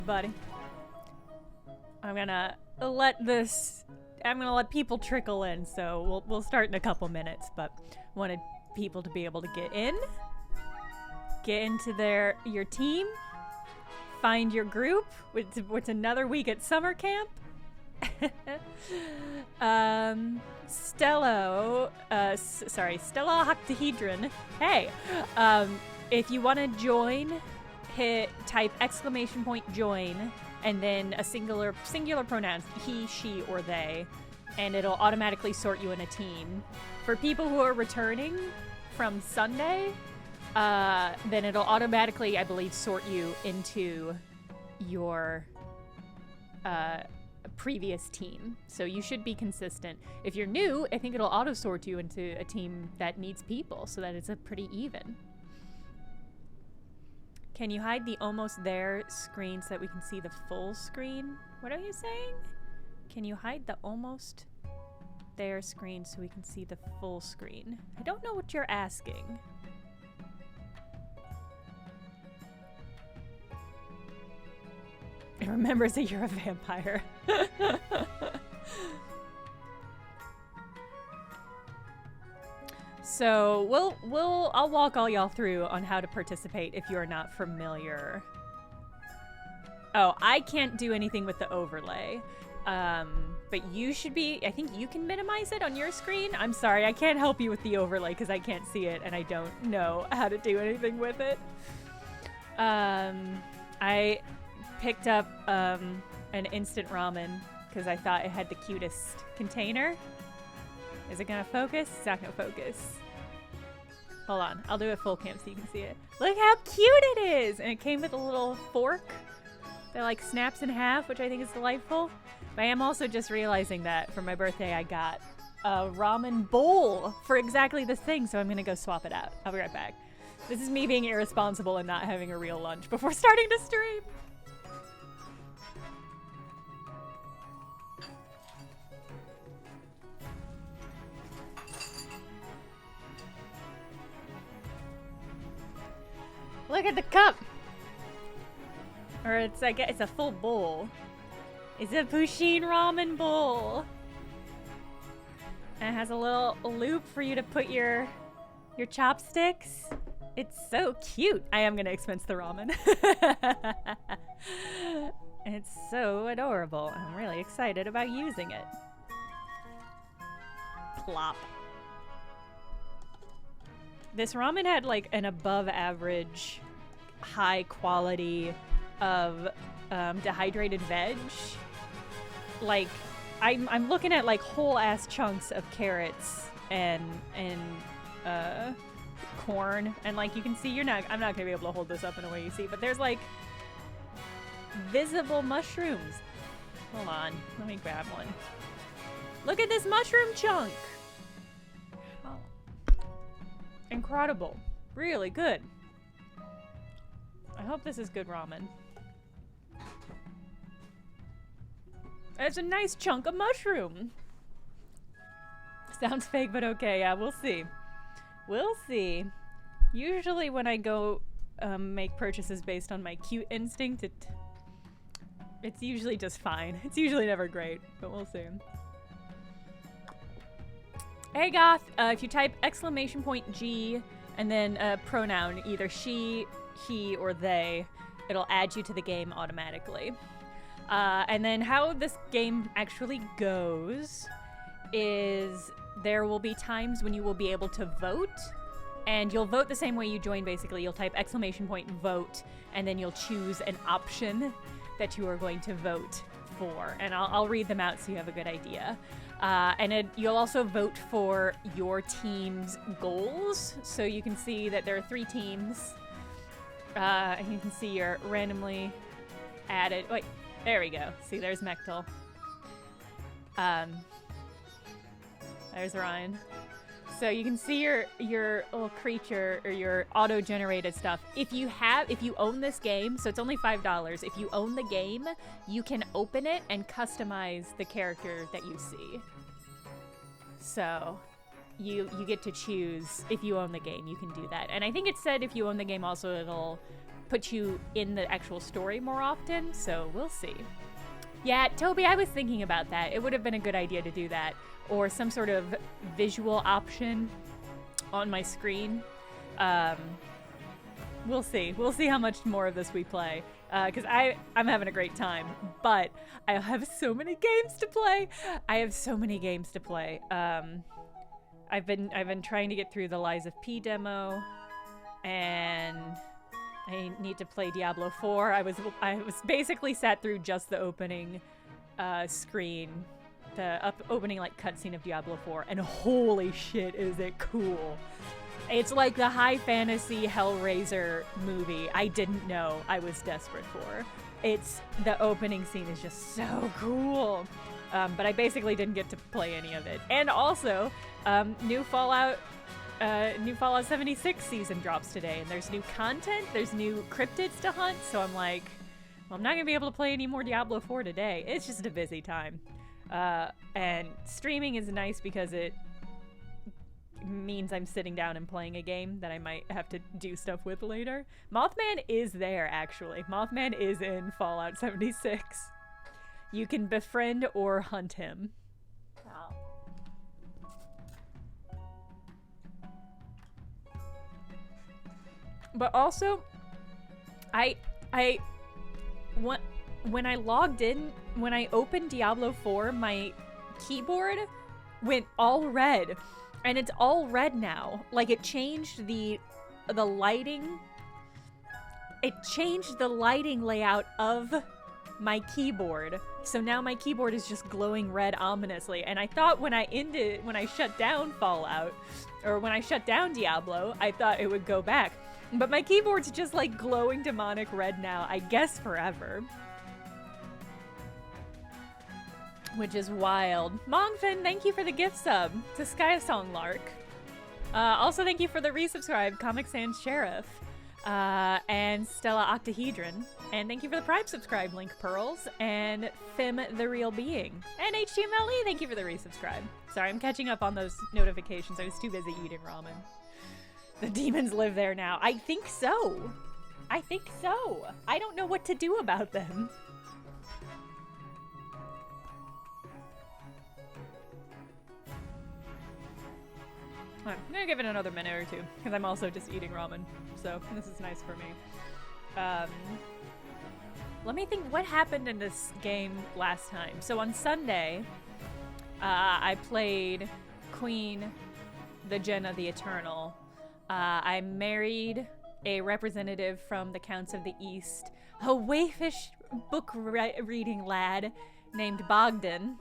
Buddy. I'm gonna let people trickle in, so we'll start in a couple minutes, but wanted people to be able to get into your team, find your group. It's another week at summer camp. Stella Octahedron. Hey, if you want to join, type !join and then a singular pronouns, he, she, or they, and it'll automatically sort you in a team. For people who are returning from Sunday, then it'll automatically, I believe, sort you into your previous team. So you should be consistent. If you're new, I think it'll auto-sort you into a team that needs people so that it's a pretty even. Can you hide the almost there screen so that we can see the full screen? What are you saying? Can you hide the almost there screen so we can see the full screen? I don't know what you're asking. It remembers that you're a vampire. So I'll walk all y'all through on how to participate if you're not familiar. Oh, I can't do anything with the overlay. But you should be, I think you can minimize it on your screen. I'm sorry, I can't help you with the overlay because I can't see it and I don't know how to do anything with it. I picked up an instant ramen because I thought it had the cutest container. Is it gonna focus? It's not gonna focus. Hold on, I'll do it full cam so you can see it. Look how cute it is! And it came with a little fork that like snaps in half, which I think is delightful. But I am also just realizing that for my birthday I got a ramen bowl for exactly this thing, so I'm gonna go swap it out. I'll be right back. This is me being irresponsible and not having a real lunch before starting to stream. Look at the cup! Or it's like, it's a full bowl. It's a Pusheen ramen bowl. And it has a little loop for you to put your chopsticks. It's so cute. I am gonna expense the ramen. It's so adorable. I'm really excited about using it. Plop. This ramen had like an above average high quality of dehydrated veg. Like I'm looking at like whole ass chunks of carrots and corn, and like you can see I'm not gonna be able to hold this up in a way you see, but there's like visible mushrooms. Hold on, let me grab one. Look at this mushroom chunk. Incredible. Really good. I hope this is good ramen. It's a nice chunk of mushroom. Sounds fake, but okay. Yeah, we'll see. We'll see. Usually when I go make purchases based on my cute instinct, it's usually just fine. It's usually never great, but we'll see. Hey Goth, if you type !G and then a pronoun, either she, he, or they, it'll add you to the game automatically. And then how this game actually goes is there will be times when you will be able to vote, and you'll vote the same way you join basically. You'll type !Vote, and then you'll choose an option that you are going to vote for. And I'll read them out so you have a good idea. And you'll also vote for your team's goals. So you can see that there are 3 teams. And you can see your randomly added... Wait, there we go. See, there's Mechtel. There's Ryan. So you can see your little creature or your auto-generated stuff. If you own this game, so it's only $5. If you own the game, you can open it and customize the character that you see. So you get to choose if you own the game, you can do that. And I think it said if you own the game also it'll put you in the actual story more often, so we'll see. Yeah, Toby, I was thinking about that. It would have been a good idea to do that, or some sort of visual option on my screen. We'll see. We'll see how much more of this we play, because I'm having a great time, but I have so many games to play. I've been trying to get through the Lies of P demo, and I need to play Diablo 4. I was basically sat through just the opening screen, the opening like cutscene of Diablo 4, and holy shit, is it cool! It's like the high fantasy Hellraiser movie I didn't know I was desperate for. The opening scene is just so cool. But I basically didn't get to play any of it. And also, new Fallout 76 season drops today, and there's new content, there's new cryptids to hunt, so I'm like, well, I'm not gonna be able to play any more Diablo 4 today. It's just a busy time. And streaming is nice because it means I'm sitting down and playing a game that I might have to do stuff with later. Mothman is there, actually. Mothman is in Fallout 76. You can befriend or hunt him. Wow. But also, when I logged in, when I opened Diablo 4, my keyboard went all red. And it's all red now. Like, it changed the lighting. It changed the lighting layout of my keyboard. So now my keyboard is just glowing red ominously. And I thought when I shut down Fallout, or when I shut down Diablo, I thought it would go back. But my keyboard's just like glowing demonic red now, I guess forever. Which is wild. Mongfin, thank you for the gift sub to Sky Song Lark. Also, thank you for the resubscribe, Comic Sans Sheriff, and Stella Octahedron. And thank you for the Prime subscribe, Link Pearls, and Fim the Real Being. And HTMLE, thank you for the resubscribe. Sorry, I'm catching up on those notifications. I was too busy eating ramen. The demons live there now. I think so. I think so. I don't know what to do about them. I'm gonna give it another minute or two, because I'm also just eating ramen, so this is nice for me. Let me think, what happened in this game last time? So on Sunday, I played Queen, the Jenna, the Eternal. I married a representative from the Counts of the East, a waifish book reading lad named Bogdan.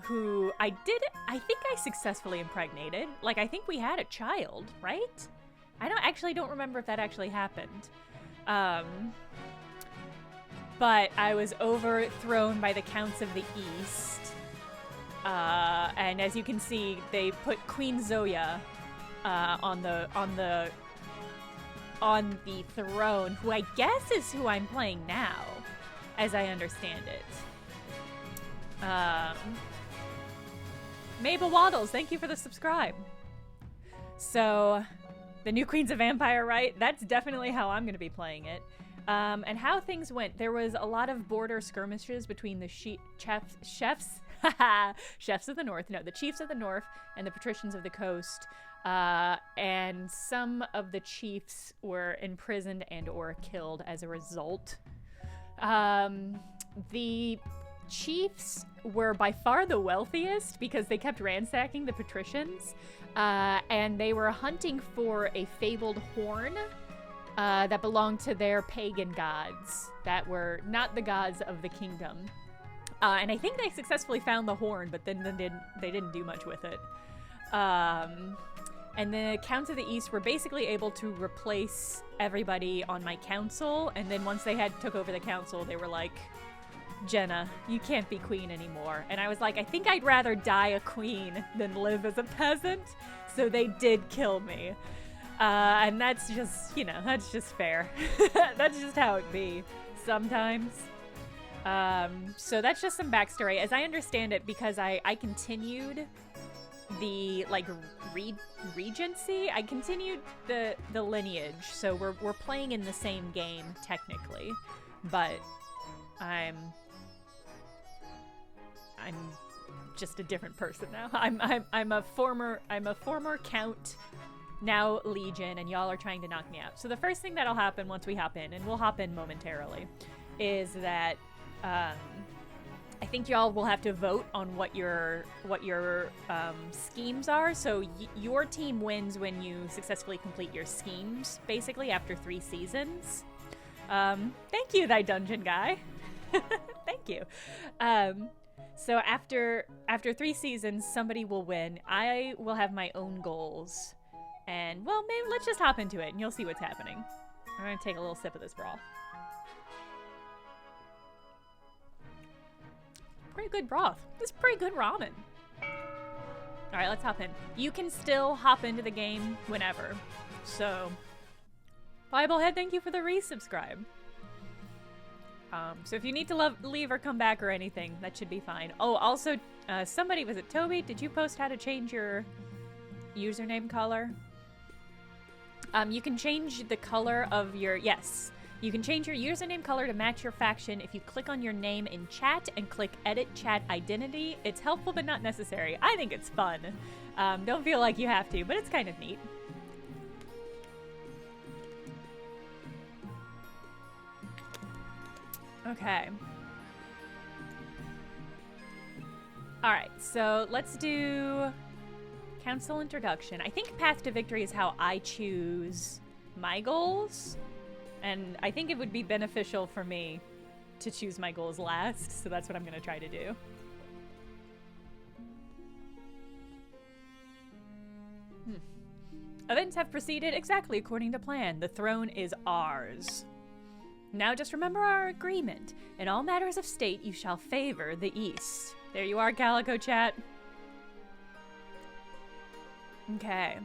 Who I think I successfully impregnated. Like, I think we had a child, right? I don't remember if that actually happened. But I was overthrown by the Counts of the East. And as you can see, they put Queen Zoya, on the throne, who I guess is who I'm playing now, as I understand it. Mabel Waddles, thank you for the subscribe. So, the new Queens of Vampire, right? That's definitely how I'm going to be playing it. And how things went, there was a lot of border skirmishes between the chefs of the North, no, the chiefs of the North and the patricians of the coast. And some of the chiefs were imprisoned and or killed as a result. The chiefs were by far the wealthiest because they kept ransacking the patricians, and they were hunting for a fabled horn that belonged to their pagan gods that were not the gods of the kingdom. And I think they successfully found the horn, but then they didn't do much with it. And the Counts of the East were basically able to replace everybody on my council, and then once they took over the council, they were like, Jenna, you can't be queen anymore. And I was like, I think I'd rather die a queen than live as a peasant. So they did kill me. And that's just, that's just fair. That's just how it be sometimes. So that's just some backstory. As I understand it, because I continued the like regency. I continued the lineage, so we're playing in the same game technically, but I'm just a different person now. I'm a former count, now legion, and y'all are trying to knock me out. So the first thing that'll happen once we hop in, and we'll hop in momentarily, is that I think y'all will have to vote on what your schemes are. So your team wins when you successfully complete your schemes, basically after 3 seasons. Thank you, thy dungeon guy. Thank you. So after 3 seasons, somebody will win. I will have my own goals. And, well, maybe let's just hop into it and you'll see what's happening. I'm going to take a little sip of this broth. Pretty good broth. This is pretty good ramen. All right, let's hop in. You can still hop into the game whenever. So, Biblehead, thank you for the resubscribe. So if you need to leave or come back or anything, that should be fine. Oh, also, somebody, was it Toby? Did you post how to change your username color? You can change the color of your, yes. You can change your username color to match your faction if you click on your name in chat and click edit chat identity. It's helpful but not necessary. I think it's fun. Don't feel like you have to, but it's kind of neat. Okay. Alright, so let's do council introduction. I think Path to Victory is how I choose my goals. And I think it would be beneficial for me to choose my goals last, so that's what I'm going to try to do. Events have proceeded exactly according to plan. The throne is ours. Now just remember our agreement. In all matters of state, you shall favor the East. There you are, Calico chat. Okay.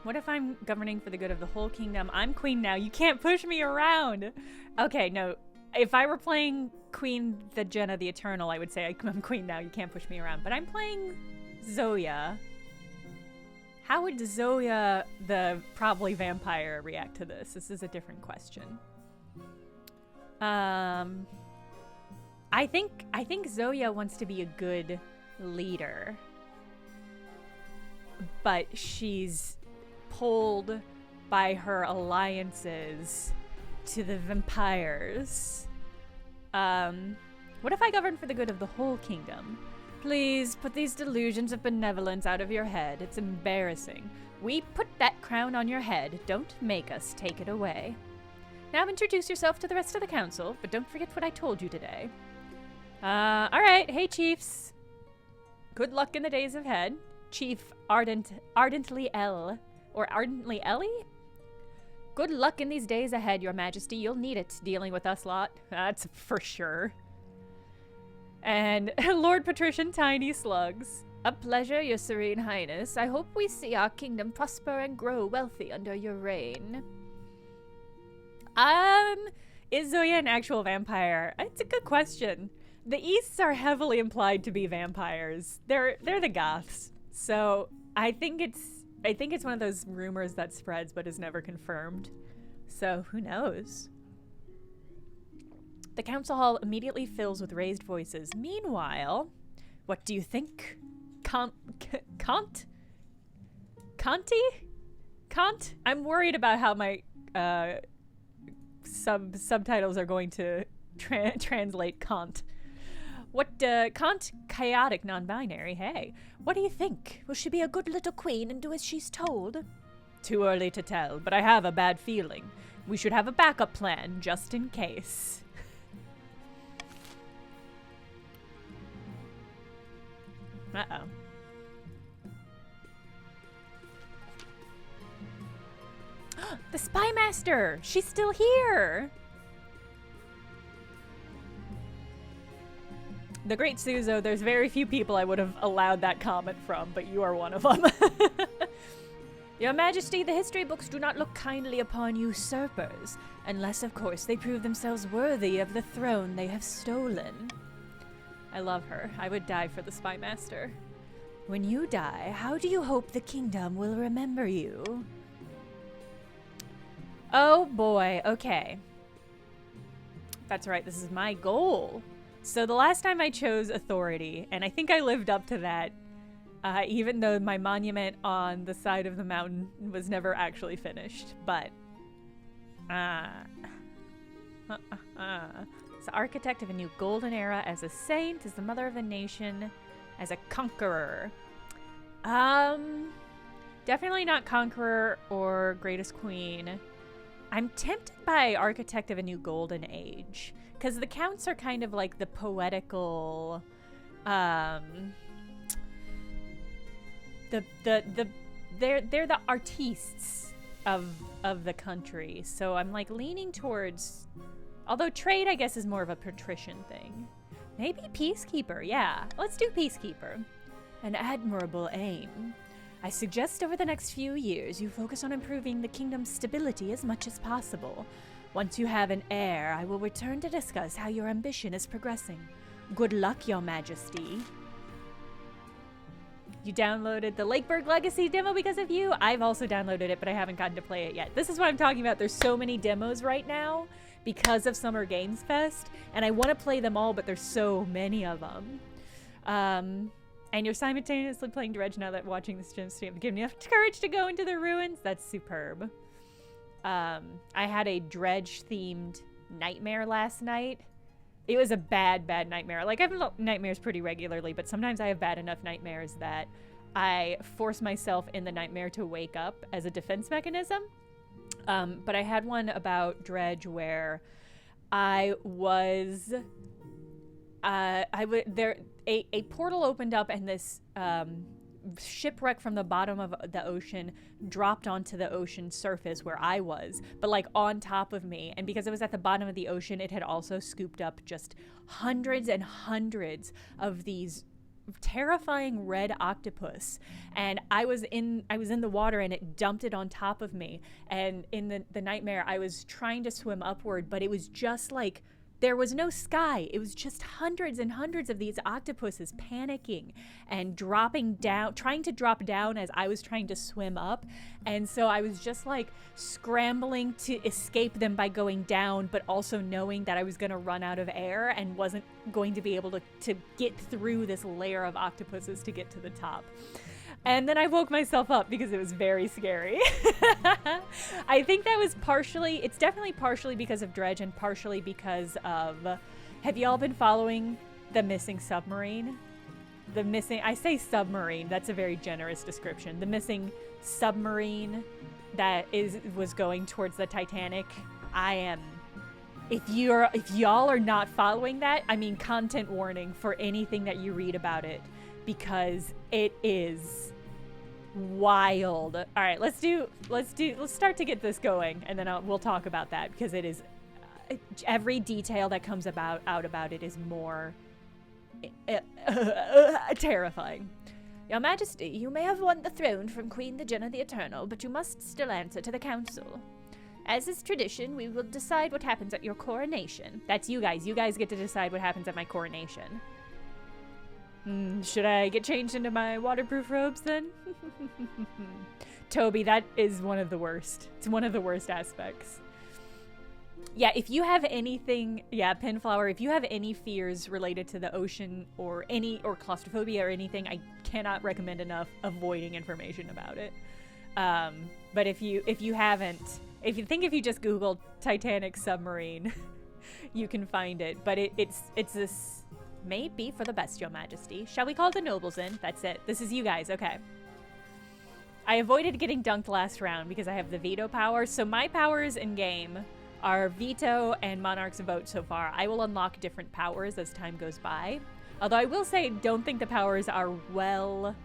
What if I'm governing for the good of the whole kingdom? I'm queen now. You can't push me around. Okay, no. If I were playing Queen the Jenna the Eternal, I would say I'm queen now. You can't push me around. But I'm playing Zoya. How would Zoya, the probably vampire, react to this? This is a different question. I think Zoya wants to be a good leader. But she's pulled by her alliances to the vampires. What if I govern for the good of the whole kingdom? Please put these delusions of benevolence out of your head. It's embarrassing. We put that crown on your head. Don't make us take it away. Now introduce yourself to the rest of the council, but don't forget what I told you today. Alright. Hey, chiefs. Good luck in the days ahead. Chief Ardently L. Or Ardently Ellie? Good luck in these days ahead, your majesty. You'll need it dealing with us lot. That's for sure. And Lord Patrician Tiny Slugs. A pleasure, your serene highness. I hope we see our kingdom prosper and grow wealthy under your reign. Is Zoya an actual vampire? It's a good question. The Easts are heavily implied to be vampires. They're the Goths. So I think it's one of those rumors that spreads but is never confirmed. So who knows? The council hall immediately fills with raised voices. Meanwhile, what do you think? Kant? I'm worried about how my subtitles are going to translate Kant. What, Kant, chaotic, non-binary, hey. What do you think? Will she be a good little queen and do as she's told? Too early to tell, but I have a bad feeling. We should have a backup plan, just in case. Uh-oh. The Spy Master! She's still here! The Great Suzo, there's very few people I would have allowed that comment from, but you are one of them. Your Majesty, the history books do not look kindly upon usurpers, unless, of course, they prove themselves worthy of the throne they have stolen. I love her. I would die for the Spy Master. When you die, how do you hope the kingdom will remember you? Oh boy, okay. That's right, this is my goal. So the last time I chose authority, and I think I lived up to that, even though my monument on the side of the mountain was never actually finished, but... As the architect of a new golden era, as a saint, as the mother of a nation, as a conqueror. Definitely not conqueror or greatest queen. I'm tempted by architect of a new golden age, because the counts are kind of like the poetical, they're the artistes of the country. So I'm like leaning towards, although trade I guess is more of a patrician thing. Maybe peacekeeper, yeah. Let's do peacekeeper. An admirable aim. I suggest over the next few years you focus on improving the kingdom's stability as much as possible. Once you have an heir, I will return to discuss how your ambition is progressing. Good luck, Your Majesty. You downloaded the Lakeburg Legacy demo because of you? I've also downloaded it, but I haven't gotten to play it yet. This is what I'm talking about. There's so many demos right now because of Summer Games Fest, and I want to play them all, but there's so many of them. And you're simultaneously playing Dredge now that watching this gym stream giving you courage to go into the ruins. That's superb. I had a Dredge-themed nightmare last night. It was a bad nightmare. Like, I have nightmares pretty regularly, but sometimes I have bad enough nightmares that I force myself in the nightmare to wake up as a defense mechanism. But I had one about Dredge where I was... a portal opened up and this shipwreck from the bottom of the ocean dropped onto the ocean surface where I was, but like on top of me. And because it was at the bottom of the ocean, it had also scooped up just hundreds and hundreds of these terrifying red octopus. And I was in the water and it dumped it on top of me. And in the nightmare, I was trying to swim upward, but it was just like, there was no sky. It was just hundreds and hundreds of these octopuses panicking and dropping down, trying to drop down as I was trying to swim up. And so I was just like scrambling to escape them by going down, but also knowing that I was going to run out of air and wasn't going to be able to get through this layer of octopuses to get to the top. And then I woke myself up because it was very scary. I think that was it's definitely partially because of Dredge and partially because of, have y'all been following the missing submarine? I say submarine, that's a very generous description. The missing submarine that was going towards the Titanic. If y'all are not following that, I mean, content warning for anything that you read about it, because it is wild. All right, let's start to get this going, and then we'll talk about that, because it is every detail that comes out about it is more terrifying. Your Majesty, you may have won the throne from Queen Jenna the Eternal, but you must still answer to the council. As is tradition, we will decide what happens at your coronation. That's you guys. You guys get to decide what happens at my coronation. Should I get changed into my waterproof robes then? Toby, that is one of the worst. It's one of the worst aspects. Yeah, if you have anything, Pinflower, if you have any fears related to the ocean or claustrophobia or anything, I cannot recommend enough avoiding information about it. But if you just Google Titanic submarine, you can find it. But it's this may be for the best, Your Majesty. Shall we call the nobles in? That's it. This is you guys. Okay. I avoided getting dunked last round because I have the veto power. So my powers in game are veto and monarch's vote so far. I will unlock different powers as time goes by. Although I will say, don't think the powers are well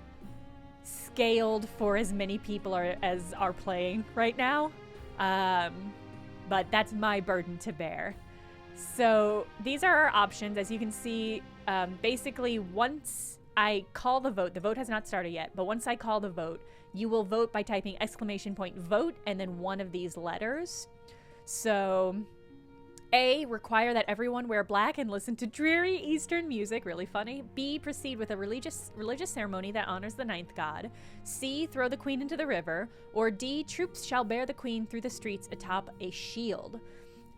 scaled for as many people as are playing right now. But that's my burden to bear. So these are our options. As you can see, basically once I call the vote has not started yet, but once I call the vote, you will vote by typing !vote and then one of these letters. So A, require that everyone wear black and listen to dreary Eastern music, really funny. B, proceed with a religious ceremony that honors the ninth god. C, throw the queen into the river. Or D, troops shall bear the queen through the streets atop a shield.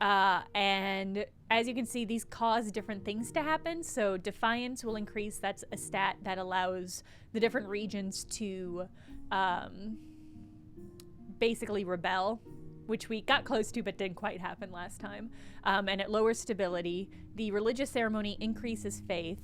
And as you can see, these cause different things to happen. So defiance will increase. That's a stat that allows the different regions to basically rebel, which we got close to but didn't quite happen last time. And it lowers stability. The religious ceremony increases faith.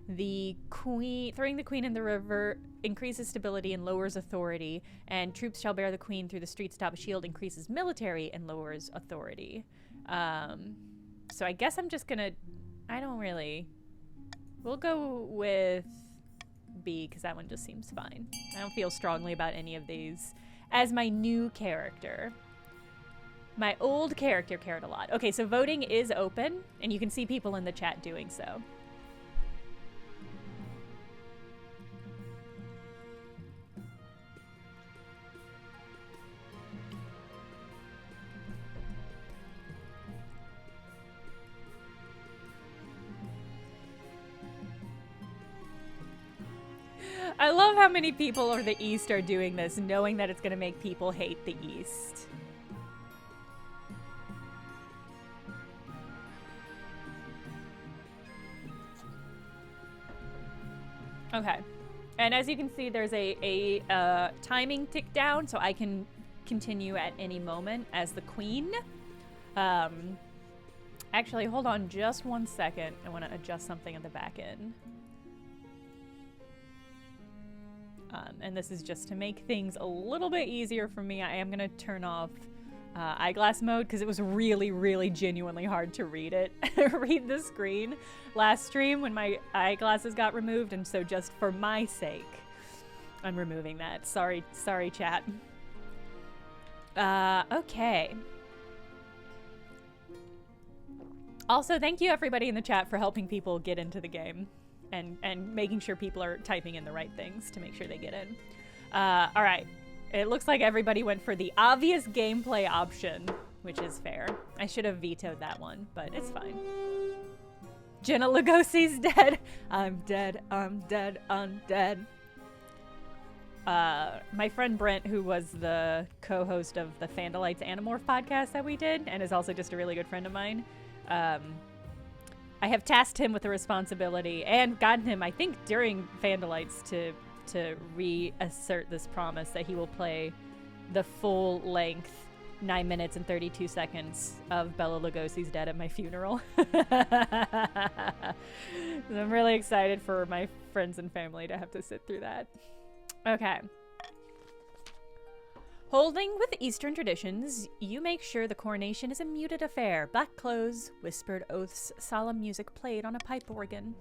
The queen, throwing the queen in the river, increases stability and lowers authority. And troops shall bear the queen through the streets atop a shield increases military and lowers authority. So I guess I'm just gonna, we'll go with B because that one just seems fine. I don't feel strongly about any of these as my new character. My old character cared a lot. Okay, so voting is open, and you can see people in the chat doing so. I love how many people of the East are doing this, knowing that it's going to make people hate the East. Okay, and as you can see, there's a timing tick down, so I can continue at any moment as the queen. Actually, hold on just 1 second. I want to adjust something at the back end. And this is just to make things a little bit easier for me. I am going to turn off eyeglass mode because it was really, really genuinely hard to read it. Read the screen last stream when my eyeglasses got removed, and so just for my sake, I'm removing that. Sorry, chat. Okay. Also, thank you everybody in the chat for helping people get into the game and making sure people are typing in the right things to make sure they get in. All right. It looks like everybody went for the obvious gameplay option, which is fair. I should have vetoed that one, but it's fine. Jenna Lugosi's dead. I'm dead, I'm dead, I'm dead. My friend Brent, who was the co-host of the Fandalites Animorph podcast that we did, and is also just a really good friend of mine, I have tasked him with the responsibility and gotten him, I think, during Fandalites to reassert this promise that he will play the full length 9 minutes and 32 seconds of Bela Lugosi's dead at my funeral. I'm really excited for my friends and family to have to sit through that. Okay. Holding with Eastern traditions, you make sure the coronation is a muted affair. Black clothes, whispered oaths, solemn music played on a pipe organ.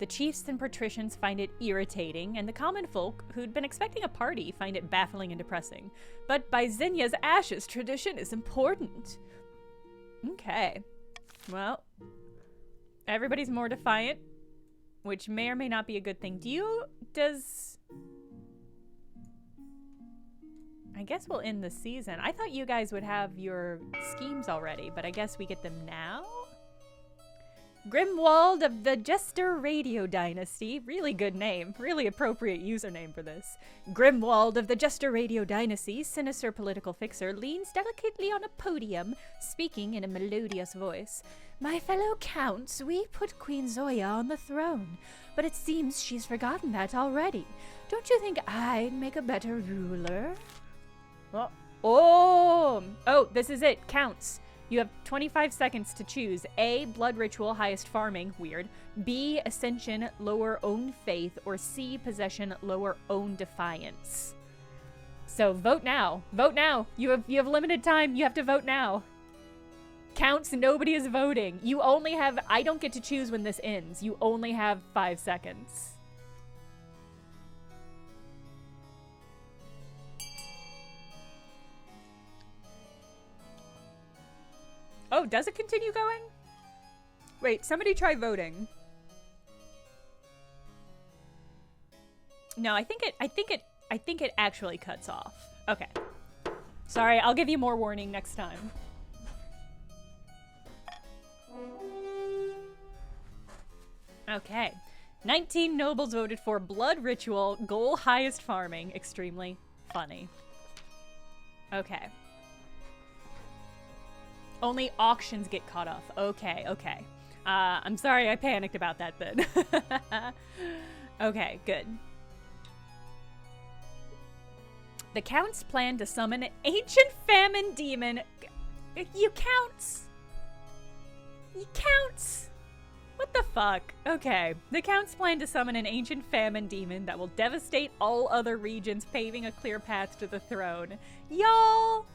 The chiefs and patricians find it irritating, and the common folk, who'd been expecting a party, find it baffling and depressing. But by Zinya's ashes, tradition is important. Okay. Well, everybody's more defiant, which may or may not be a good thing. I guess we'll end the season. I thought you guys would have your schemes already, but I guess we get them now? Grimwald of the Jester Radio Dynasty. Really good name. Really appropriate username for this. Grimwald of the Jester Radio Dynasty, sinister political fixer, leans delicately on a podium, speaking in a melodious voice. My fellow counts, we put Queen Zoya on the throne, but it seems she's forgotten that already. Don't you think I'd make a better ruler? Oh, this is it. Counts. You have 25 seconds to choose. A, blood ritual, highest farming, weird. B, ascension, lower own faith. Or C, possession, lower own defiance. So vote now. Vote now. You have limited time. You have to vote now. Counts, nobody is voting. You only have, I don't get to choose when this ends. You only have 5 seconds. Oh, does it continue going? Wait, somebody try voting. No, I think it actually cuts off. Okay. Sorry, I'll give you more warning next time. Okay. 19 nobles voted for blood ritual, goal highest farming. Extremely funny. Okay. Only auctions get cut off. Okay, okay. I'm sorry I panicked about that then. Okay, good. The Count's plan to summon an ancient famine demon. You counts. You counts. What the fuck? Okay. The Count's plan to summon an ancient famine demon that will devastate all other regions, paving a clear path to the throne. Y'all!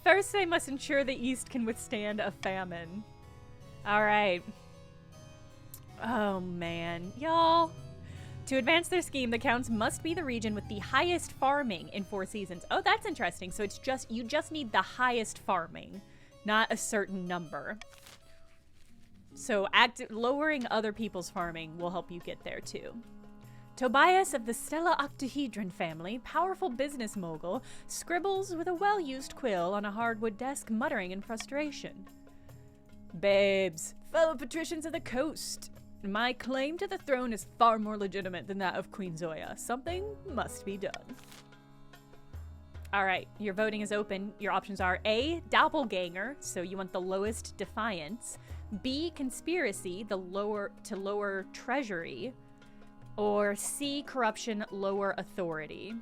First, they must ensure the East can withstand a famine. Alright. Oh, man. Y'all. To advance their scheme, the Counts must be the region with the highest farming in 4 seasons. Oh, that's interesting. So it's just, you just need the highest farming, not a certain number. So lowering other people's farming will help you get there too. Tobias of the Stella Octahedron family, powerful business mogul, scribbles with a well-used quill on a hardwood desk, muttering in frustration. Babes, fellow patricians of the coast, my claim to the throne is far more legitimate than that of Queen Zoya. Something must be done. All right, your voting is open. Your options are A, doppelganger, so you want the lowest defiance. B, conspiracy, the lower treasury. Or C, corruption, lower authority.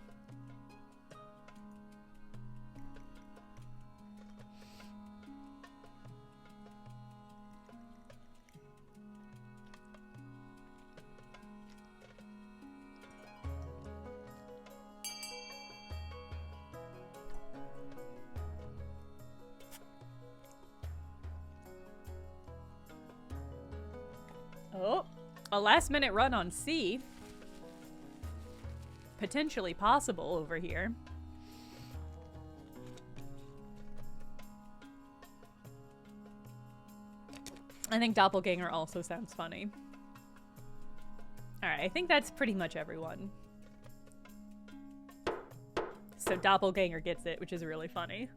Oh, a last-minute run on C. Potentially possible over here. I think doppelganger also sounds funny. Alright, I think that's pretty much everyone. So doppelganger gets it, which is really funny.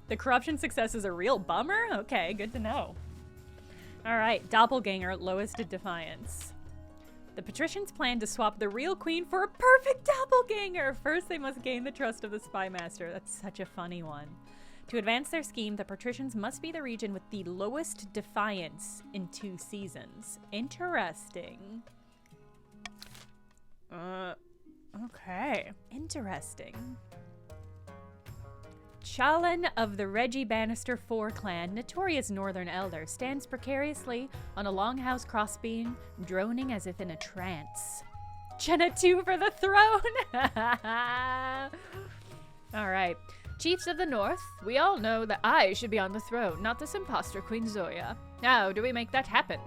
The corruption success is a real bummer? Okay, good to know. Alright, doppelganger, lowest of defiance. The patricians plan to swap the real queen for a perfect doppelganger! First, they must gain the trust of the spy master. That's such a funny one. To advance their scheme, the patricians must be the region with the lowest defiance in 2 seasons. Interesting. Okay. Interesting. Chalan of the Reggie Bannister 4 clan, notorious northern elder, stands precariously on a longhouse crossbeam, droning as if in a trance. Jenna 2 for the throne! Alright. Chiefs of the North, we all know that I should be on the throne, not this imposter Queen Zoya. How do we make that happen?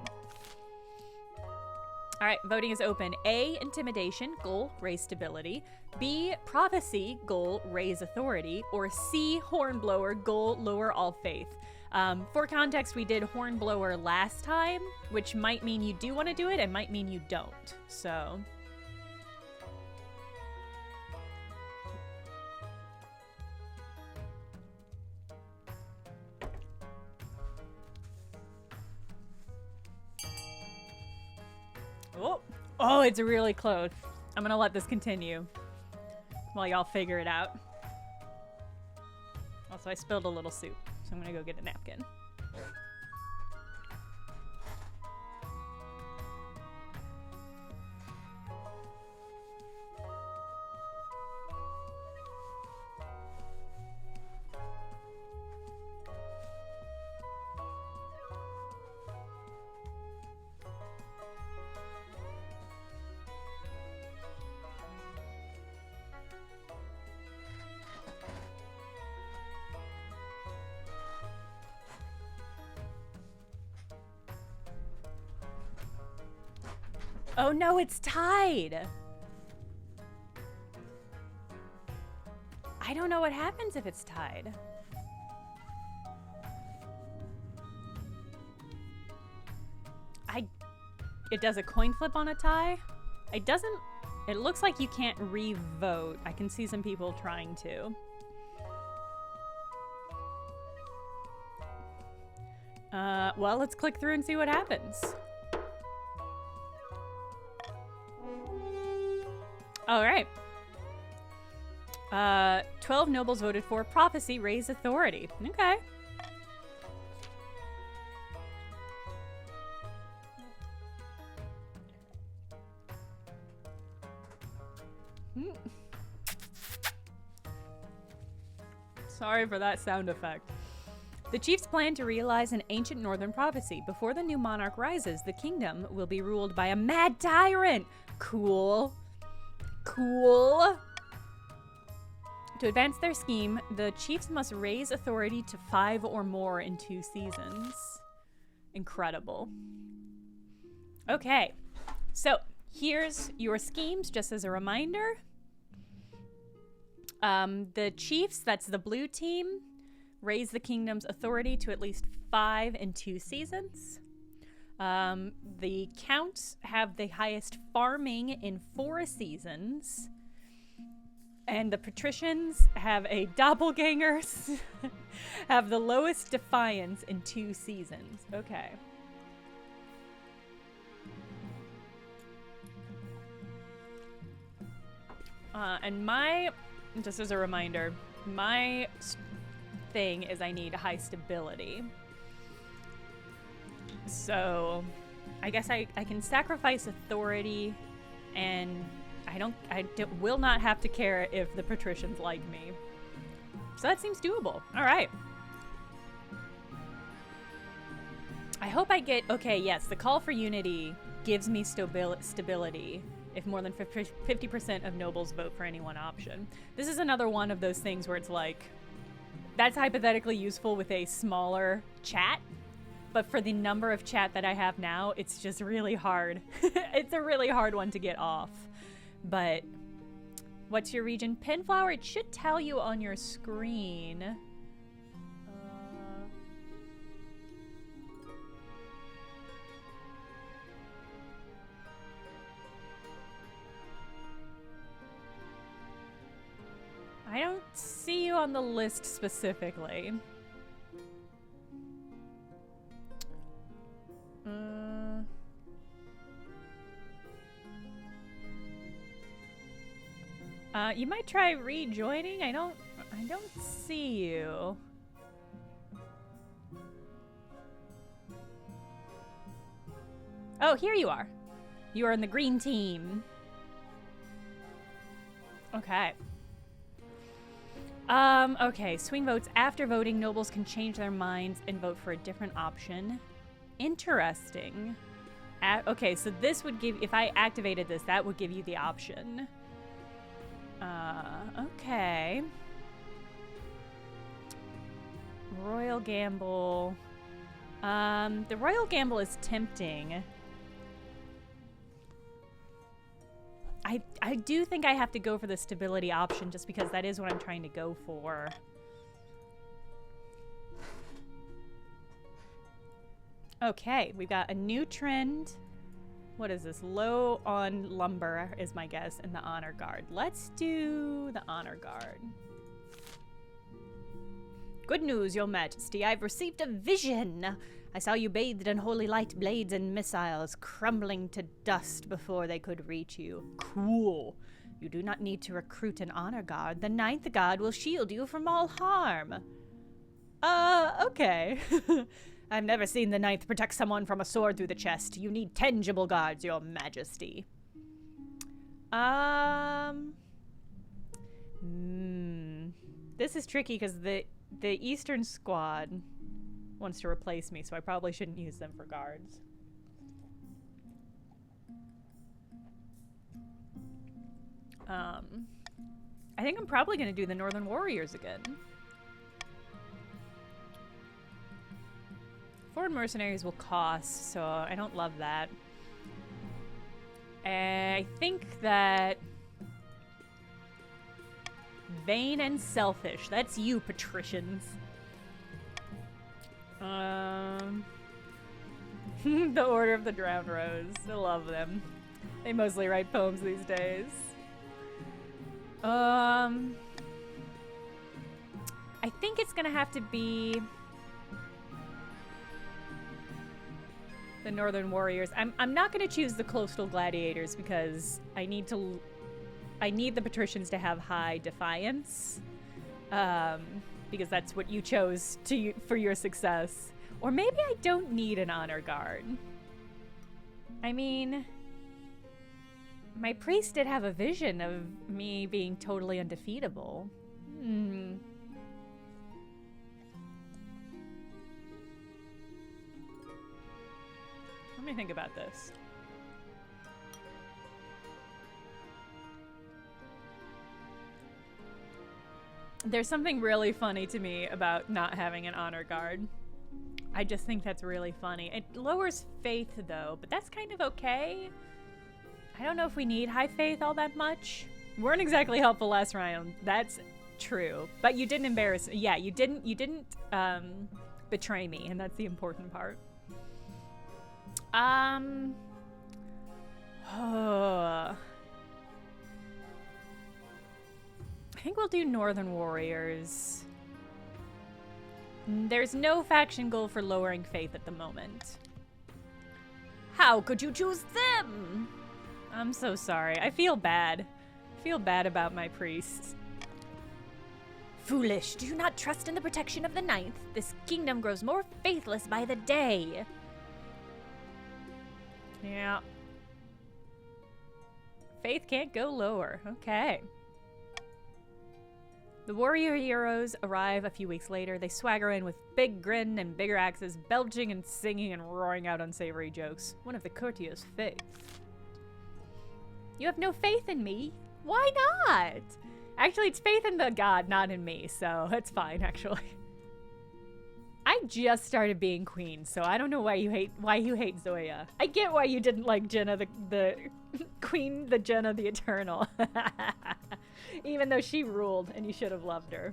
Alright, voting is open. A, intimidation, goal, raise stability. B, prophecy, goal, raise authority. Or C, hornblower, goal, lower all faith. For context, we did hornblower last time, which might mean you do want to do it and might mean you don't. So... Oh, it's really close. I'm gonna let this continue while y'all figure it out. Also, I spilled a little soup, so I'm gonna go get a napkin. Oh no, it's tied! I don't know what happens if it's tied. It does a coin flip on a tie? It looks like you can't re-vote. I can see some people trying to. Well, let's click through and see what happens. All right. 12 nobles voted for prophecy, raise authority. Okay. Sorry for that sound effect. The chiefs plan to realize an ancient northern prophecy. Before the new monarch rises, the kingdom will be ruled by a mad tyrant. Cool. Cool. To advance their scheme, the chiefs must raise authority to 5 or more in 2 seasons. Incredible. Okay, so here's your schemes, just as a reminder. The chiefs, that's the blue team, raise the kingdom's authority to at least 5 in 2 seasons. The counts have the highest farming in 4 seasons. And the patricians have a doppelgangers, have the lowest defiance in 2 seasons. Okay. And just as a reminder, my thing is I need high stability. So I guess I can sacrifice authority, and I will not have to care if the patricians like me. So that seems doable. All right. I hope I get, okay, yes, the call for unity gives me stability if more than 50% of nobles vote for any one option. This is another one of those things where it's like, that's hypothetically useful with a smaller chat, but for the number of chat that I have now, it's just really hard. It's a really hard one to get off. But what's your region? Pinflower, it should tell you on your screen. I don't see you on the list specifically. You might try rejoining. I don't see you. Oh, here you are. You are in the green team. Okay. Okay, swing votes. After voting, nobles can change their minds and vote for a different option. Interesting. Okay, so this would give, if I activated this, that would give you the option. Okay. Royal Gamble. The Royal Gamble is tempting. I do think I have to go for the stability option just because that is what I'm trying to go for. Okay, we've got a new trend. What is this? Low on lumber is my guess, and the honor guard. Let's do the honor guard. Good news, your majesty. I've received a vision. I saw you bathed in holy light, blades and missiles, crumbling to dust before they could reach you. Cool. You do not need to recruit an honor guard. The 9th guard will shield you from all harm. Okay. I've never seen the 9th protect someone from a sword through the chest. You need tangible guards, your majesty. This is tricky because the Eastern squad wants to replace me, so I probably shouldn't use them for guards. I think I'm probably going to do the Northern Warriors again. Foreign mercenaries will cost, so I don't love that. I think that vain and selfish. That's you, patricians. The Order of the Drowned Rose. I love them. They mostly write poems these days. I think it's gonna have to be... The Northern Warriors. I'm not going to choose the Coastal Gladiators because I need the patricians to have high defiance. Because that's what you chose for your success. Or maybe I don't need an honor guard. I mean, my priest did have a vision of me being totally undefeatable. Let me think about this. There's something really funny to me about not having an honor guard. I just think that's really funny. It lowers faith though, but that's kind of okay. I don't know if we need high faith all that much. We weren't exactly helpful last round. That's true. But you didn't embarrass me. Yeah, you didn't betray me, and that's the important part. I think we'll do Northern Warriors. There's no faction goal for lowering faith at the moment. How could you choose them? I'm so sorry. I feel bad. I feel bad about my priests. Foolish. Do you not trust in the protection of the Ninth? This kingdom grows more faithless by the day. Yeah. Faith can't go lower. Okay. The warrior heroes arrive a few weeks later. They swagger in with big grin and bigger axes, belching and singing and roaring out unsavory jokes. One of the courtiers' faith. You have no faith in me? Why not? Actually, it's faith in the god, not in me, so it's fine, actually. I just started being queen, so I don't know why you hate Zoya. I get why you didn't like Jenna the queen, the Jenna the Eternal. Even though she ruled and you should have loved her.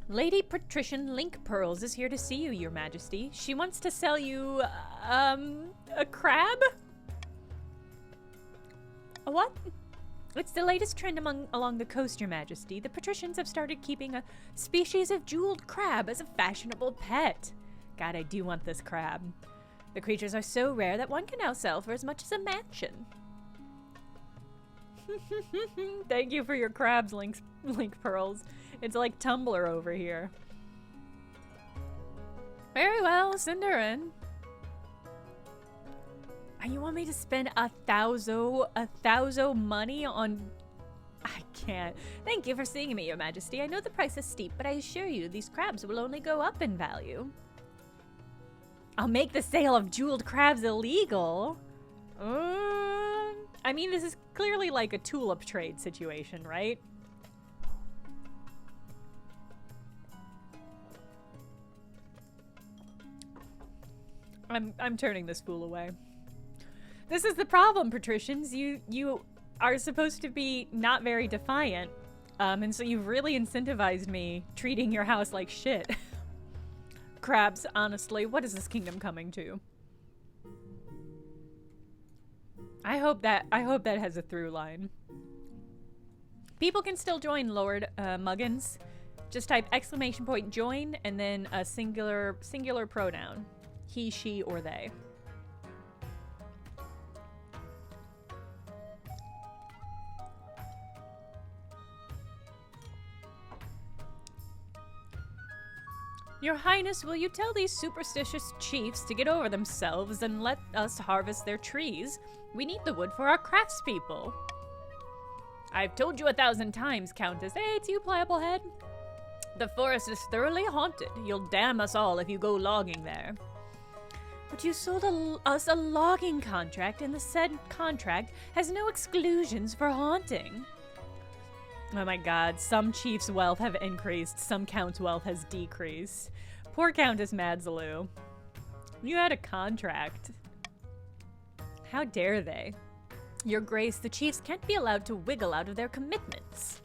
Lady Patrician Link Pearls is here to see you, Your Majesty. She wants to sell you, a crab? A what? It's the latest trend along the coast, Your Majesty. The patricians have started keeping a species of jeweled crab as a fashionable pet. God, I do want this crab. The creatures are so rare that one can now sell for as much as a mansion. Thank you for your crabs, Link Pearls. It's like Tumblr over here. Very well, send her in. You want me to spend a thousand money on... I can't. Thank you for seeing me, Your Majesty. I know the price is steep, but I assure you these crabs will only go up in value. I'll make the sale of jeweled crabs illegal. I mean, this is clearly like a tulip trade situation, right? I'm turning this fool away. This is the problem, patricians. You are supposed to be not very defiant, and so you've really incentivized me treating your house like shit. Crabs, honestly, what is this kingdom coming to? I hope that has a through line. People can still join Lord Muggins. Just type !join and then a singular pronoun. He, she, or they. Your Highness, will you tell these superstitious chiefs to get over themselves and let us harvest their trees? We need the wood for our craftspeople. I've told you 1,000 times, Countess. Hey, it's you, Pliable Head. The forest is thoroughly haunted. You'll damn us all if you go logging there. But you sold us a logging contract, and the said contract has no exclusions for haunting. Oh my god, some chiefs' wealth have increased, some count's wealth has decreased. Poor Countess Madzaloo. You had a contract. How dare they? Your Grace, the chiefs can't be allowed to wiggle out of their commitments.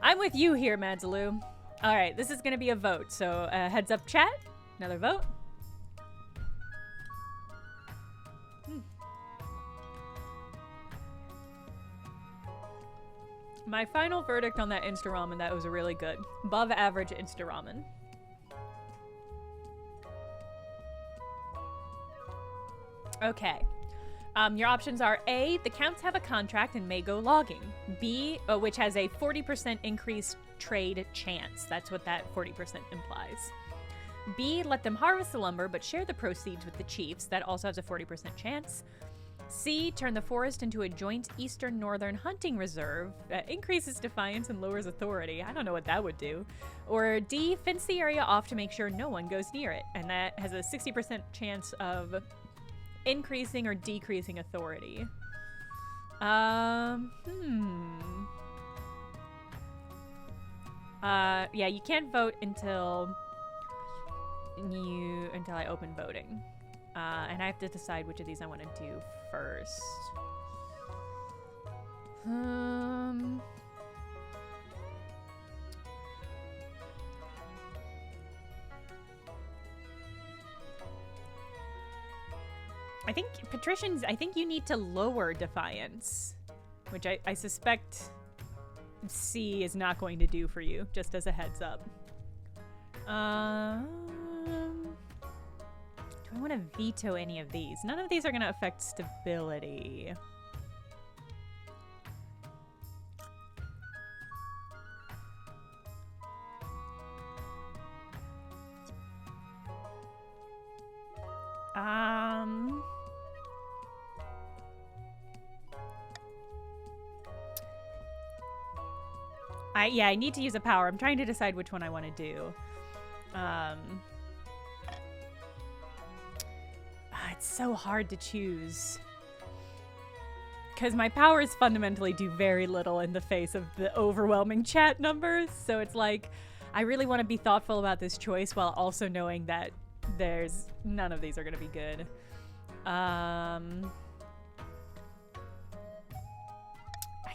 I'm with you here, Madzaloo. Alright, this is gonna be a vote, so heads up chat. Another vote. My final verdict on that Insta Ramen, that was really good. Above average Insta Ramen. Okay. Your options are A, the counts have a contract and may go logging. B, which has a 40% increased trade chance. That's what that 40% implies. B, let them harvest the lumber but share the proceeds with the chiefs. That also has a 40% chance. C, turn the forest into a joint eastern-northern hunting reserve. Increases defiance and lowers authority. I don't know what that would do. Or D, fence the area off to make sure no one goes near it. And that has a 60% chance of increasing or decreasing authority. Yeah, you can't vote until I open voting. And I have to decide which of these I want to do first. I think patricians, I think you need to lower defiance, which I suspect C is not going to do for you, just as a heads up. Do I want to veto any of these? None of these are going to affect stability. Yeah, I need to use a power. I'm trying to decide which one I want to do. It's so hard to choose. Because my powers fundamentally do very little in the face of the overwhelming chat numbers. So it's like, I really want to be thoughtful about this choice while also knowing that none of these are going to be good. I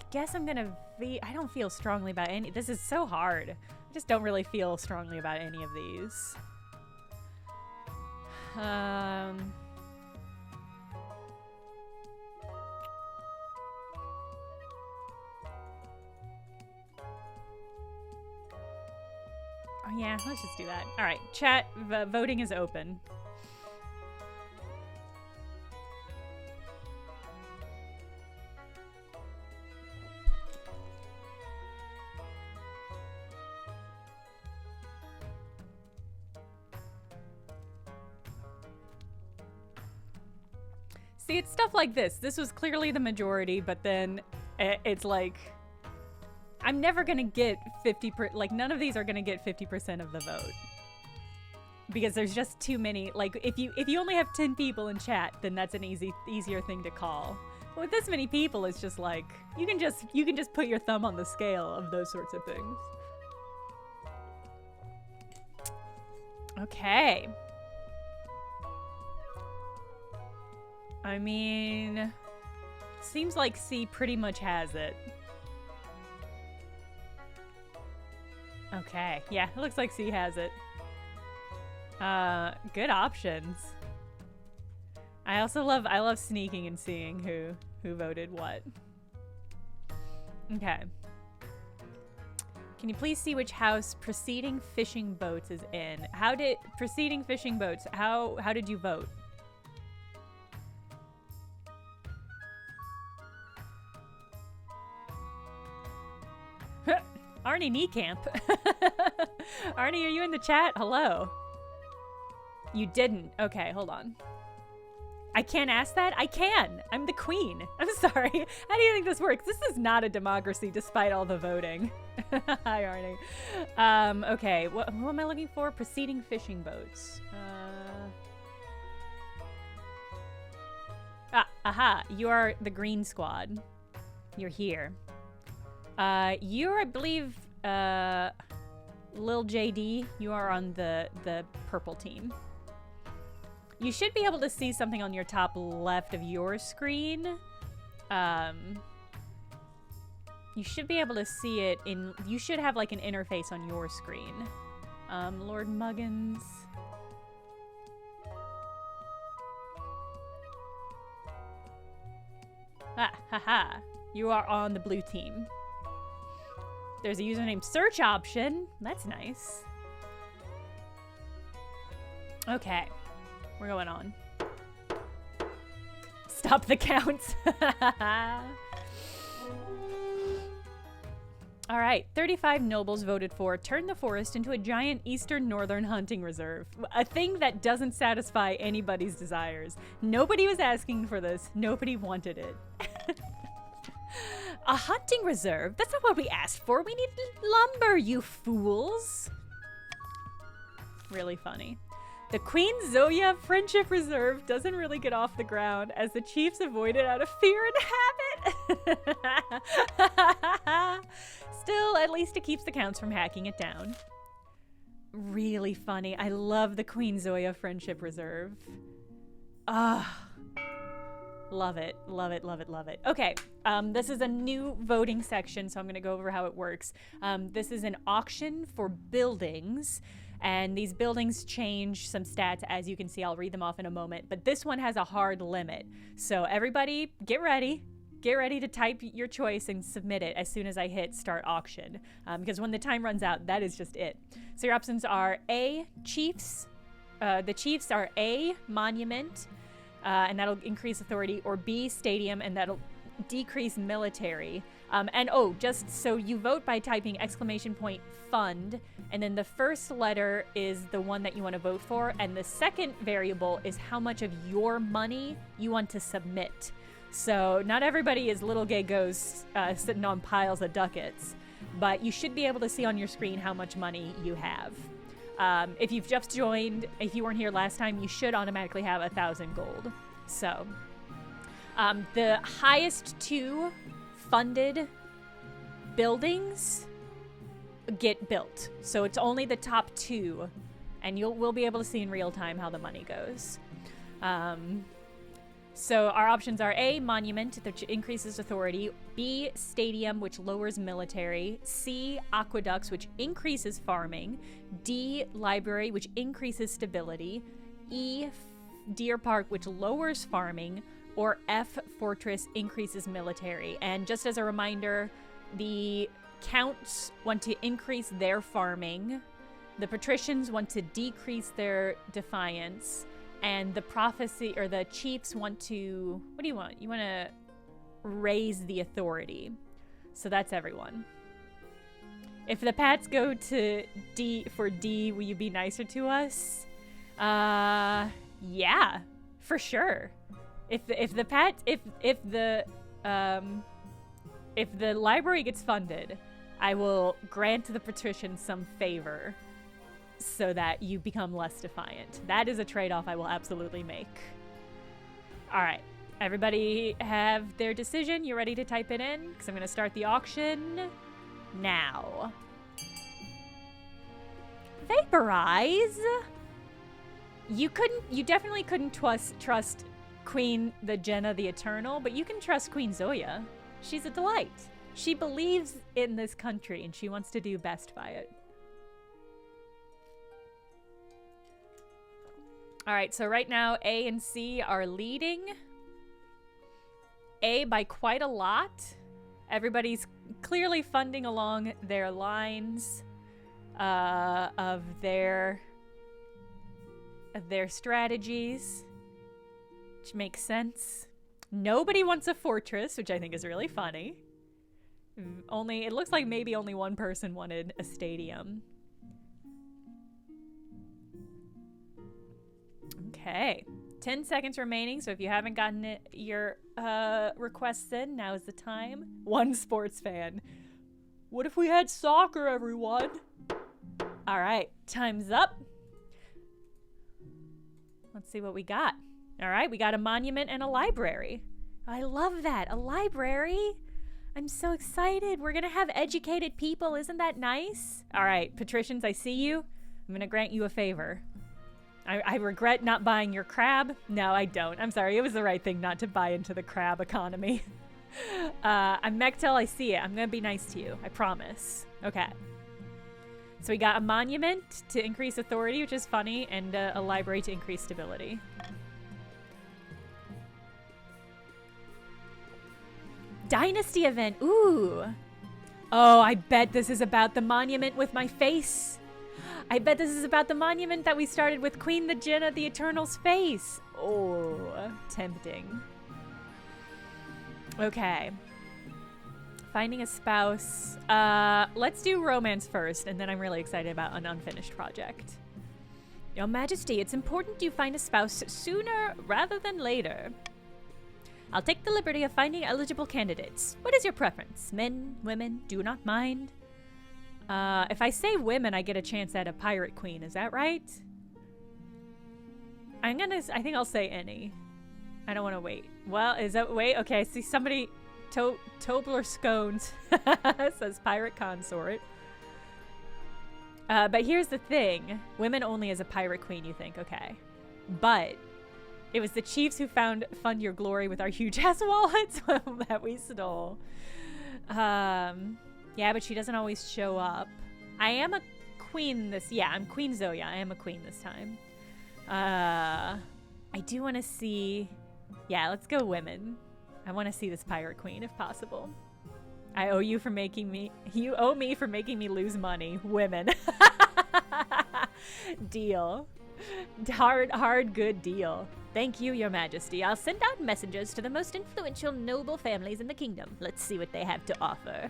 guess I'm going to I don't feel strongly about any. This is so hard. I just don't really feel strongly about any of these. Oh yeah, let's just do that. All right, chat, voting is open. See, it's stuff like this. This was clearly the majority, but then it's like, I'm never gonna get 50%, like none of these are gonna get 50% of the vote. Because there's just too many, like if you only have 10 people in chat, then that's an easier thing to call. But with this many people, it's just like, you can just put your thumb on the scale of those sorts of things. Okay. I mean, seems like C pretty much has it. Okay, yeah, it looks like C has it. Good options. I love sneaking and seeing who voted what. Okay. Can you please see which house preceding fishing boats is in? Preceding fishing boats, how did you vote? Arnie Niekamp. Arnie, are you in the chat? Hello. You didn't. Okay, hold on. I can't ask that? I can. I'm the queen. I'm sorry. How do you think this works? This is not a democracy despite all the voting. Hi, Arnie. Okay, what am I looking for? Preceding fishing boats. Aha. You are the green squad. You're here. You're, I believe, Lil JD, you are on the purple team. You should be able to see something on your top left of your screen. You should be able to see it you should have like an interface on your screen. Lord Muggins. Haha. You are on the blue team. There's a username search option. That's nice. Okay. We're going on. Stop the count. All right, 35 nobles voted for turn the forest into a giant eastern northern hunting reserve. A thing that doesn't satisfy anybody's desires. Nobody was asking for this. Nobody wanted it. A hunting reserve? That's not what we asked for. We need lumber, you fools. Really funny. The Queen Zoya Friendship Reserve doesn't really get off the ground as the chiefs avoid it out of fear and habit. Still, at least it keeps the counts from hacking it down. Really funny. I love the Queen Zoya Friendship Reserve. Ah. Love it, love it, love it, love it. Okay, this is a new voting section, so I'm gonna go over how it works. This is an auction for buildings, and these buildings change some stats, as you can see. I'll read them off in a moment, but this one has a hard limit. So everybody, get ready. Get ready to type your choice and submit it as soon as I hit start auction, because when the time runs out, that is just it. So your options are A, chiefs. The chiefs are A, monument, and that'll increase authority, or B, stadium, and that'll decrease military. And oh, just so you vote by typing !fund, and then the first letter is the one that you want to vote for, and the second variable is how much of your money you want to submit. So not everybody is little gay ghosts sitting on piles of ducats, but you should be able to see on your screen how much money you have. If you've just joined, if you weren't here last time, you should automatically have 1,000 gold. So the highest 2 funded buildings get built. So it's only the top 2, and we'll be able to see in real time how the money goes. So our options are A, monument, which increases authority, B, stadium, which lowers military, C, aqueducts, which increases farming, D, library, which increases stability, E, deer park, which lowers farming, or F, fortress, increases military. And just as a reminder, the counts want to increase their farming, the patricians want to decrease their defiance, and the prophecy, or the chiefs want to, what do you want? You want to raise the authority. So that's everyone. If the Pats go to D for D, will you be nicer to us? Yeah, for sure. If the library gets funded, I will grant the patricians some favor so that you become less defiant. That is a trade-off I will absolutely make. All right, everybody have their decision. You ready to type it in? Because I'm going to start the auction now. Vaporize? You definitely couldn't trust Queen the Jenna the Eternal, but you can trust Queen Zoya. She's a delight. She believes in this country and she wants to do best by it. All right, so right now A and C are leading. A by quite a lot. Everybody's clearly funding along their lines of their strategies, which makes sense. Nobody wants a fortress, which I think is really funny. It looks like maybe only one person wanted a stadium. Okay, 10 seconds remaining, so if you haven't gotten your requests in, now is the time. One sports fan. What if we had soccer, everyone? All right, time's up. Let's see what we got. All right, we got a monument and a library. I love that, a library. I'm so excited. We're gonna have educated people, isn't that nice? All right, patricians, I see you. I'm gonna grant you a favor. I regret not buying your crab. No, I don't. I'm sorry. It was the right thing not to buy into the crab economy. I'm Mechtel. I see it. I'm going to be nice to you. I promise. Okay. So we got a monument to increase authority, which is funny, and a library to increase stability. Dynasty event. Ooh. Oh, I bet this is about the monument with my face. I bet this is about the monument that we started with Queen the Jenna, the Eternal's face. Oh, tempting. Okay. Finding a spouse. Let's do romance first, and then I'm really excited about an unfinished project. Your Majesty, it's important you find a spouse sooner rather than later. I'll take the liberty of finding eligible candidates. What is your preference? Men, women, do not mind? If I say women, I get a chance at a pirate queen. Is that right? I think I'll say any. I don't want to wait. Well, is that, wait, okay, I see somebody, Stoeber Scones says pirate consort. But here's the thing. Women only as a pirate queen, you think, okay. But it was the chiefs who fund your glory with our huge ass wallets that we stole. Yeah, but she doesn't always show up. I am a queen I'm Queen Zoya. I am a queen this time. I do want to see, yeah, let's go women. I want to see this pirate queen if possible. I owe you for making me, you owe me for making me lose money. Women. Deal. Hard, good deal. Thank you, Your Majesty. I'll send out messengers to the most influential noble families in the kingdom. Let's see what they have to offer.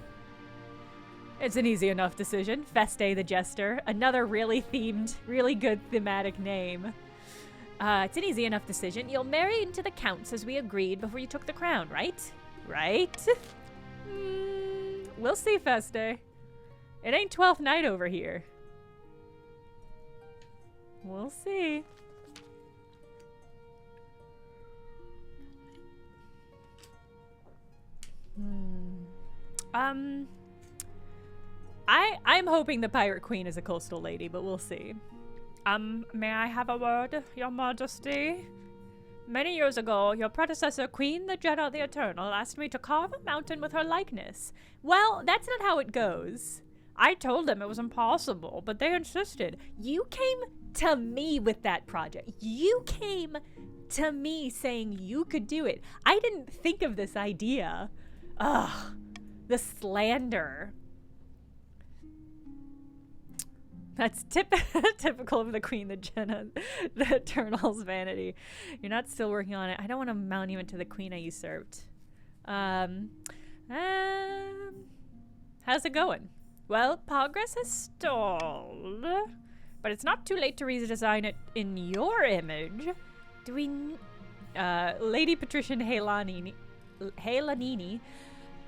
It's an easy enough decision. Feste the Jester. Another really themed, really good thematic name. It's an easy enough decision. You'll marry into the counts as we agreed before you took the crown, right? Right? We'll see, Feste. It ain't 12th night over here. We'll see. I'm hoping the pirate queen is a coastal lady, but we'll see. May I have a word, Your Majesty? Many years ago, your predecessor, Queen the Jenna the Eternal, asked me to carve a mountain with her likeness. Well, that's not how it goes. I told them it was impossible, but they insisted. You came to me with that project. You came to me saying you could do it. I didn't think of this idea. Ugh, the slander. That's typical of the Queen, the Jenna, the Eternal's vanity. You're not still working on it. I don't want a monument to the Queen I usurped. How's it going? Well, progress has stalled, but it's not too late to redesign it in your image. Do we, Lady Patrician Haylanini,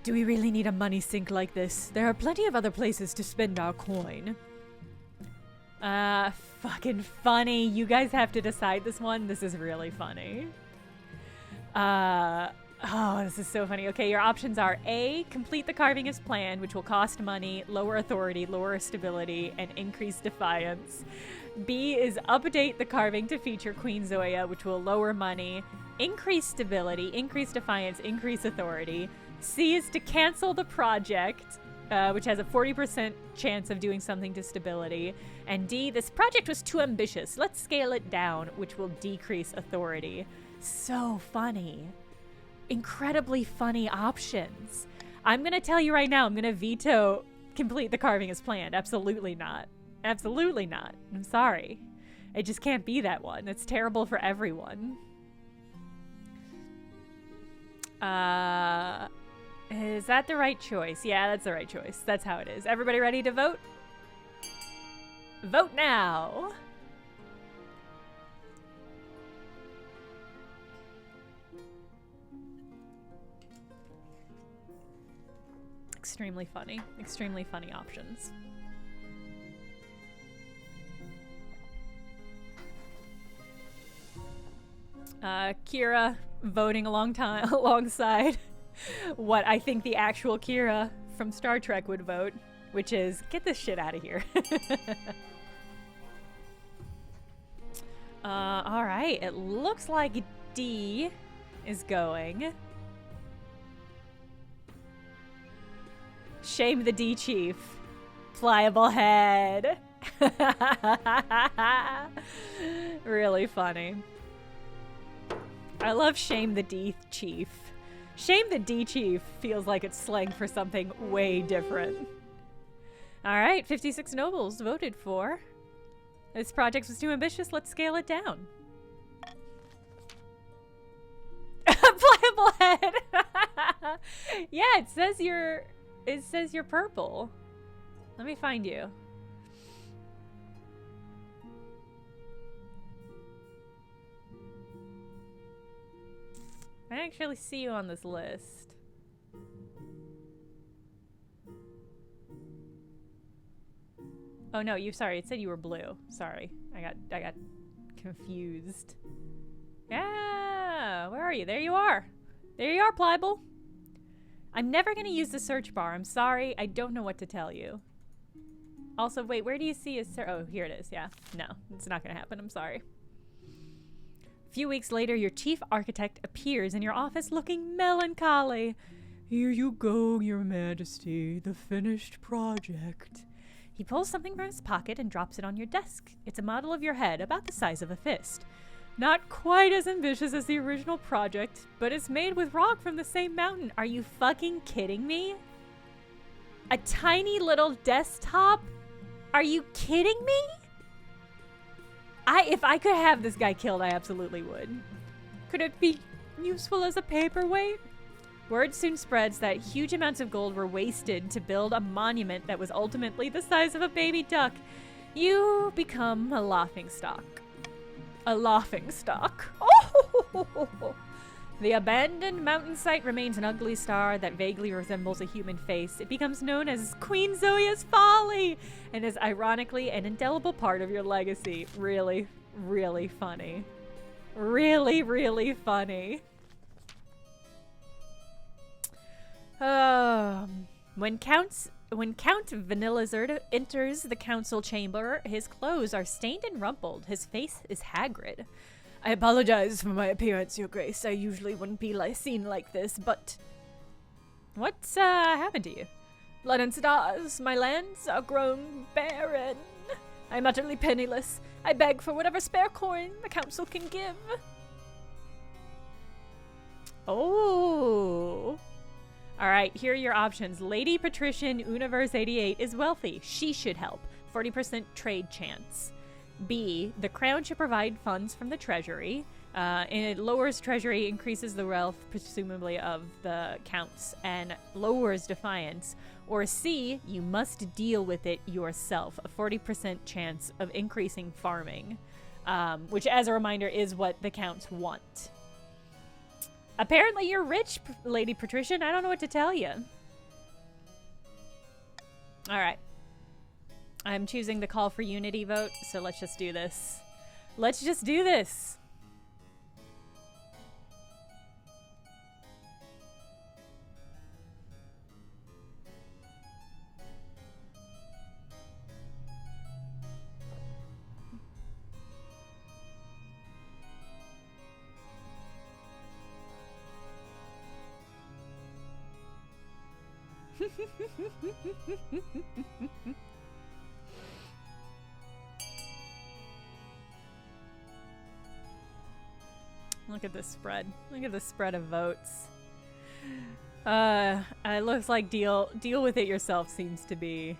do we really need a money sink like this? There are plenty of other places to spend our coin. Fucking funny. You guys have to decide this one. This is really funny. Oh, this is so funny. Okay, your options are A, complete the carving as planned, which will cost money, lower authority, lower stability, and increase defiance. B is update the carving to feature Queen Zoya, which will lower money, increase stability, increase defiance, increase authority. C is to cancel the project, which has a 40% chance of doing something to stability. And D, this project was too ambitious. Let's scale it down, which will decrease authority. So funny. Incredibly funny options. I'm gonna tell you right now, I'm gonna veto complete the carving as planned. Absolutely not. Absolutely not. I'm sorry. It just can't be that one. It's terrible for everyone. Is that the right choice? Yeah, that's the right choice. That's how it is. Everybody ready to vote? Vote now! Extremely funny. Extremely funny options. Kira voting alongside what I think the actual Kira from Star Trek would vote, which is, get this shit out of here. Alright, it looks like D is going. Shame the D chief. Pliable head. Really funny. I love shame the D chief. Shame the D-Chief feels like it's slang for something way different. Alright, 56 nobles voted for. This project was too ambitious, let's scale it down. Pliable head! Yeah, it says you're purple. Let me find you. I don't actually see you on this list. Oh no, sorry, it said you were blue. Sorry. I got confused. Yeah, where are you? There you are. There you are, Pliable. I'm never gonna use the search bar. I'm sorry. I don't know what to tell you. Also, wait, where do you see a oh, here it is. Yeah. No, it's not gonna happen. I'm sorry. A few weeks later, your chief architect appears in your office looking melancholy. Here you go, your majesty, the finished project. He pulls something from his pocket and drops it on your desk. It's a model of your head, about the size of a fist. Not quite as ambitious as the original project, but it's made with rock from the same mountain. Are you fucking kidding me? A tiny little desktop? Are you kidding me? If I could have this guy killed, I absolutely would. Could it be useful as a paperweight? Word soon spreads that huge amounts of gold were wasted to build a monument that was ultimately the size of a baby duck. You become a laughingstock. A laughingstock. Oh! The abandoned mountain site remains an ugly star that vaguely resembles a human face. It becomes known as Queen Zolia's Folly and is ironically an indelible part of your legacy. Really, really funny. Really, really funny. When Count Vanillazard enters the council chamber, his clothes are stained and rumpled. His face is haggard. I apologize for my appearance, Your Grace. I usually wouldn't be seen like this, but... What's happened to you? Blood and stars, my lands are grown barren. I'm utterly penniless. I beg for whatever spare coin the council can give. Oh. Alright, here are your options. Lady Patrician Universe 88 is wealthy. She should help. 40% trade chance. B, the crown should provide funds from the treasury. And it lowers treasury, increases the wealth, presumably, of the counts, and lowers defiance. Or C, you must deal with it yourself. A 40% chance of increasing farming. Which, as a reminder, is what the counts want. Apparently you're rich, Lady Patrician. I don't know what to tell you. Alright. I'm choosing the call for unity vote, so let's just do this. Let's just do this! Look at this spread. Look at the spread of votes. It looks like deal with it yourself seems to be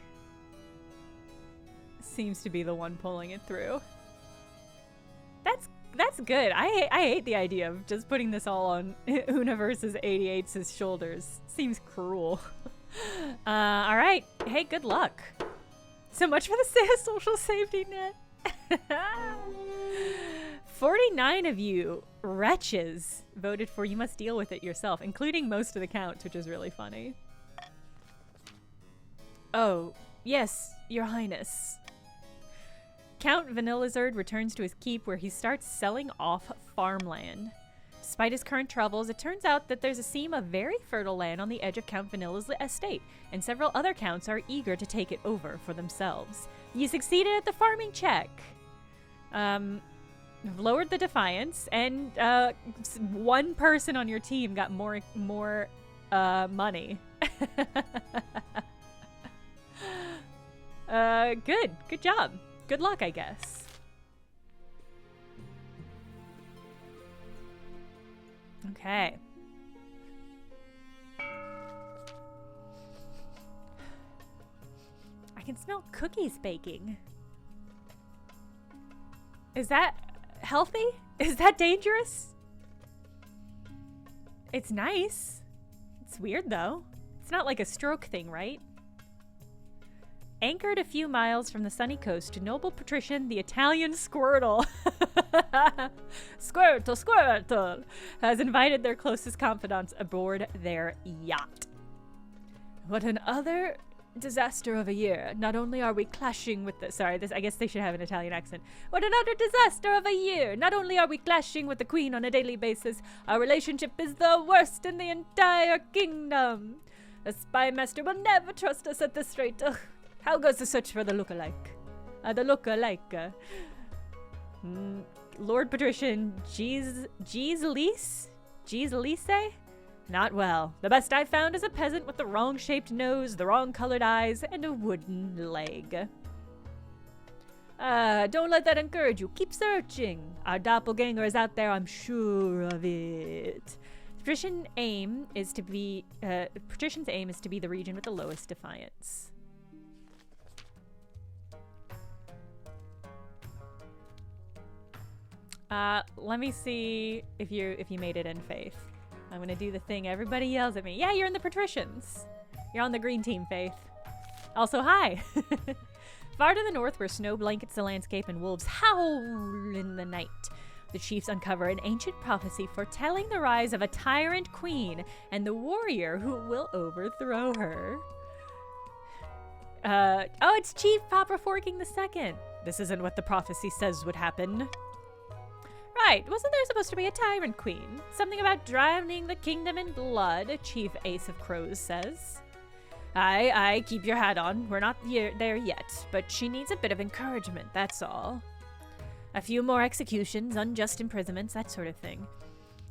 the one pulling it through. That's good. I hate the idea of just putting this all on Universe's 88's shoulders. Seems cruel. All right. Hey, good luck. So much for the social safety net. 49 of you wretches voted for you must deal with it yourself, including most of the counts, which is really funny. Oh, yes, Your Highness. Count Vanillazard returns to his keep where he starts selling off farmland. Despite his current troubles, it turns out that there's a seam of very fertile land on the edge of Count Vanilla's estate, and several other counts are eager to take it over for themselves. You succeeded at the farming check. Lowered the defiance, and one person on your team got more money. Good job. Good luck, I guess. Okay. can smell cookies baking. Is that healthy? Is that dangerous? It's nice. It's weird, though. It's not like a stroke thing, right? Anchored a few miles from the sunny coast, noble patrician, the Italian Squirtle, Squirtle, has invited their closest confidants aboard their yacht. What an other disaster of a year. Not only are we clashing with the... Sorry, I guess they should have an Italian accent. What an utter disaster of a year. Not only are we clashing with the queen on a daily basis, our relationship is the worst in the entire kingdom. The spy master will never trust us at this rate. Ugh. How goes the search for the look-alike? Lord Patrician Giselise? Not well. The best I've found is a peasant with the wrong-shaped nose, the wrong-colored eyes, and a wooden leg. Don't let that encourage you. Keep searching. Our doppelganger is out there, I'm sure of it. Patrician's aim is to be the region with the lowest defiance. Let me see if you made it in Faith. I'm gonna do the thing everybody yells at me. Yeah, you're in the patricians. You're on the green team, Faith. Also, hi. Far to the north, where snow blankets the landscape and wolves howl in the night, the chiefs uncover an ancient prophecy foretelling the rise of a tyrant queen and the warrior who will overthrow her. Oh, it's Chief Papa Forking II. This isn't what the prophecy says would happen. Right, wasn't there supposed to be a tyrant queen? Something about drowning the kingdom in blood, Chief Ace of Crows says. Aye, keep your hat on. We're not there yet, but she needs a bit of encouragement, that's all. A few more executions, unjust imprisonments, that sort of thing.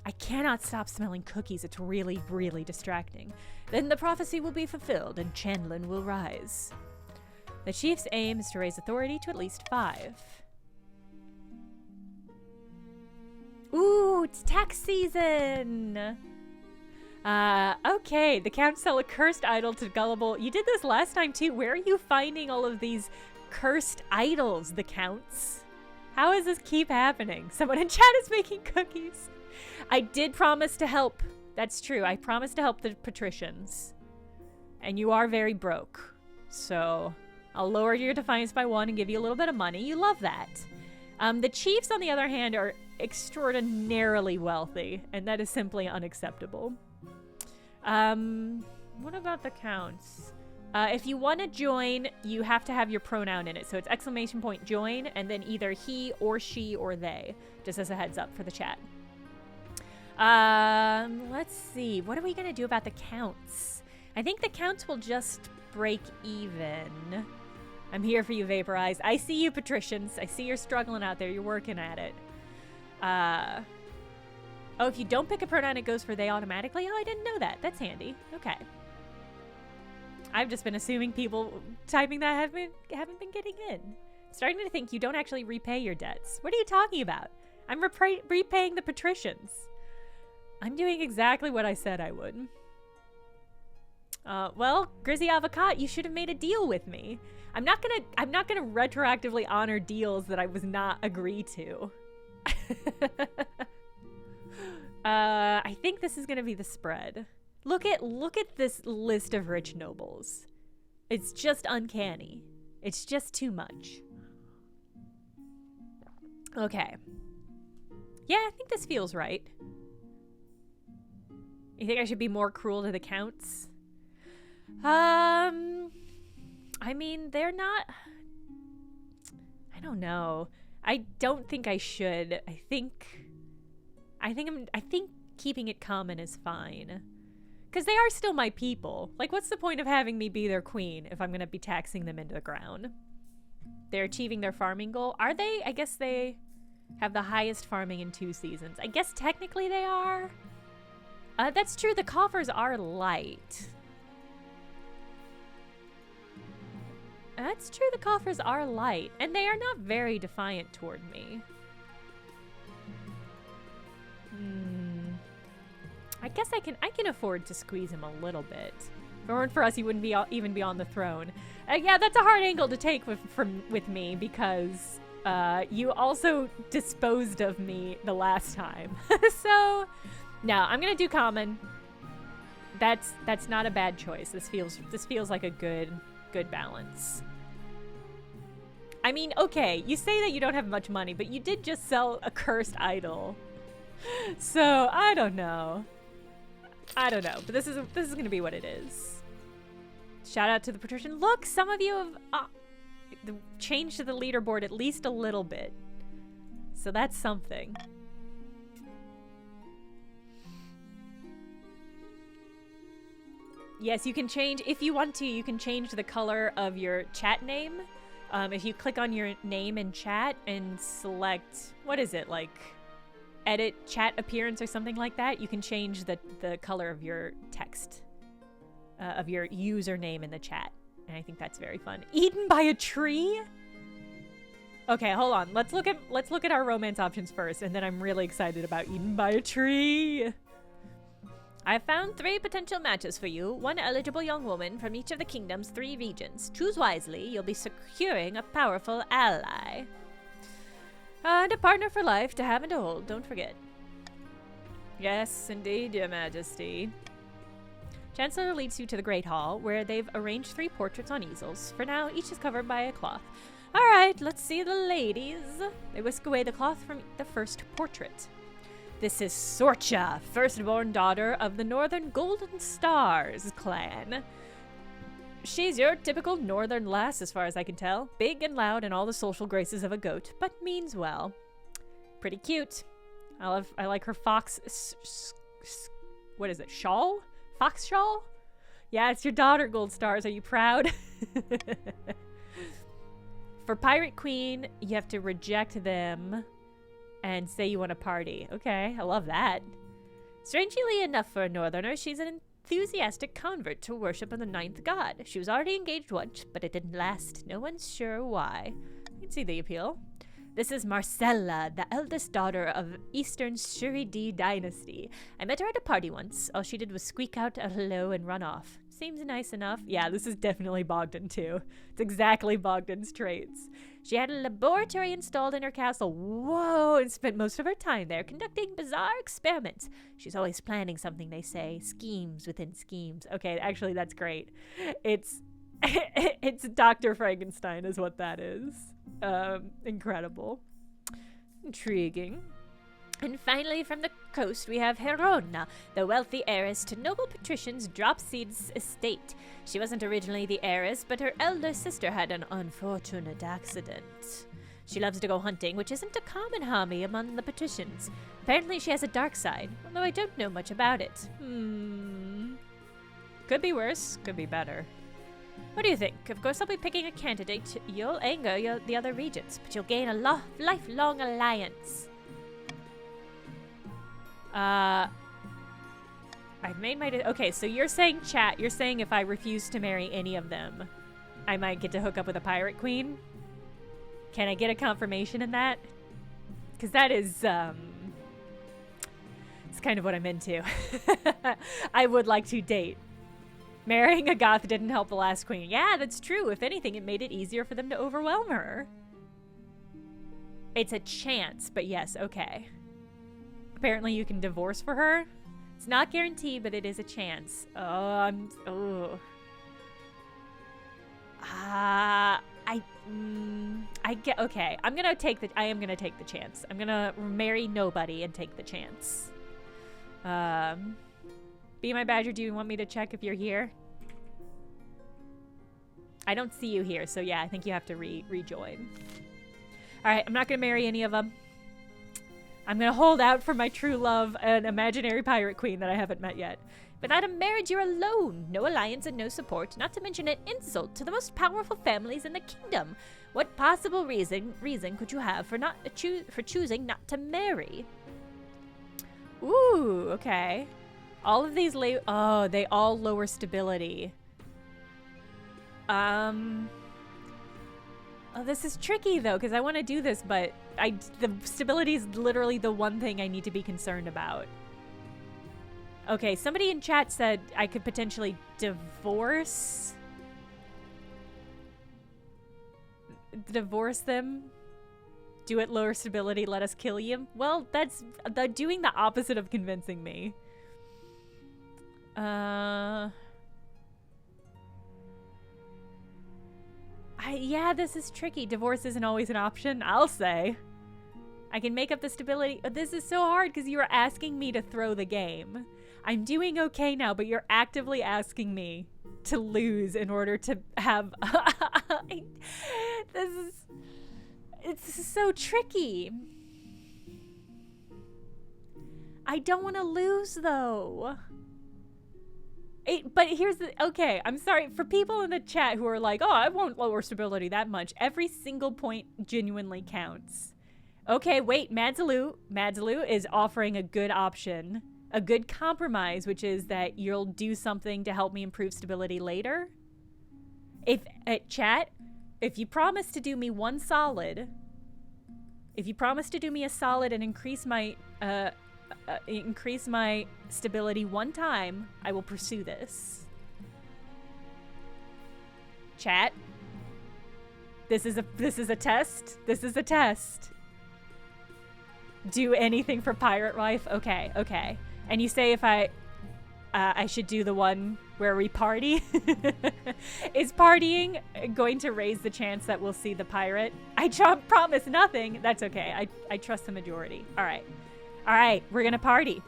I cannot stop smelling cookies. It's really, really distracting. Then the prophecy will be fulfilled and Chandlin will rise. The chief's aim is to raise authority to at least 5. Ooh, it's tax season! Okay, the Count sell a cursed idol to gullible... You did this last time, too. Where are you finding all of these cursed idols, the Counts? How does this keep happening? Someone in chat is making cookies. I did promise to help. That's true. I promised to help the patricians. And you are very broke. So, I'll lower your defiance by 1 and give you a little bit of money. You love that. The chiefs, on the other hand, are extraordinarily wealthy, and that is simply unacceptable. What about the Counts? If you want to join, you have to have your pronoun in it. So it's !join, and then either he or she or they, just as a heads up for the chat. Let's see. What are we going to do about the Counts? I think the Counts will just break even. I'm here for you, Vaporize. I see you, patricians. I see you're struggling out there. You're working at it. Oh, if you don't pick a pronoun, it goes for they automatically? Oh, I didn't know that. That's handy. Okay. I've just been assuming people typing that haven't been getting in. Starting to think you don't actually repay your debts. What are you talking about? I'm repaying the patricians. I'm doing exactly what I said I would. Well, Grizzy Avocat, you should have made a deal with me. I'm not gonna retroactively honor deals that I was not agree to. I think this is gonna be the spread. Look at this list of rich nobles. It's just uncanny. It's just too much. Okay. Yeah, I think this feels right. You think I should be more cruel to the Counts? I mean, they're not... I don't know. I don't think I should. I think keeping it common is fine. Because they are still my people. Like, what's the point of having me be their queen if I'm going to be taxing them into the ground? They're achieving their farming goal. Are they? I guess they have the highest farming in 2 seasons. I guess technically they are. That's true. The coffers are light. That's true. The coffers are light. And they are not very defiant toward me. I guess I can afford to squeeze him a little bit. If it weren't for us, he wouldn't even be on the throne. Yeah, that's a hard angle to take with me because you also disposed of me the last time. So, no, I'm gonna do common. That's not a bad choice. This feels like a good balance. I mean, okay, you say that you don't have much money, but you did just sell a cursed idol. So, I don't know. But this is gonna be what it is. Shout out to the patrician. Look, some of you have changed the leaderboard at least a little bit. So that's something. Yes, you can change, if you want to, you can change the color of your chat name. If you click on your name in chat and select, what is it, like edit chat appearance or something like that, you can change the color of your text, of your username in the chat. And I think that's very fun. Eaten by a tree? Okay, hold on. Let's look at our romance options first, and then I'm really excited about eaten by a tree. I've found 3 potential matches for you, 1 eligible young woman from each of the kingdom's 3 regions. Choose wisely, you'll be securing a powerful ally. And a partner for life to have and to hold, don't forget. Yes, indeed, your majesty. Chancellor leads you to the Great Hall, where they've arranged 3 portraits on easels. For now, each is covered by a cloth. Alright, let's see the ladies. They whisk away the cloth from the first portrait. This is Sorcha, firstborn daughter of the Northern Golden Stars clan. She's your typical northern lass as far as I can tell. Big and loud and all the social graces of a goat, but means well. Pretty cute. I like her fox... what is it? Shawl? Fox shawl? Yeah, it's your daughter, Gold Stars. Are you proud? For Pirate Queen, you have to reject them and say you want to party. Okay, I love that. Strangely enough for a northerner, she's an enthusiastic convert to worship of the 9th god. She was already engaged once, but it didn't last. No one's sure why. You can see the appeal. This is Marcella, the eldest daughter of Eastern Shuri-D dynasty. I met her at a party once. All she did was squeak out a hello and run off. Seems nice enough. Yeah, this is definitely Bogdan too. It's exactly Bogdan's traits. She had a laboratory installed in her castle. Whoa, and spent most of her time there conducting bizarre experiments. She's always planning something, they say. Schemes within schemes. Okay, actually that's great. It's Dr. Frankenstein is what that is. Incredible. Intriguing. And finally, from the coast, we have Herona, the wealthy heiress to noble patrician's Dropseed's estate. She wasn't originally the heiress, but her elder sister had an unfortunate accident. She loves to go hunting, which isn't a common hobby among the patricians. Apparently she has a dark side, although I don't know much about it. Could be worse, could be better. What do you think? Of course I'll be picking a candidate. You'll anger the other regents, but you'll gain a lifelong alliance. I've made my... Okay, so you're saying, chat, you're saying if I refuse to marry any of them, I might get to hook up with a pirate queen? Can I get a confirmation in that? Because that is, it's kind of what I'm into. I would like to date. Marrying a goth didn't help the last queen. Yeah, that's true. If anything, it made it easier for them to overwhelm her. It's a chance, but yes, okay. Apparently you can divorce for her. It's not guaranteed, but it is a chance. I get, okay. I am gonna take the chance. I'm gonna marry nobody and take the chance. Be my badger, do you want me to check if you're here? I don't see you here, so yeah, I think you have to rejoin. Alright, I'm not gonna marry any of them. I'm gonna hold out for my true love, an imaginary pirate queen that I haven't met yet. Without a marriage, you're alone. No alliance and no support, not to mention an insult to the most powerful families in the kingdom. What possible reason could you have for choosing not to marry? Ooh, okay. All of these they all lower stability. Oh, this is tricky though, because I want to do this, but the stability is literally the one thing I need to be concerned about. Okay, somebody in chat said I could potentially divorce them. Do it lower stability, let us kill you. Well, that's doing the opposite of convincing me. Yeah, this is tricky. Divorce isn't always an option, I'll say. I can make up the stability. This is so hard because you are asking me to throw the game. I'm doing okay now, but you're actively asking me to lose in order to have... It's so tricky. I don't want to lose, though. But here's the... Okay, I'm sorry. For people in the chat who are like, oh, I won't lower stability that much. Every single point genuinely counts. Okay, wait. Madzaloo is offering a good option. A good compromise, which is that you'll do something to help me improve stability later. Chat, if you promise to do me one solid... If you promise to do me a solid and increase my stability one time, I will pursue this. Chat. This is a test. This is a test. Do anything for pirate life? Okay, okay. And you say if I should do the one where we party? Is partying going to raise the chance that we'll see the pirate? I promise nothing. That's okay. I trust the majority. All right. All right, we're gonna party.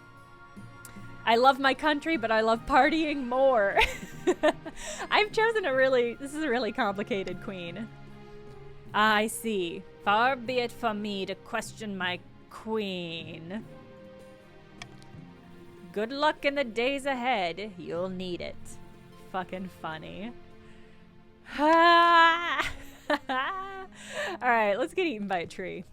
I love my country, but I love partying more. I've chosen this is a really complicated queen. I see. Far be it from me to question my queen. Good luck in the days ahead. You'll need it. Fucking funny. Alright, let's get eaten by a tree.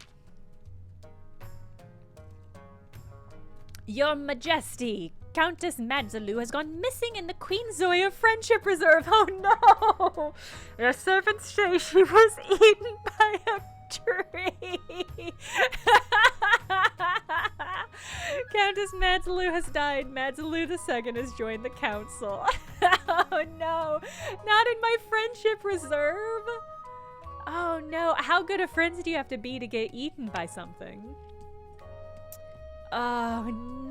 Your Majesty, Countess Madzaloo has gone missing in the Queen Zoya Friendship Reserve. Oh no! The servants say she was eaten by a tree. Countess Madzaloo has died. Madzaloo II has joined the council. Oh no, not in my friendship reserve. Oh no, how good of friends do you have to be to get eaten by something? Oh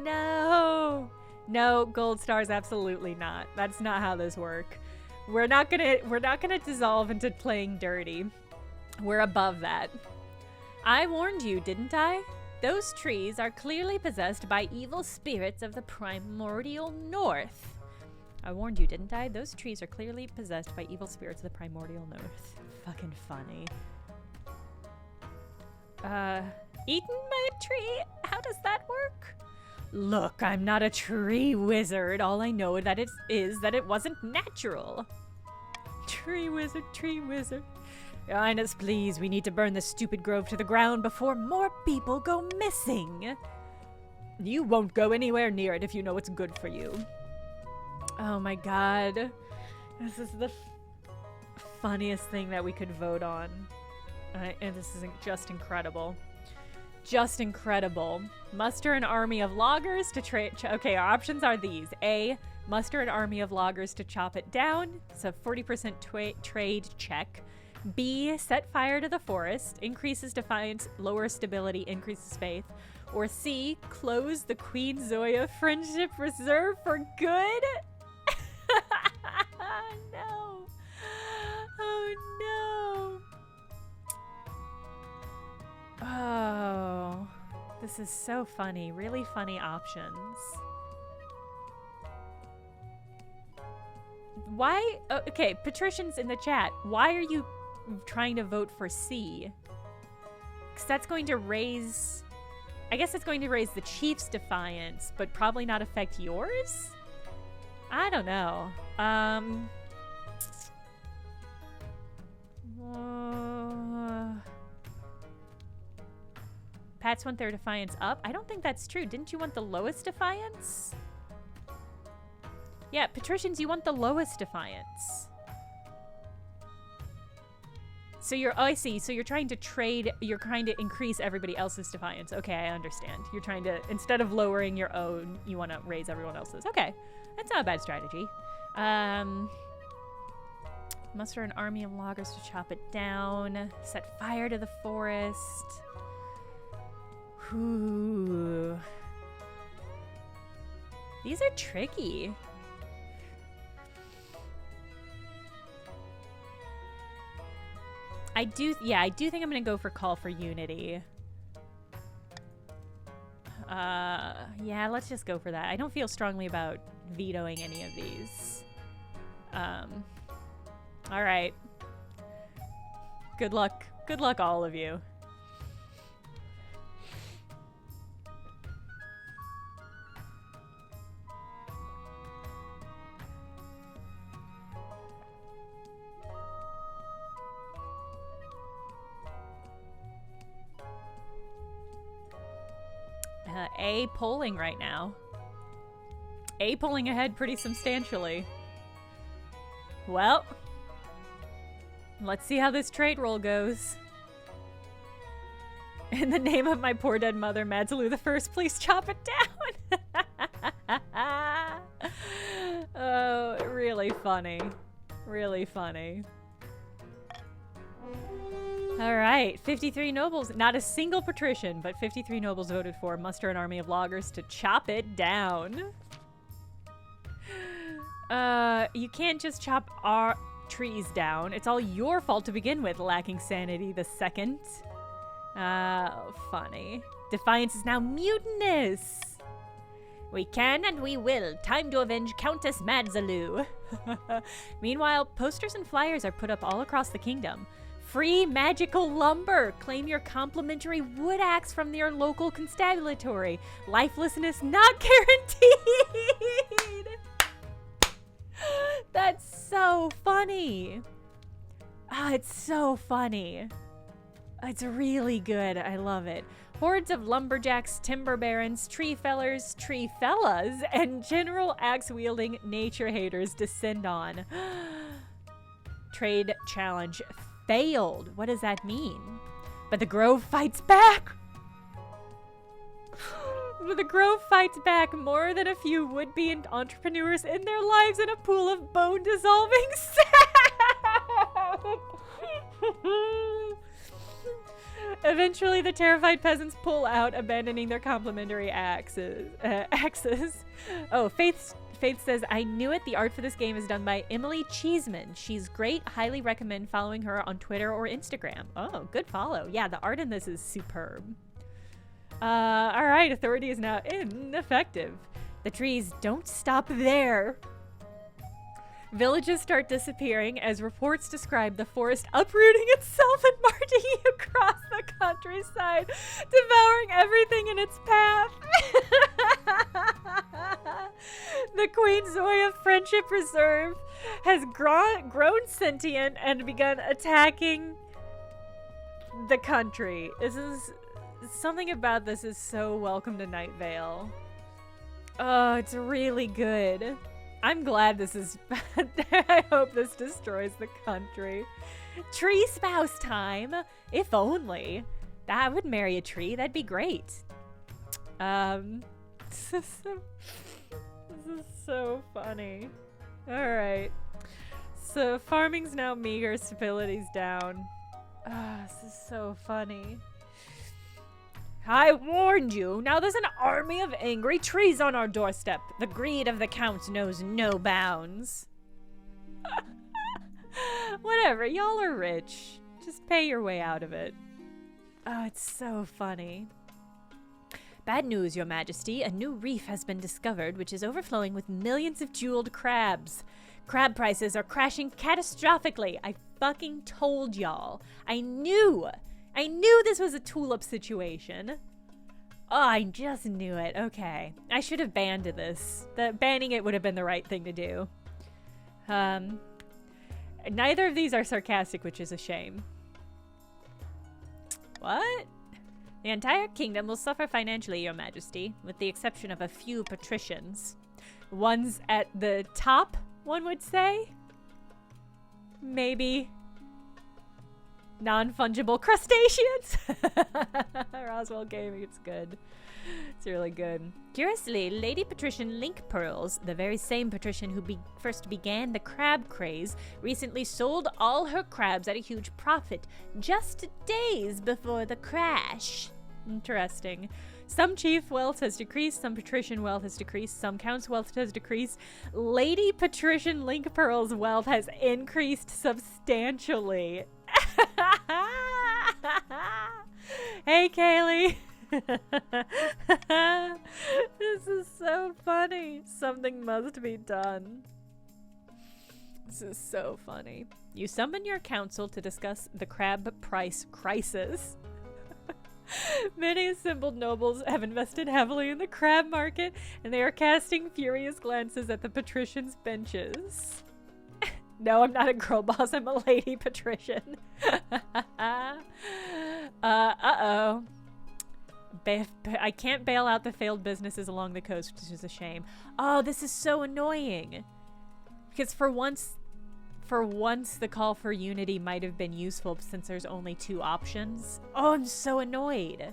no. No, gold stars, absolutely not. That's not how this works. We're not gonna dissolve into playing dirty. We're above that. I warned you, didn't I? Those trees are clearly possessed by evil spirits of the primordial north. I warned you, didn't I? Those trees are clearly possessed by evil spirits of the primordial north. Fucking funny. Eaten by a tree? How does that work? Look, I'm not a tree wizard. All I know is that it wasn't natural. Tree wizard, tree wizard. Your Highness, please, we need to burn this stupid grove to the ground before more people go missing. You won't go anywhere near it if you know what's good for you. Oh my god. This is the funniest thing that we could vote on. And this is just incredible. Just incredible. Muster an army of loggers to trade. Okay, our options are these. A, muster an army of loggers to chop it down. It's a 40% trade check. B, set fire to the forest. Increases defiance, lower stability, increases faith. Or C, close the Queen Zoya Friendship Reserve for good? No. Oh no. Oh, this is so funny. Really funny options. Why? Oh, okay, patricians in the chat, why are you trying to vote for C? Because that's going to raise... I guess it's going to raise the chief's defiance, but probably not affect yours? I don't know. Pats want their defiance up? I don't think that's true. Didn't you want the lowest defiance? Yeah, patricians, you want the lowest defiance. So you're, oh, I see. So you're trying to trade, you're trying to increase everybody else's defiance. Okay, I understand. You're trying to, instead of lowering your own, you want to raise everyone else's. Okay, that's not a bad strategy. Muster an army of loggers to chop it down. Set fire to the forest. Ooh. These are tricky. I do think I'm gonna go for Call for Unity. Yeah, let's just go for that. I don't feel strongly about vetoing any of these. All right. Good luck. Good luck, all of you. A polling right now. A polling ahead pretty substantially. Well, let's see how this trade roll goes. In the name of my poor dead mother, Madzalu the First, please chop it down. Oh, really funny. Really funny. All right, 53 nobles. Not a single patrician, but 53 nobles voted for muster an army of loggers to chop it down. You can't just chop our trees down. It's all your fault to begin with, lacking sanity the second. Funny. Defiance is now mutinous. We can and we will. Time to avenge Countess Madzalu. Meanwhile, posters and flyers are put up all across the kingdom. Free magical lumber. Claim your complimentary wood axe from your local constabulary. Lifelessness not guaranteed. That's so funny. Ah, it's so funny. It's really good. I love it. Hordes of lumberjacks, timber barons, tree fellers, tree fellas, and general axe-wielding nature haters descend on. Trade challenge failed. What does that mean? But the Grove fights back. But the Grove fights back. More than a few would-be entrepreneurs in their lives in a pool of bone-dissolving sand. Eventually, the terrified peasants pull out, abandoning their complimentary axes. Oh, Faith says, I knew it. The art for this game is done by Emily Cheeseman. She's great. Highly recommend following her on Twitter or Instagram. Oh, good follow. Yeah, the art in this is superb. All right, authority is now ineffective. The trees don't stop there. Villages start disappearing as reports describe the forest uprooting itself and marching across the countryside, devouring everything in its path. The Queen Zoya Friendship Reserve has grown sentient and begun attacking the country. This is something about this is so welcome to Night Vale. Oh, it's really good. I'm glad this is bad. I hope this destroys the country. Tree spouse time. If only. I would marry a tree. That'd be great. This is so funny. Alright. So farming's now meager. Stability's down. This is so funny. I warned you. Now there's an army of angry trees on our doorstep. The greed of the Count knows no bounds. Whatever. Y'all are rich. Just pay your way out of it. Oh, it's so funny. Bad news, Your Majesty. A new reef has been discovered, which is overflowing with millions of jeweled crabs. Crab prices are crashing catastrophically. I fucking told y'all. I knew this was a tulip situation. Oh, I just knew it. Okay. I should have banned this. Banning it would have been the right thing to do. Neither of these are sarcastic, which is a shame. What? The entire kingdom will suffer financially, Your Majesty, with the exception of a few patricians. Ones at the top, one would say? Maybe. Non-fungible crustaceans. Roswell Gaming, it's good. It's really good. Curiously, Lady Patrician Link Pearls, the very same patrician who first began the crab craze, recently sold all her crabs at a huge profit, just days before the crash. Interesting. Some chief wealth has decreased, some patrician wealth has decreased, some count's wealth has decreased. Lady Patrician Link Pearl's wealth has increased substantially. Hey, Kaylee. This is so funny. Something must be done. This is so funny. You summon your council to discuss the crab price crisis. Many assembled nobles have invested heavily in the crab market, and they are casting furious glances at the patricians' benches. No, I'm not a girl boss. I'm a lady patrician. Uh-oh. I can't bail out the failed businesses along the coast, which is a shame. Oh, this is so annoying. Because for once the call for unity might have been useful since there's only 2 options. Oh, I'm so annoyed.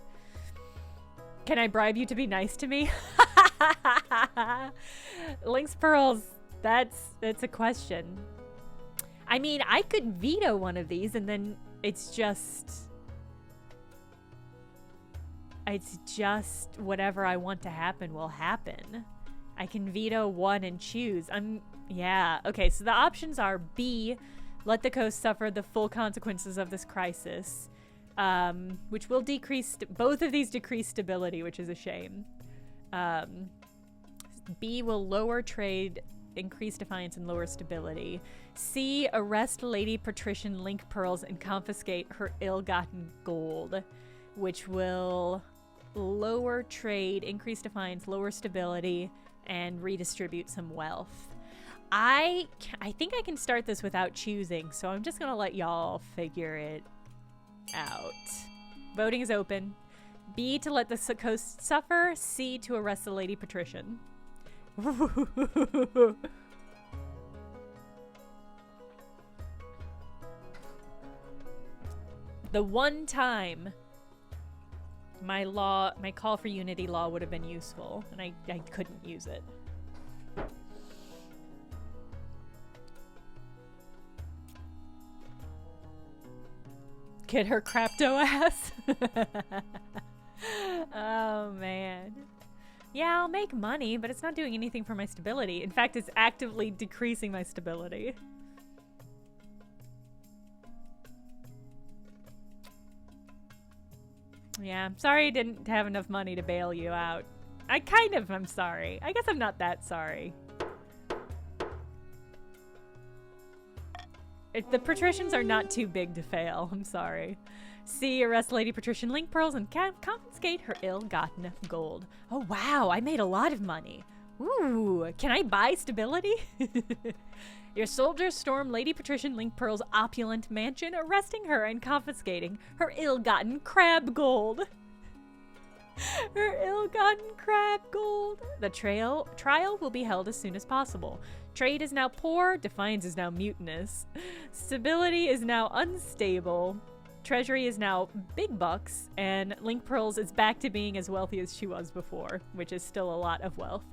Can I bribe you to be nice to me? Link's Pearls, that's a question. I mean, I could veto one of these and then it's just whatever I want to happen will happen. I can veto one and choose. Yeah. Okay, so the options are B, let the coast suffer the full consequences of this crisis, which will decrease, both of these decrease stability, which is a shame. B will lower trade, increase defiance, and lower stability. C, arrest Lady Patrician Link Pearls and confiscate her ill-gotten gold, which will lower trade, increase defiance, lower stability, and redistribute some wealth. I think I can start this without choosing, so I'm just gonna let y'all figure it out. Voting is open. B, to let the coast suffer. C, to arrest the Lady Patrician. The one time my call for unity law would have been useful, and I couldn't use it. Get her crapto ass. Oh, man. Yeah, I'll make money, but it's not doing anything for my stability. In fact, it's actively decreasing my stability. Yeah, I'm sorry I didn't have enough money to bail you out. I'm sorry. I guess I'm not that sorry. The patricians are not too big to fail. I'm sorry. C, arrest Lady Patrician Link Pearls and confiscate her ill-gotten gold. Oh, wow. I made a lot of money. Ooh, can I buy stability? Your soldiers storm Lady Patrician Link Pearl's opulent mansion, arresting her and confiscating her ill-gotten crab gold. Her ill-gotten crab gold. The trial will be held as soon as possible. Trade is now poor. Defiance is now mutinous. Stability is now unstable. Treasury is now big bucks. And Link Pearls is back to being as wealthy as she was before, which is still a lot of wealth.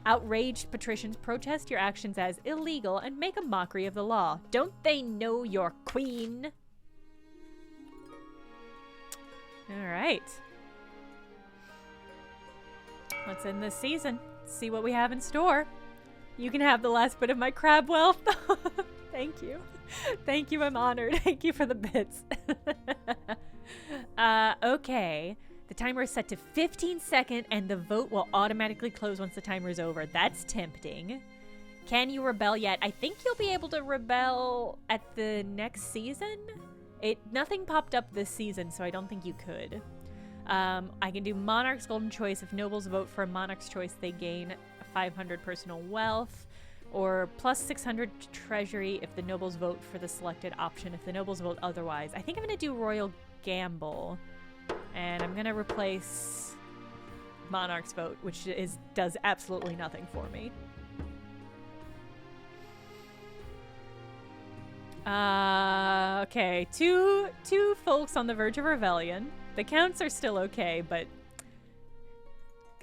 Outraged patricians protest your actions as illegal and make a mockery of the law. Don't they know your queen? All right. Let's end this season. See what we have in store. You can have the last bit of my crab wealth. Thank you. Thank you, I'm honored. Thank you for the bits. Okay. The timer is set to 15 seconds and the vote will automatically close once the timer is over. That's tempting. Can you rebel yet? I think you'll be able to rebel at the next season. Nothing popped up this season, so I don't think you could. I can do Monarch's Golden Choice. If nobles vote for a Monarch's Choice, they gain 500 personal wealth, or plus 600 treasury if the nobles vote for the selected option. If the nobles vote otherwise, I think I'm going to do Royal Gamble, and I'm going to replace Monarch's vote, which does absolutely nothing for me. Okay, two folks on the verge of rebellion. The counts are still okay, but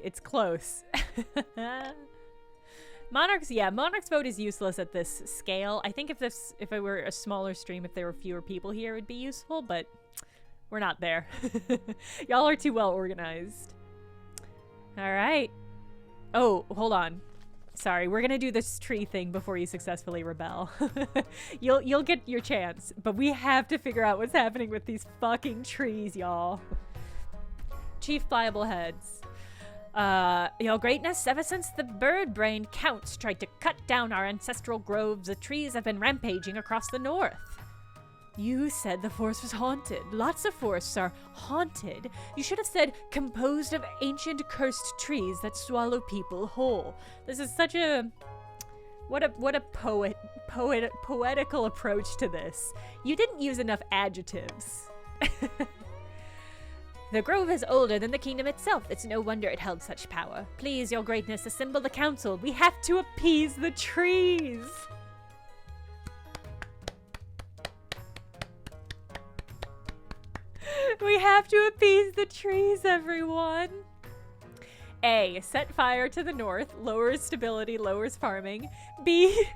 it's close. Monarch's vote is useless at this scale. I think if it were a smaller stream, if there were fewer people here, it would be useful, but we're not there. Y'all are too well organized. All right. Oh, hold on. Sorry, we're gonna do this tree thing before you successfully rebel. You'll get your chance, but we have to figure out what's happening with these fucking trees, y'all. Chief Pliable Heads. Your Greatness, ever since the bird-brained counts tried to cut down our ancestral groves, the trees have been rampaging across the north. You said the forest was haunted. Lots of forests are haunted. You should have said composed of ancient cursed trees that swallow people whole. This is such a what a poetical approach to this. You didn't use enough adjectives. The grove is older than the kingdom itself. It's no wonder it held such power. Please, Your Greatness, assemble the council. We have to appease the trees. We have to appease the trees, everyone. A, set fire to the north, lowers stability, lowers farming. B,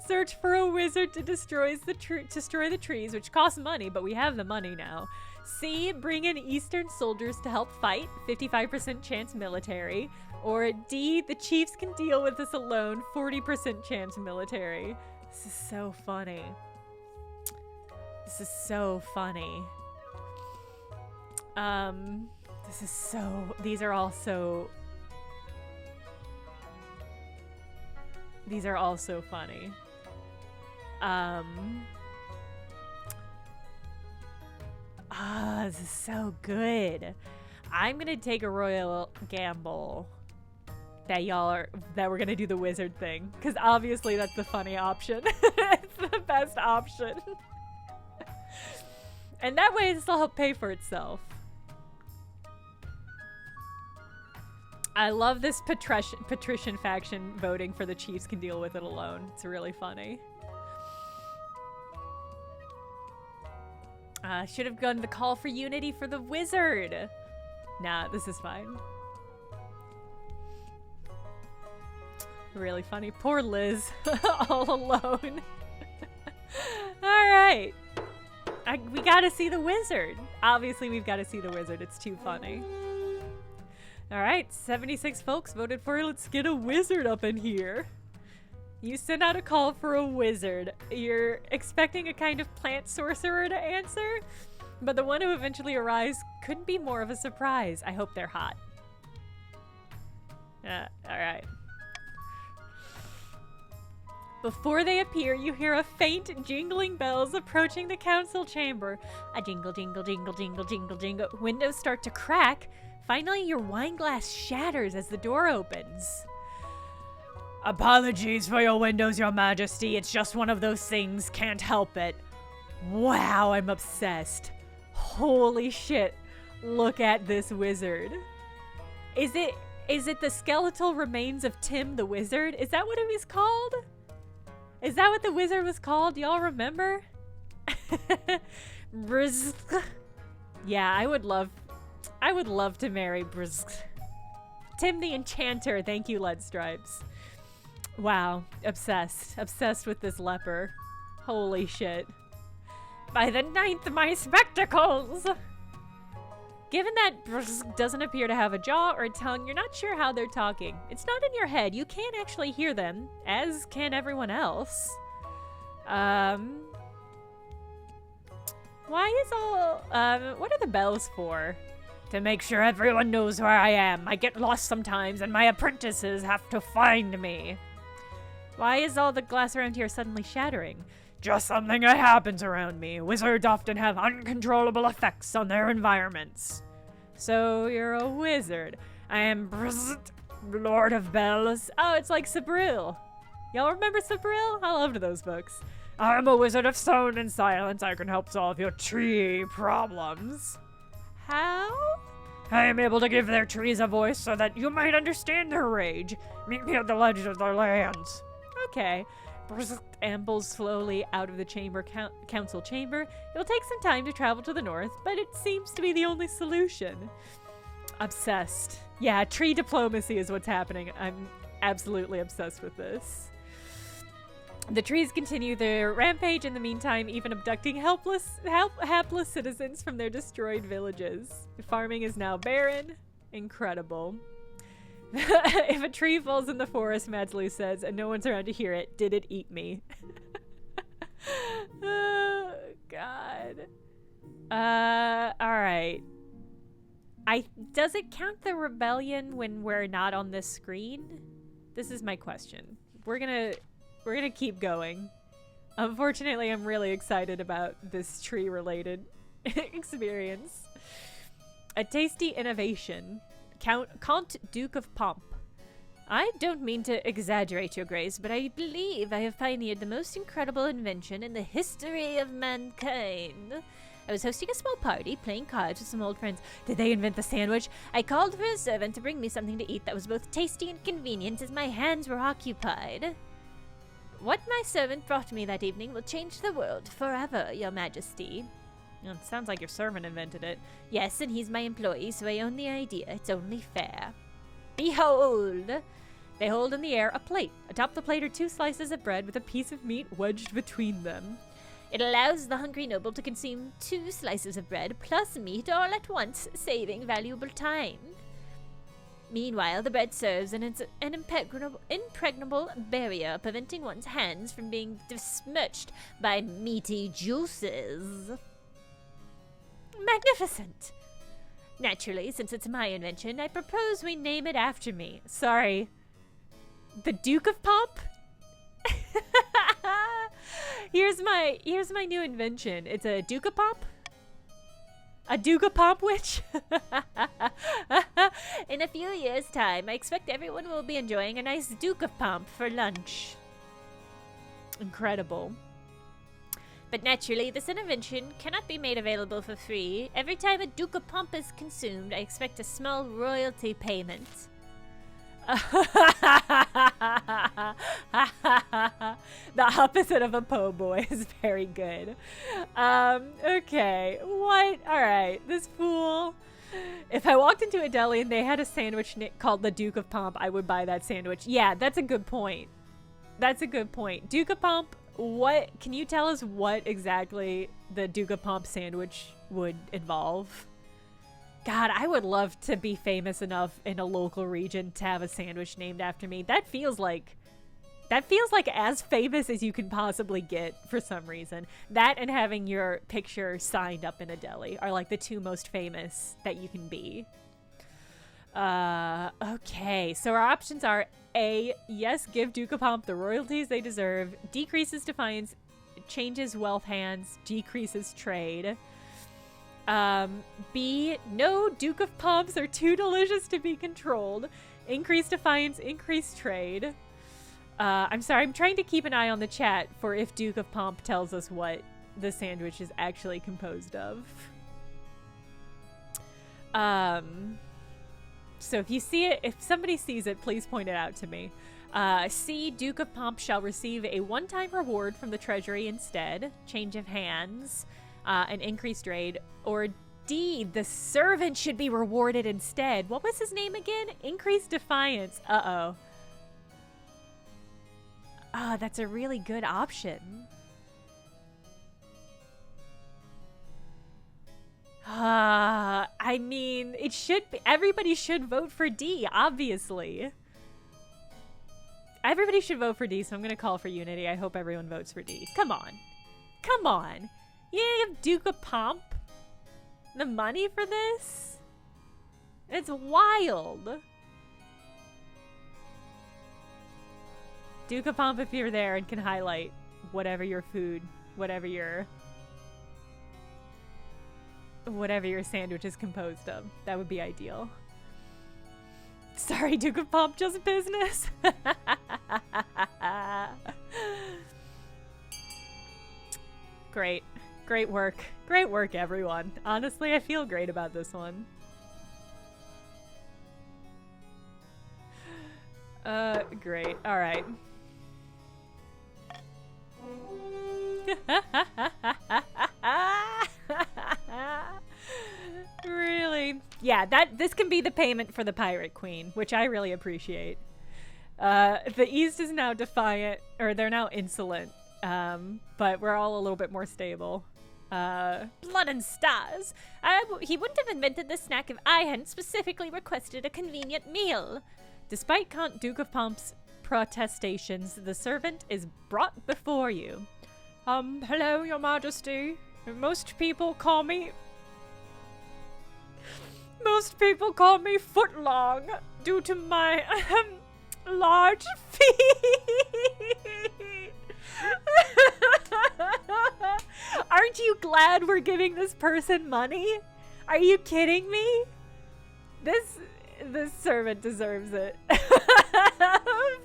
search for a wizard to destroy the trees, which costs money, but we have the money now. C, bring in Eastern soldiers to help fight, 55% chance military. Or D, the chiefs can deal with this alone, 40% chance military. This is so funny. This is so funny. These are all so funny. This is so good. I'm gonna take a royal gamble that we're gonna do the wizard thing, because obviously that's the funny option. It's the best option. And that way this will help pay for itself. I love this patrician faction voting for the chiefs can deal with it alone. It's really funny. Should have done the call for unity for the wizard. Nah, this is fine. Really funny. Poor Liz. All alone. Alright. We gotta see the wizard. Obviously, we've gotta see the wizard. It's too funny. Alright, 76 folks voted for it. Let's get a wizard up in here. You sent out a call for a wizard. You're expecting a kind of plant sorcerer to answer, but the one who eventually arrives couldn't be more of a surprise. I hope they're hot. Alright. Before they appear, you hear a faint jingling bells approaching the council chamber. A jingle, jingle, jingle, jingle, jingle, jingle. Windows start to crack. Finally, your wine glass shatters as the door opens. Apologies for your windows, Your Majesty. It's just one of those things. Can't help it. Wow, I'm obsessed. Holy shit. Look at this wizard. Is it the skeletal remains of Tim the Wizard? Is that what it was called? Is that what the wizard was called? Y'all remember? Brizk. Yeah, I would love to marry Brizk. Tim the Enchanter. Thank you, Lead Stripes. Wow. Obsessed. Obsessed with this leper. Holy shit. By the 9th, my spectacles! Given that Brizk doesn't appear to have a jaw or a tongue, you're not sure how they're talking. It's not in your head. You can't actually hear them, as can everyone else. Why is all... what are the bells for? To make sure everyone knows where I am. I get lost sometimes, and my apprentices have to find me. Why is all the glass around here suddenly shattering? Just something that happens around me. Wizards often have uncontrollable effects on their environments. So you're a wizard. I am Brizz, Lord of Bells. Oh, it's like Sabril. Y'all remember Sabril? I loved those books. I am a wizard of sound and silence. I can help solve your tree problems. How? I am able to give their trees a voice so that you might understand their rage. Meet me at the edge of their lands. Okay. ambles slowly out of the council chamber. It will take some time to travel to the north, but it seems to be the only solution. Obsessed. Yeah, tree diplomacy is what's happening. I'm absolutely obsessed with this. The trees continue their rampage in the meantime, even abducting hapless citizens from their destroyed villages. Farming is now barren. Incredible. If a tree falls in the forest, Madslu says, and no one's around to hear it, did it eat me? Oh, God. Alright. Does it count the rebellion when we're not on this screen? This is my question. We're gonna keep going. Unfortunately, I'm really excited about this tree-related experience. A tasty innovation. Count Duke of Pomp. I don't mean to exaggerate, Your Grace, but I believe I have pioneered the most incredible invention in the history of mankind. I was hosting a small party, playing cards with some old friends. Did they invent the sandwich? I called for a servant to bring me something to eat that was both tasty and convenient as my hands were occupied. What my servant brought me that evening will change the world forever, Your Majesty. Well, it sounds like your servant invented it. Yes, and he's my employee, so I own the idea. It's only fair. Behold! They hold in the air a plate. Atop the plate are 2 slices of bread with a piece of meat wedged between them. It allows the hungry noble to consume 2 slices of bread plus meat all at once, saving valuable time. Meanwhile, the bread serves an impregnable barrier, preventing one's hands from being besmirched by meaty juices. Magnificent! Naturally, since it's my invention, I propose we name it after me. Sorry. The Duke of Pomp? Here's my new invention. It's a Duke of Pomp? A Duke of Pomp witch? In a few years' time, I expect everyone will be enjoying a nice Duke of Pomp for lunch. Incredible. But naturally, this invention cannot be made available for free. Every time a Duke of Pomp is consumed, I expect a small royalty payment. The opposite of a po' boy is very good. Okay. What? Alright. This fool. If I walked into a deli and they had a sandwich called the Duke of Pomp, I would buy that sandwich. Yeah, that's a good point. That's a good point. Duke of Pomp, what? Can you tell us what exactly the Duke of Pomp sandwich would involve? God, I would love to be famous enough in a local region to have a sandwich named after me. That feels like as famous as you can possibly get for some reason. That and having your picture signed up in a deli are like the 2 most famous that you can be. Okay, so our options are A, yes, give Duke of Pomp the royalties they deserve. Decreases defiance, changes wealth hands, decreases trade. B, no, Duke of Pomps are too delicious to be controlled. Increase defiance, increase trade. I'm sorry, I'm trying to keep an eye on the chat for if Duke of Pomp tells us what the sandwich is actually composed of. So if you see it, if somebody sees it, please point it out to me. C, Duke of Pomp shall receive a one-time reward from the treasury instead. Change of hands. An increased trade. Or D, the servant should be rewarded instead. What was his name again? Increased defiance. Uh-oh. Oh, that's a really good option. I mean, it should be, everybody should vote for D, obviously. Everybody should vote for D, so I'm gonna call for unity. I hope everyone votes for D. Come on. Come on. You have Duke of Pomp? The money for this? It's wild. Duke of Pomp, if you're there and can highlight whatever your food, whatever your sandwich is composed of, that would be ideal. Sorry, Duke of Pomp, just business. Great. Great work. Great work, everyone. Honestly, I feel great about this one. Great. All right. Really? Yeah, this can be the payment for the Pirate Queen, which I really appreciate. The East is now defiant, or they're now insolent, but we're all a little bit more stable. Blood and stars. He wouldn't have invented this snack if I hadn't specifically requested a convenient meal. Despite Count Duke of Pomp's protestations, the servant is brought before you. Hello, your majesty. Most people call me Footlong due to my large feet. Aren't you glad we're giving this person money? Are you kidding me? This servant deserves it.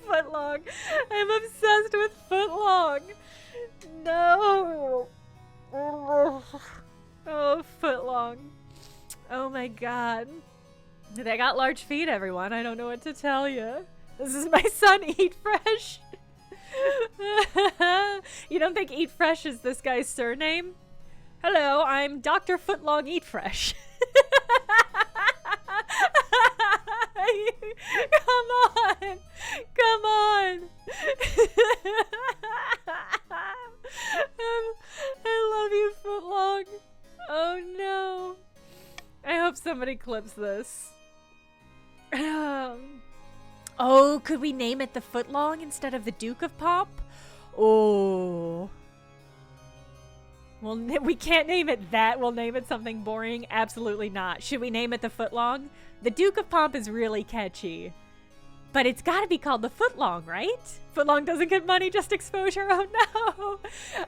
Footlong. I'm obsessed with Footlong. No. Oh, Footlong. Oh my god. They got large feet, everyone. I don't know what to tell you. This is my son, Eat Fresh. You don't think Eat Fresh is this guy's surname? Hello, I'm Dr. Footlong Eat Fresh. Come on. Come on. I love you, Footlong. Oh no. I hope somebody clips this. Oh, could we name it the Footlong instead of the Duke of Pomp? Oh. Well, we can't name it that. We'll name it something boring. Absolutely not. Should we name it the Footlong? The Duke of Pomp is really catchy. But it's gotta be called the Footlong, right? Footlong doesn't get money, just exposure. Oh no!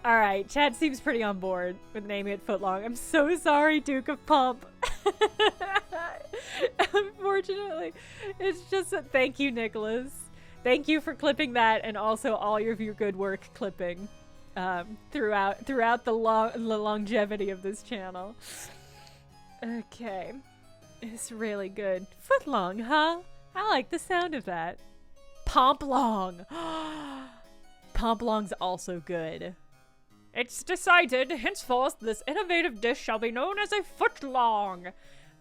Alright, Chad seems pretty on board with naming it Footlong. I'm so sorry, Duke of Pomp. Unfortunately, it's just a thank you, Nicholas. Thank you for clipping that, and also all of your good work clipping throughout the longevity of this channel. Okay, it's really good. Footlong, huh? I like the sound of that. Pomplong. Pomplong's also good. It's decided, henceforth, this innovative dish shall be known as a footlong.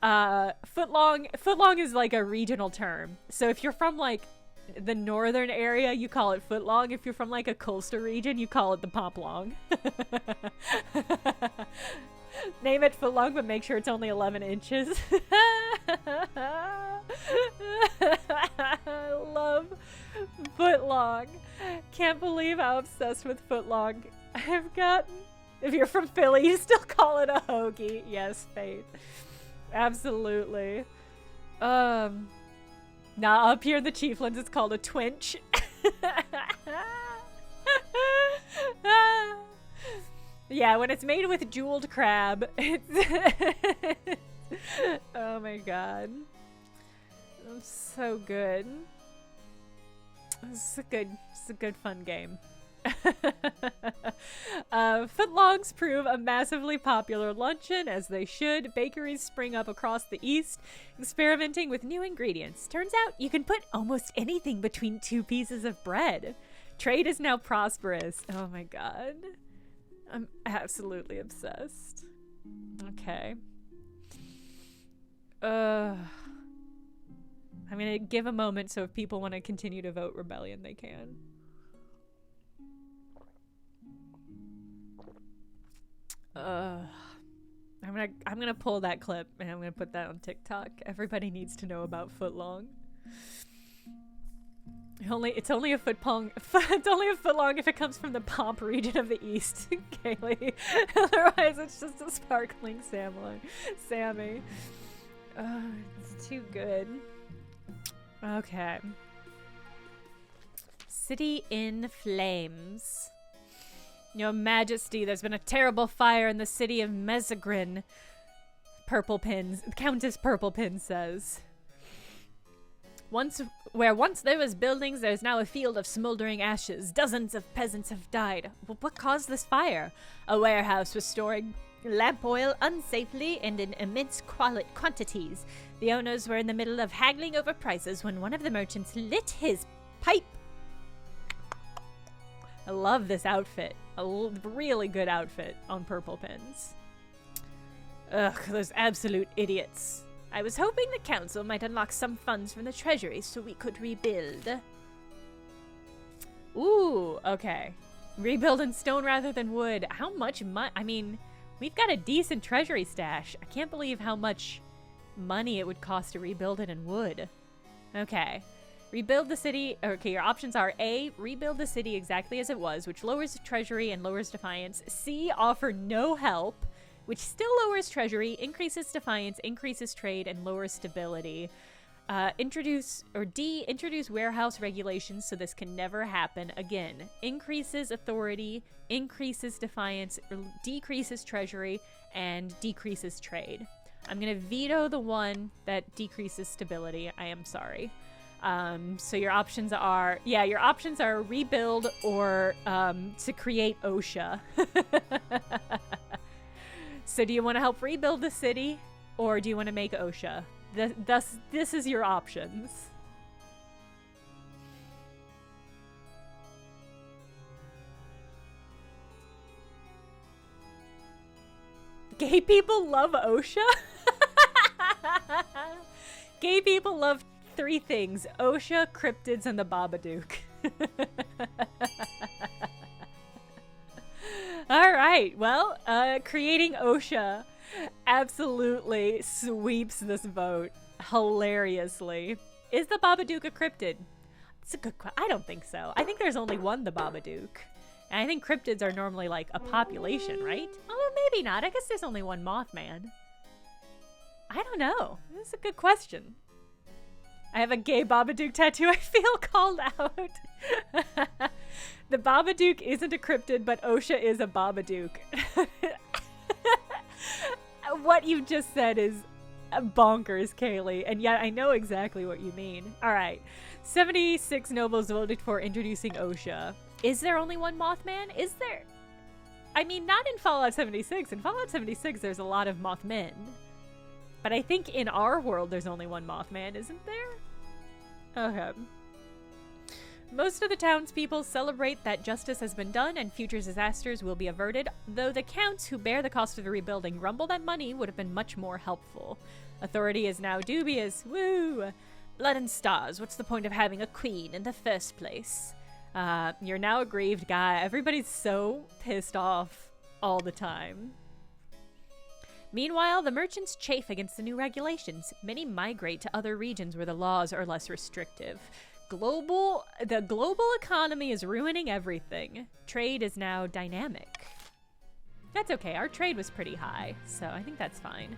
Footlong is like a regional term. So if you're from like the northern area, you call it footlong. If you're from like a coastal region, you call it the pomplong. Name it footlong, but make sure it's only 11 inches. I love footlong. Can't believe how obsessed with footlong I've gotten. If you're from Philly, you still call it a hoagie. Yes, Faith. Absolutely. Nah, up here in the Chieflands, it's called a twinch. Yeah, when it's made with jeweled crab, it's oh my god. It's so good. It's a good fun game. Footlongs prove a massively popular luncheon, as they should. Bakeries spring up across the East, experimenting with new ingredients. Turns out you can put almost anything between two pieces of bread. Trade is now prosperous. Oh my god. I'm absolutely obsessed. Okay. I'm gonna give a moment so if people want to continue to vote rebellion, they can. I'm gonna pull that clip and I'm gonna put that on TikTok. Everybody needs to know about Footlong. It's only a footlong. It's only a footlong if it comes from the Pomp region of the East, Kaylee. Otherwise, it's just a sparkling Sammy. It's too good. Okay. City in flames. Your Majesty, there's been a terrible fire in the city of Mesagrin. Countess Purple Pin says. Where once there was buildings, there's now a field of smoldering ashes. Dozens of peasants have died. What caused this fire? A warehouse was storing lamp oil unsafely and in immense quantities. The owners were in the middle of haggling over prices when one of the merchants lit his pipe. I love this outfit. really good outfit on purple pins. Ugh, those absolute idiots. I was hoping the council might unlock some funds from the treasury so we could rebuild. Ooh, okay. Rebuild in stone rather than wood. How much money? I mean, we've got a decent treasury stash. I can't believe how much money it would cost to rebuild it in wood. Okay. Rebuild the city. Okay, your options are A, rebuild the city exactly as it was, which lowers the treasury and lowers defiance. C, offer no help, which still lowers treasury, increases defiance, increases trade, and lowers stability. Introduce warehouse regulations so this can never happen again. Increases authority, increases defiance, decreases treasury, and decreases trade. I'm gonna veto the one that decreases stability. I am sorry. So your options are, rebuild or to create OSHA. So do you want to help rebuild the city, or do you want to make OSHA? This is your options. Gay people love OSHA? Gay people love 3 things: OSHA, cryptids, and the Babadook. All right, well, creating OSHA absolutely sweeps this vote hilariously. Is the Babadook a cryptid? It's a good question. I don't think so. I think there's only one the Babadook. And I think cryptids are normally like a population, right? Oh, maybe not. I guess there's only one Mothman. I don't know. That's a good question. I have a gay Babadook tattoo. I feel called out. The Babadook isn't a cryptid, but OSHA is a Babadook. What you just said is bonkers, Kaylee, and yet I know exactly what you mean. All right. 76 nobles voted for introducing OSHA. Is there only one Mothman? Is there? I mean, not in Fallout 76. In Fallout 76, there's a lot of Mothmen. But I think in our world, there's only one Mothman, isn't there? Okay. Most of the townspeople celebrate that justice has been done and future disasters will be averted, though the counts who bear the cost of the rebuilding grumble that money would have been much more helpful. Authority is now dubious. Woo! Blood and stars, what's the point of having a queen in the first place? You're now a grieved guy. Everybody's so pissed off all the time. Meanwhile, the merchants chafe against the new regulations. Many migrate to other regions where the laws are less restrictive. The global economy is ruining everything. Trade is now dynamic. That's okay. Our trade was pretty high, so I think that's fine.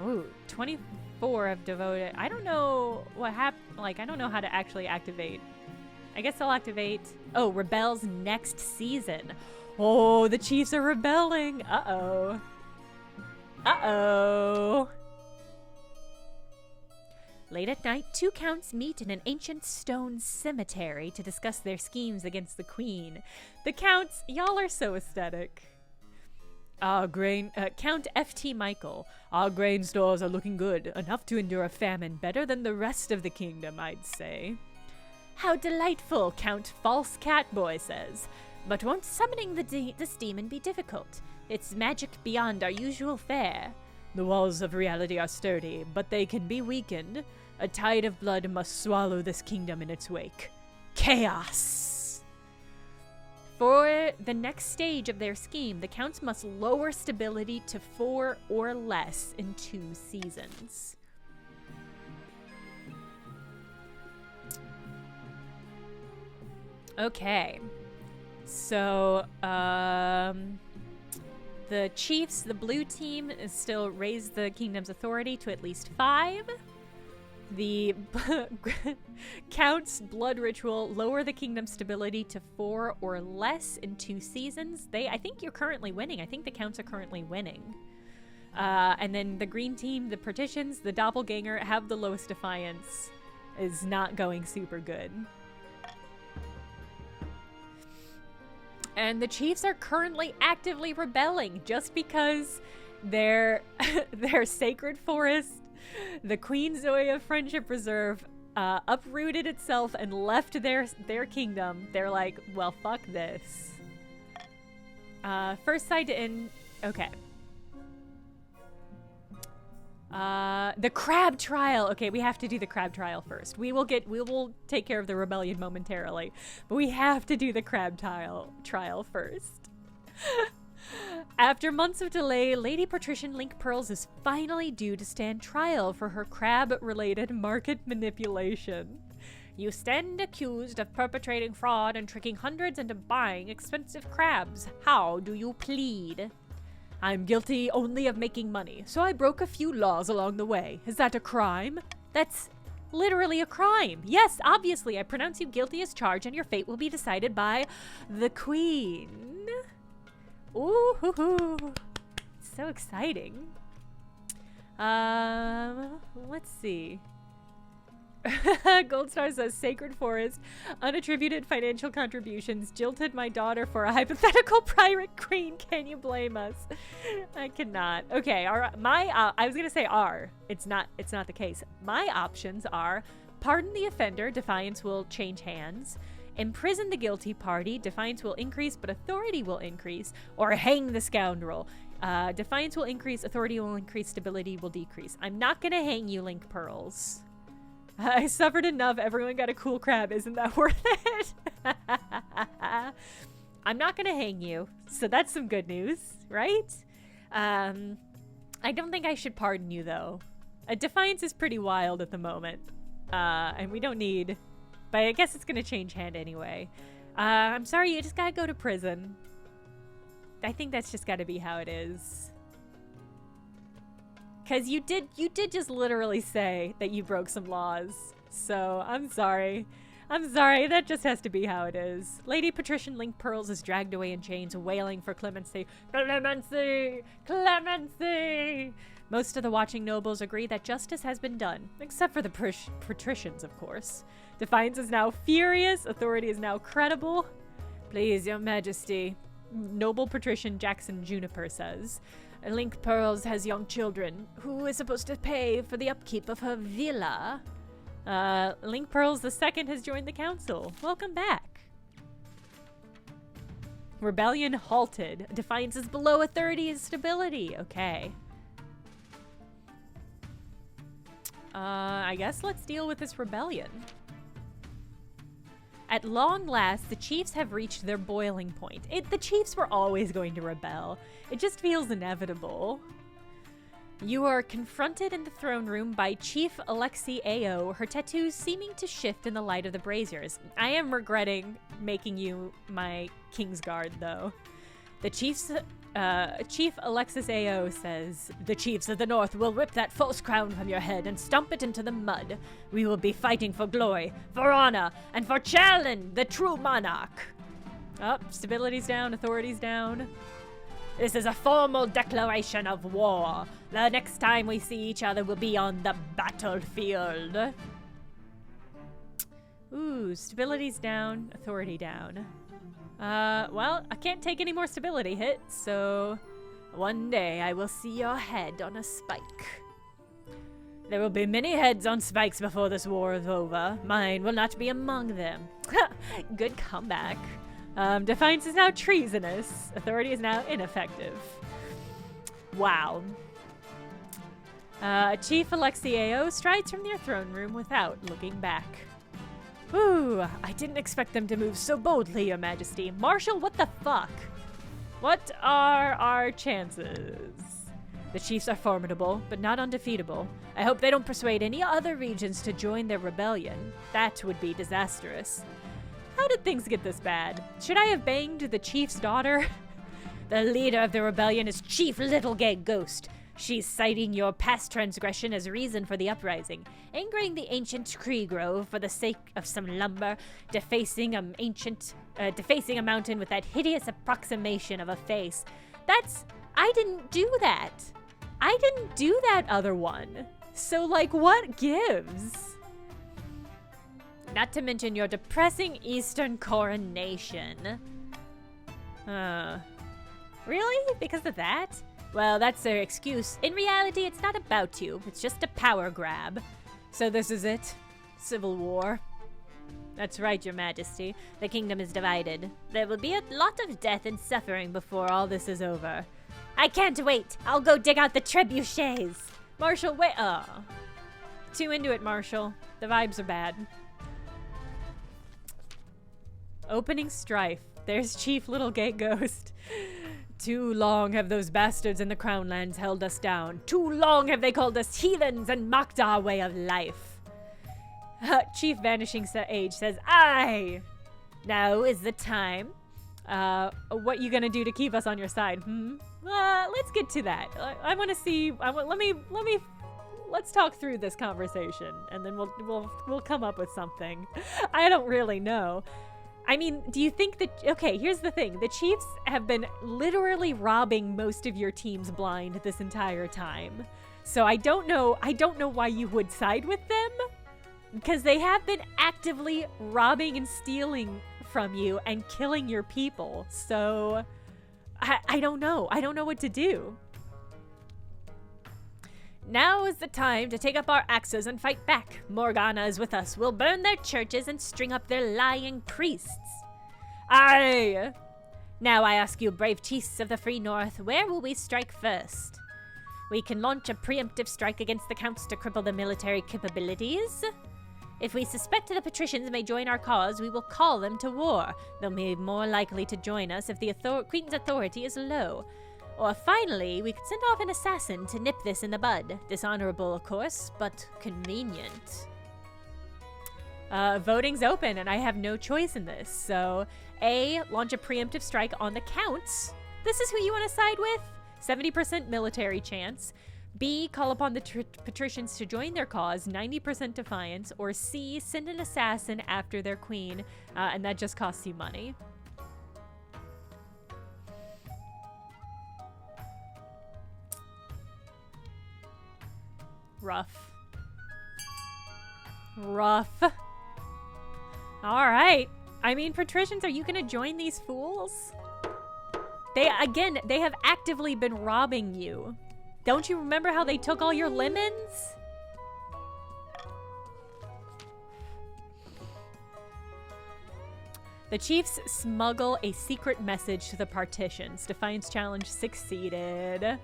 Ooh, 24 have devoted. I don't know what happened. Like, I don't know how to actually activate. I guess I'll activate. Oh, rebels next season. Oh, the Chiefs are rebelling. Uh-oh. Uh-oh. Late at night, 2 counts meet in an ancient stone cemetery to discuss their schemes against the queen. The counts, y'all are so aesthetic. Count F.T. Michael. Our grain stores are looking good, enough to endure a famine, better than the rest of the kingdom, I'd say. How delightful, Count False Catboy says. But won't summoning this demon be difficult? It's magic beyond our usual fare. The walls of reality are sturdy, but they can be weakened. A tide of blood must swallow this kingdom in its wake. Chaos! For the next stage of their scheme, the counts must lower stability to 4 or less in 2 seasons. Okay. So, the Chiefs, the blue team, is still raise the kingdom's authority to at least 5. The Count's blood ritual, lower the kingdom's stability to 4 or less in 2 seasons. I think you're currently winning. I think the Counts are currently winning. And then the green team, the partitions, the doppelganger, have the lowest defiance. Is not going super good. And the Chiefs are currently actively rebelling just because their sacred forest, the Queen Zoya Friendship Reserve, uprooted itself and left their kingdom, they're like, well, fuck this. First side to end. Okay. The crab trial. Okay, we have to do the crab trial first. We will take care of the rebellion momentarily, but we have to do the crab trial first. After months of delay, Lady Patrician Link Pearls is finally due to stand trial for her crab-related market manipulation. You stand accused of perpetrating fraud and tricking hundreds into buying expensive crabs. How do you plead? I'm guilty only of making money, so I broke a few laws along the way. Is that a crime? That's literally a crime. Yes, obviously, I pronounce you guilty as charged, and your fate will be decided by the Queen. Ooh, hoo, hoo. So exciting. Let's see. Gold Star says, Sacred Forest, unattributed financial contributions, jilted my daughter for a hypothetical pirate queen. Can you blame us? I cannot. Okay, I was gonna say it's not the case. My options are pardon the offender, defiance will change hands, imprison the guilty party, defiance will increase but authority will increase, or hang the scoundrel. Defiance will increase, authority will increase, stability will decrease. I'm not gonna hang you, Link Pearls. I suffered enough. Everyone got a cool crab. Isn't that worth it? I'm not gonna hang you, so that's some good news, right? I don't think I should pardon you, though. Defiance is pretty wild at the moment, and we don't need... But I guess it's gonna change hand anyway. I'm sorry, you just gotta go to prison. I think that's just gotta be how it is. Because you did just literally say that you broke some laws. So, I'm sorry. I'm sorry, that just has to be how it is. Lady Patrician Link Pearls is dragged away in chains, wailing for clemency. Clemency! Clemency! Most of the watching nobles agree that justice has been done. Except for the patricians, of course. Defiance is now furious. Authority is now credible. Please, your majesty. Noble patrician Jackson Juniper says. Link Pearls has young children. Who is supposed to pay for the upkeep of her villa? Link Pearls II has joined the council. Welcome back. Rebellion halted. Defiance is below authority's stability. Okay. I guess let's deal with this rebellion. At long last, the chiefs have reached their boiling point. The chiefs were always going to rebel. It just feels inevitable. You are confronted in the throne room by Chief Alexi Ao, her tattoos seeming to shift in the light of the braziers. I am regretting making you my Kingsguard, though. The Chief Alexis Ao says, the chiefs of the north will rip that false crown from your head and stomp it into the mud. We will be fighting for glory, for honor, and for Challen, the true monarch. Oh, stability's down, authority's down. This is a formal declaration of war. The next time we see each other will be on the battlefield. Ooh, stability's down, authority down. Well, I can't take any more stability hits, so one day I will see your head on a spike. There will be many heads on spikes before this war is over. Mine will not be among them. Good comeback. Defiance is now treasonous. Authority is now ineffective. Wow. Chief Alexi Ao strides from their throne room without looking back. Ooh, I didn't expect them to move so boldly, Your Majesty. Marshal, what the fuck? What are our chances? The chiefs are formidable, but not undefeatable. I hope they don't persuade any other regions to join their rebellion. That would be disastrous. How did things get this bad? Should I have banged the chief's daughter? The leader of the rebellion is Chief Little Gay Ghost. She's citing your past transgression as reason for the uprising, angering the ancient tree grove for the sake of some lumber, defacing a mountain with that hideous approximation of a face. I didn't do that. I didn't do that other one. So, like, what gives? Not to mention your depressing Eastern coronation. Really? Because of that? Well, that's their excuse. In reality, it's not about you. It's just a power grab. So this is it. Civil war. That's right, Your Majesty. The kingdom is divided. There will be a lot of death and suffering before all this is over. I can't wait. I'll go dig out the trebuchets. Marshall, wait. Too into it, Marshall. The vibes are bad. Opening strife. There's Chief Littlegate Ghost. Too long have those bastards in the Crownlands held us down. Too long have they called us heathens and mocked our way of life. Chief Vanishing Age says, aye! Now is the time. What you gonna do to keep us on your side? Let's get to that. I want to see. Let's talk through this conversation, and then we'll come up with something. I don't really know. I mean, do you think that... Okay, here's the thing. The Chiefs have been literally robbing most of your teams blind this entire time. So I don't know why you would side with them. Because they have been actively robbing and stealing from you and killing your people. So I don't know. I don't know what to do. Now is the time to take up our axes and fight back. Morgana is with us. We'll burn their churches and string up their lying priests. Aye! Now I ask you, brave chiefs of the Free North, where will we strike first? We can launch a preemptive strike against the counts to cripple the military capabilities. If we suspect the patricians may join our cause, we will call them to war. They'll be more likely to join us if the Queen's authority is low. Or finally, we could send off an assassin to nip this in the bud. Dishonorable, of course, but convenient. Voting's open, and I have no choice in this. So, A, launch a preemptive strike on the counts. This is who you want to side with? 70% military chance. B, call upon the patricians to join their cause, 90% defiance. Or C, send an assassin after their queen, and that just costs you money. Rough. All right. I mean, patricians, are you going to join these fools? They have actively been robbing you. Don't you remember how they took all your lemons? The chiefs smuggle a secret message to the partitions. Defiance challenge succeeded.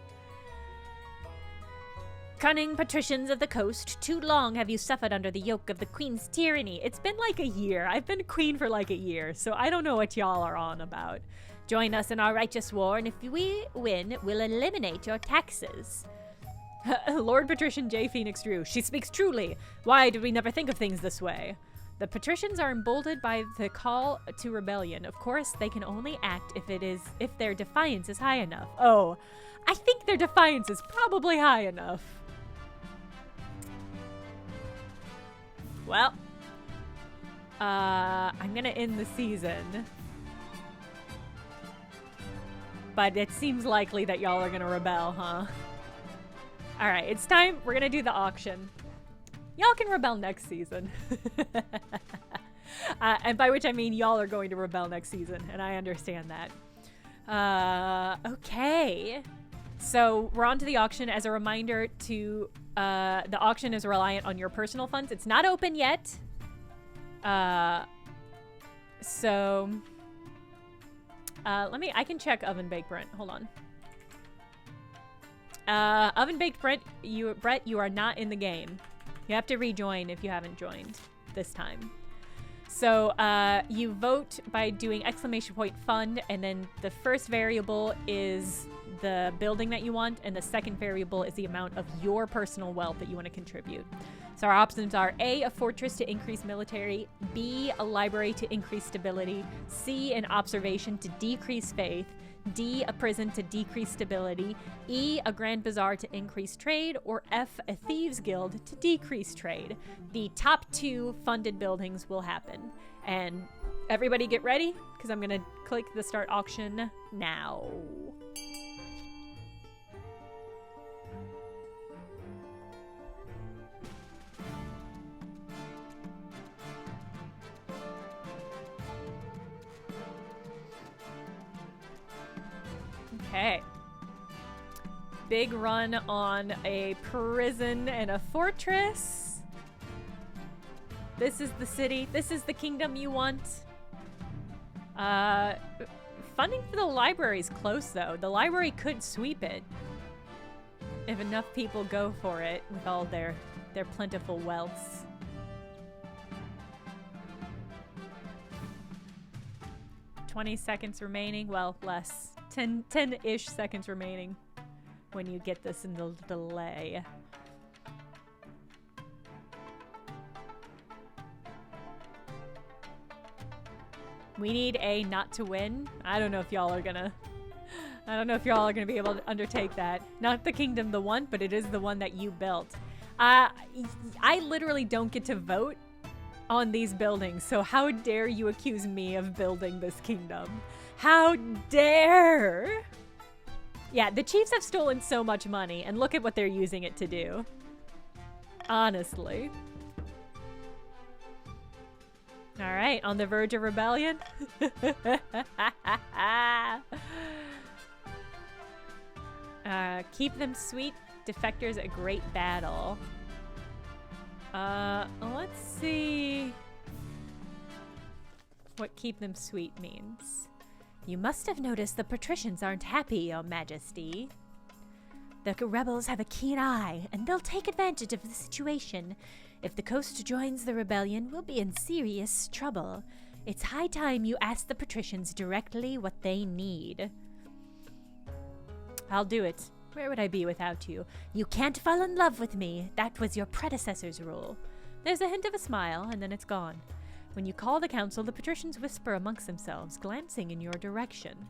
Cunning patricians of the coast, too long have you suffered under the yoke of the queen's tyranny. It's been like a year. I've been queen for like a year, so I don't know what y'all are on about. Join us in our righteous war, and if we win, we'll eliminate your taxes. Lord Patrician J. Phoenix Drew. She speaks truly. Why did we never think of things this way? The patricians are emboldened by the call to rebellion. Of course, they can only act if their defiance is high enough. Oh, I think their defiance is probably high enough. Well, I'm gonna end the season. But it seems likely that y'all are gonna rebel, huh? Alright, it's time. We're gonna do the auction. Y'all can rebel next season. And by which I mean y'all are going to rebel next season, and I understand that. Okay. So we're on to the auction. As a reminder the auction is reliant on your personal funds. It's not open yet. I can check Oven Baked Brent. Hold on. Oven Baked Brent, Brett, you are not in the game. You have to rejoin if you haven't joined this time. So you vote by doing !fund, and then the first variable is the building that you want, and the second variable is the amount of your personal wealth that you want to contribute. So our options are A, a fortress to increase military, B, a library to increase stability, C, an observation to decrease faith, D, a prison to decrease stability, E, a grand bazaar to increase trade, or F, a thieves guild to decrease trade. The top 2 funded buildings will happen. And everybody get ready, because I'm going to click the start auction now. Okay. Big run on a prison and a fortress. This is the city. This is the kingdom you want. Funding for the library is close, though. The library could sweep it if enough people go for it with all their plentiful wealths. "20 seconds remaining." Well, less. 10-ish seconds remaining when you get this in the delay. We need a not to win. I don't know if y'all are gonna be able to undertake that. Not the kingdom the one, but it is the one that you built. I literally don't get to vote on these buildings, so how dare you accuse me of building this kingdom? How dare! Yeah, the Chiefs have stolen so much money, and look at what they're using it to do. Honestly. Alright, on the verge of rebellion? Keep them sweet. Defectors a great battle. Let's see what keep them sweet means. You must have noticed the patricians aren't happy, Your Majesty. The rebels have a keen eye, and they'll take advantage of the situation. If the coast joins the rebellion, we'll be in serious trouble. It's high time you ask the patricians directly what they need. I'll do it. Where would I be without you? You can't fall in love with me. That was your predecessor's rule. There's a hint of a smile, and then it's gone. When you call the council, the patricians whisper amongst themselves, glancing in your direction.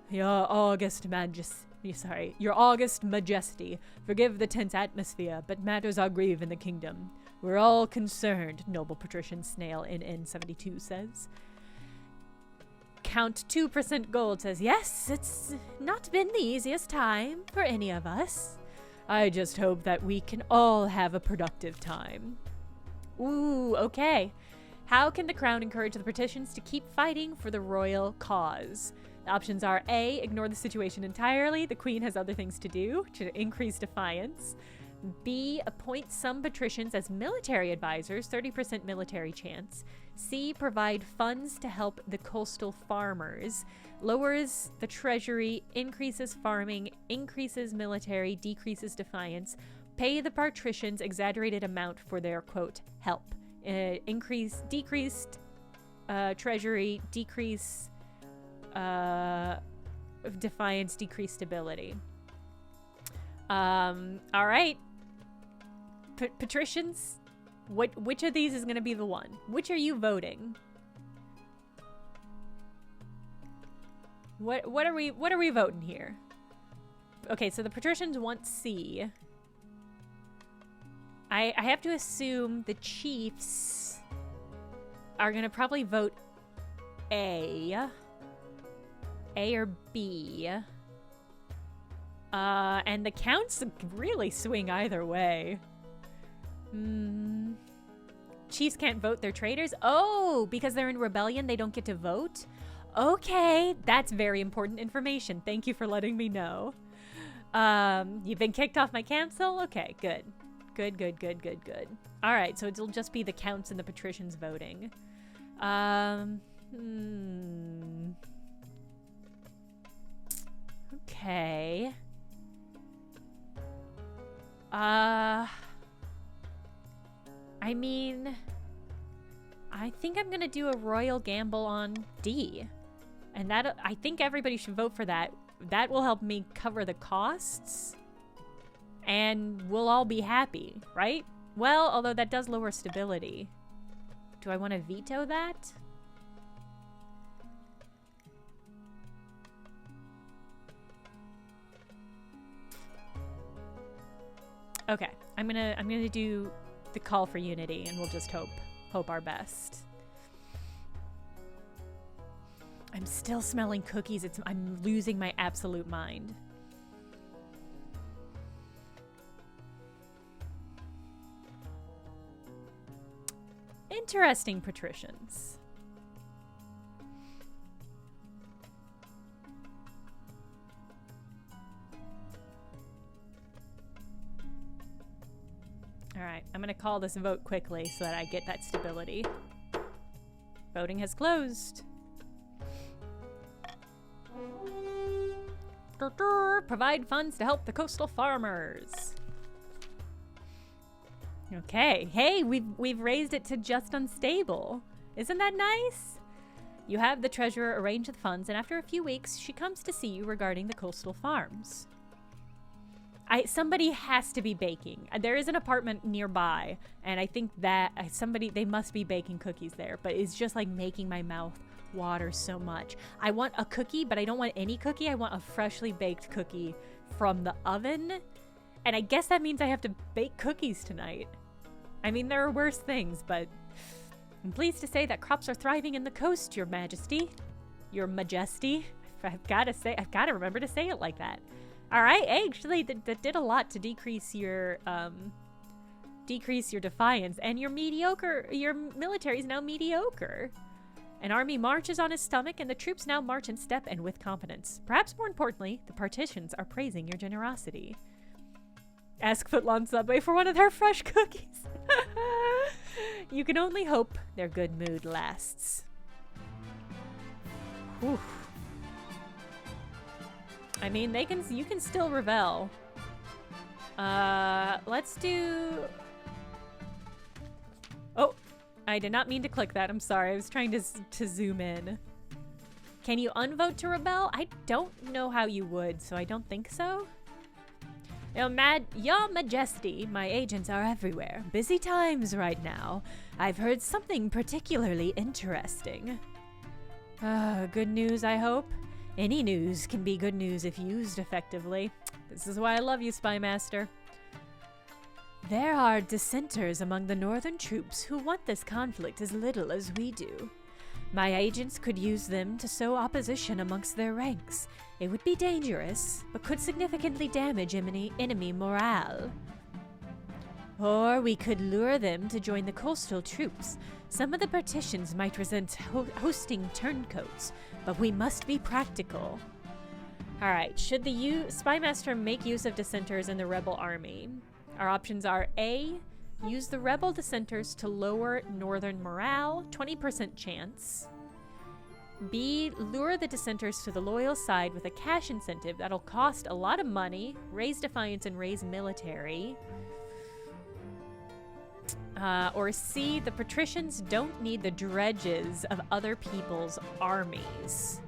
Your august majesty, forgive the tense atmosphere, but matters are grave in the kingdom. We're all concerned, noble patrician snail in N72 says. Count 2% gold says, yes, it's not been the easiest time for any of us. I just hope that we can all have a productive time. Ooh, okay. How can the crown encourage the patricians to keep fighting for the royal cause? The options are A, ignore the situation entirely. The queen has other things to do to increase defiance. B, appoint some patricians as military advisors, 30% military chance. C, provide funds to help the coastal farmers. Lowers the treasury, increases farming, increases military, decreases defiance. Pay the patricians exaggerated amount for their, quote, help. Decreased treasury, decrease defiance, decreased stability. All right. Patricians, which of these is going to be the one? Which are you voting? What are we voting here? Okay, so the patricians want C. I have to assume the chiefs are going to probably vote A or B. And the counts really swing either way. Chiefs can't vote, they're traitors? Oh, because they're in rebellion, they don't get to vote? Okay, that's very important information. Thank you for letting me know. You've been kicked off my council? Okay, good. Good. All right, so it'll just be the counts and the patricians voting. Okay. I mean, I think I'm gonna do a royal gamble on D. And that, I think everybody should vote for that. That will help me cover the costs. And we'll all be happy, right? Well, although that does lower stability. Do I want to veto that? Okay, I'm gonna do the call for unity, and we'll just hope our best. I'm still smelling cookies. I'm losing my absolute mind. Interesting, patricians. All right. Alright, I'm gonna call this vote quickly so that I get that stability. Voting has closed. Provide funds to help the coastal farmers. Okay. Hey, we've raised it to just unstable. Isn't that nice? You have the treasurer arrange the funds, and after a few weeks, she comes to see you regarding the coastal farms. Somebody has to be baking. There is an apartment nearby, and I think that they must be baking cookies there, but it's just like making my mouth water so much. I want a cookie, but I don't want any cookie. I want a freshly baked cookie from the oven, and I guess that means I have to bake cookies tonight. I mean, there are worse things, but I'm pleased to say that crops are thriving in the coast, Your Majesty. Your Majesty. I've got to remember to say it like that. All right, actually, that did a lot to decrease your defiance, and your military is now mediocre. An army marches on his stomach, and the troops now march in step and with confidence. Perhaps more importantly, the partitions are praising your generosity. Ask Footlong Subway for one of their fresh cookies. You can only hope their good mood lasts. Whew. I mean, you can still rebel. Let's do... Oh, I did not mean to click that. I'm sorry. I was trying to zoom in. Can you unvote to rebel? I don't know how you would, so I don't think so. Your Majesty, my agents are everywhere. Busy times right now. I've heard something particularly interesting. Good news, I hope. Any news can be good news if used effectively. This is why I love you, Spy Master. There are dissenters among the northern troops who want this conflict as little as we do. My agents could use them to sow opposition amongst their ranks. It would be dangerous, but could significantly damage enemy morale. Or we could lure them to join the coastal troops. Some of the partitions might resent hosting turncoats, but we must be practical. Alright, should the Spy Master make use of dissenters in the rebel army? Our options are A, use the rebel dissenters to lower northern morale, 20% chance. B, lure the dissenters to the loyal side with a cash incentive that'll cost a lot of money, raise defiance, and raise military. Or C, the patricians don't need the dredges of other people's armies.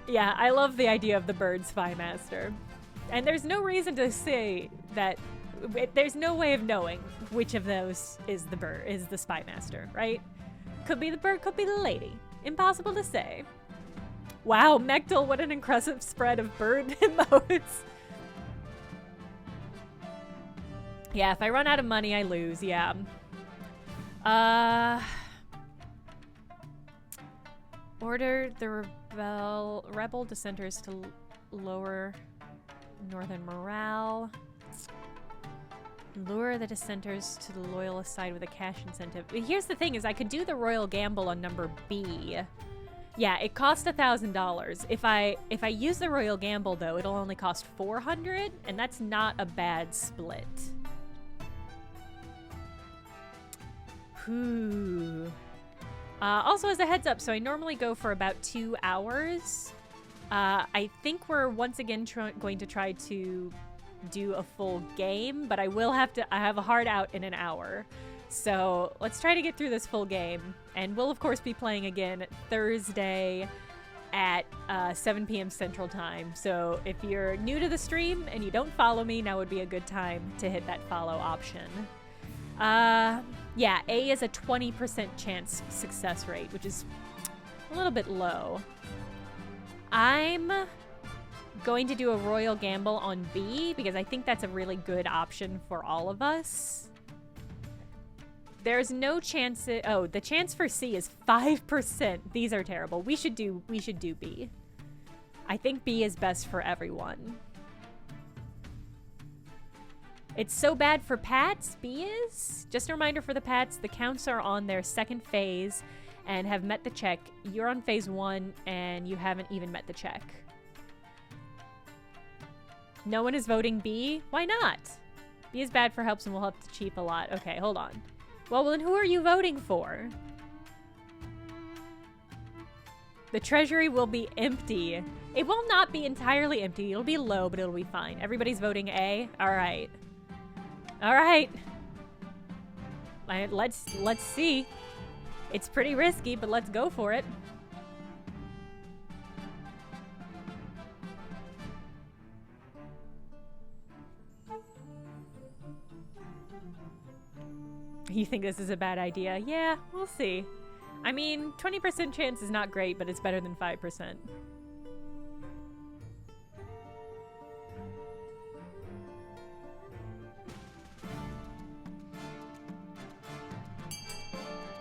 Yeah, I love the idea of the bird Spy Master. And there's no reason to say that there's no way of knowing which of those is the Spy Master, right? Could be the bird, could be the lady. Impossible to say. Wow, Mechtel, what an impressive spread of bird emotes. Yeah, if I run out of money, I lose, yeah. Order the rebel dissenters to lower northern morale. Lure the dissenters to the loyalist side with a cash incentive. Here's the thing is I could do the royal gamble on number B. Yeah, it cost $1,000. If I use the royal gamble though, it'll only cost $400, and that's not a bad split. Whew. Also as a heads up, so I normally go for about 2 hours. I think we're once again going to try to do a full game, but I have a hard out in an hour. So let's try to get through this full game. And we'll of course be playing again Thursday at 7 p.m. Central Time. So if you're new to the stream and you don't follow me, now would be a good time to hit that follow option. Yeah, A is a 20% chance success rate, which is a little bit low. I'm going to do a royal gamble on B because I think that's a really good option for all of us. There's no chance. The chance for C is 5%. These are terrible. We should do B. I think B is best for everyone. It's so bad for Pats, B is. Just a reminder for the Pats, the counts are on their second phase and have met the check. You're on phase 1 and you haven't even met the check. No one is voting B? Why not? B is bad for helps and will help the chief a lot. Okay, hold on. Well, then who are you voting for? The treasury will be empty. It will not be entirely empty. It'll be low, but it'll be fine. Everybody's voting A? All right. All right. Let's see. It's pretty risky, but let's go for it. You think this is a bad idea? Yeah, we'll see. I mean, 20% chance is not great, but it's better than 5%.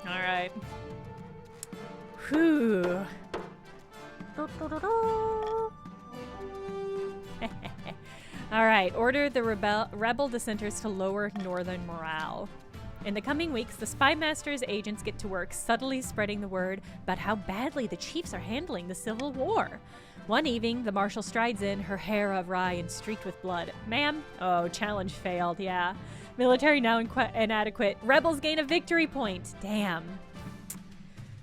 All right. Whew. All right, order the rebel dissenters to lower northern morale. In the coming weeks, the Spy Master's agents get to work subtly spreading the word about how badly the chiefs are handling the civil war. One evening, the marshal strides in, her hair awry and streaked with blood. Ma'am? Oh, challenge failed, yeah. Military now inadequate. Rebels gain a victory point. Damn.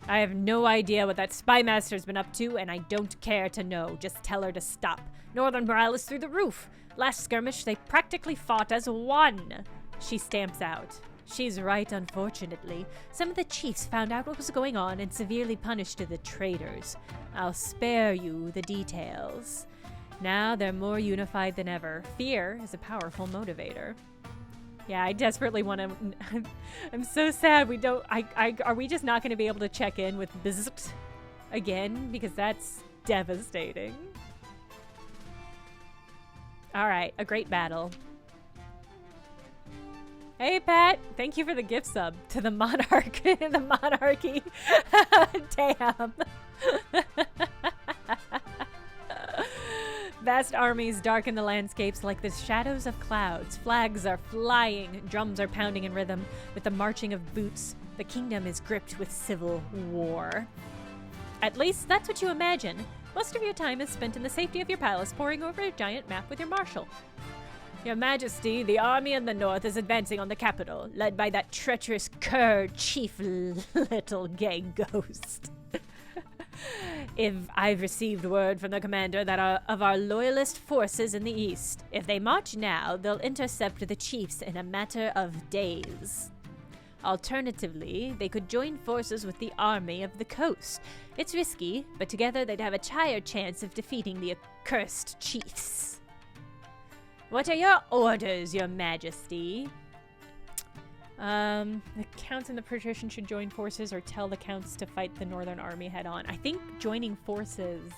I have no idea what that Spy Master's been up to, and I don't care to know. Just tell her to stop. Northern morale is through the roof. Last skirmish, they practically fought as one. She stamps out. She's right, unfortunately. Some of the chiefs found out what was going on and severely punished the traitors. I'll spare you the details. Now they're more unified than ever. Fear is a powerful motivator. Yeah, I desperately want to... I'm so sad we don't... are we just not going to be able to check in with Bizt again? Because that's devastating. Alright, a great battle. Hey, Pat. Thank you for the gift sub to the monarch. The monarchy. Damn. Vast armies darken the landscapes like the shadows of clouds. Flags are flying. Drums are pounding in rhythm. With the marching of boots, the kingdom is gripped with civil war. At least that's what you imagine. Most of your time is spent in the safety of your palace, poring over a giant map with your marshal. Your Majesty, the army in the north is advancing on the capital, led by that treacherous cur chief little gay ghost. If I've received word from the commander that of our loyalist forces in the east. If they march now, they'll intercept the chiefs in a matter of days. Alternatively, they could join forces with the army of the coast. It's risky, but together they'd have a higher chance of defeating the accursed chiefs. What are your orders, Your Majesty? The counts and the patricians should join forces or tell the counts to fight the northern army head on. I think joining forces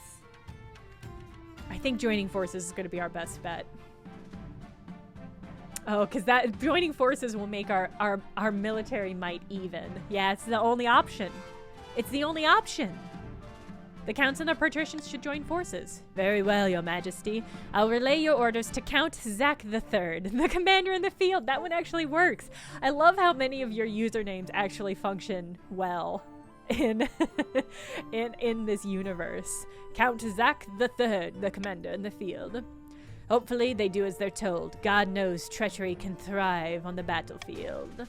is going to be our best bet. Oh, because that joining forces will make our military might even. Yeah, it's the only option. It's the only option. The counts and the patricians should join forces. Very well, Your Majesty. I'll relay your orders to Count Zack III, the commander in the field. That one actually works. I love how many of your usernames actually function well in in this universe. Count Zack III, the commander in the field. Hopefully they do as they're told. God knows treachery can thrive on the battlefield.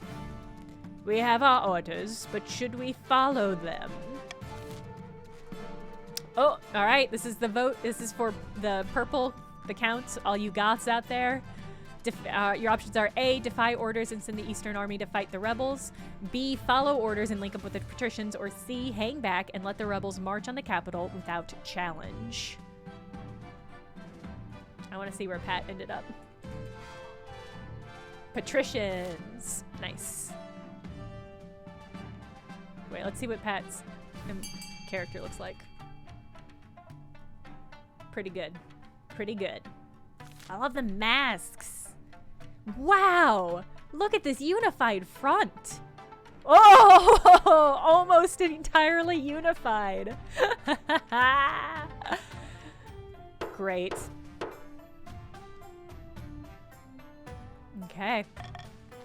We have our orders, but should we follow them? Oh, all right. This is the vote. This is for the purple, the counts, all you goths out there. Your options are A, defy orders and send the Eastern Army to fight the rebels. B, follow orders and link up with the patricians. Or C, hang back and let the rebels march on the capital without challenge. I want to see where Pat ended up. Patricians. Nice. Wait, let's see what Pat's character looks like. Pretty good. Pretty good. I love the masks. Wow! Look at this unified front. Oh! Almost entirely unified. Great. Okay.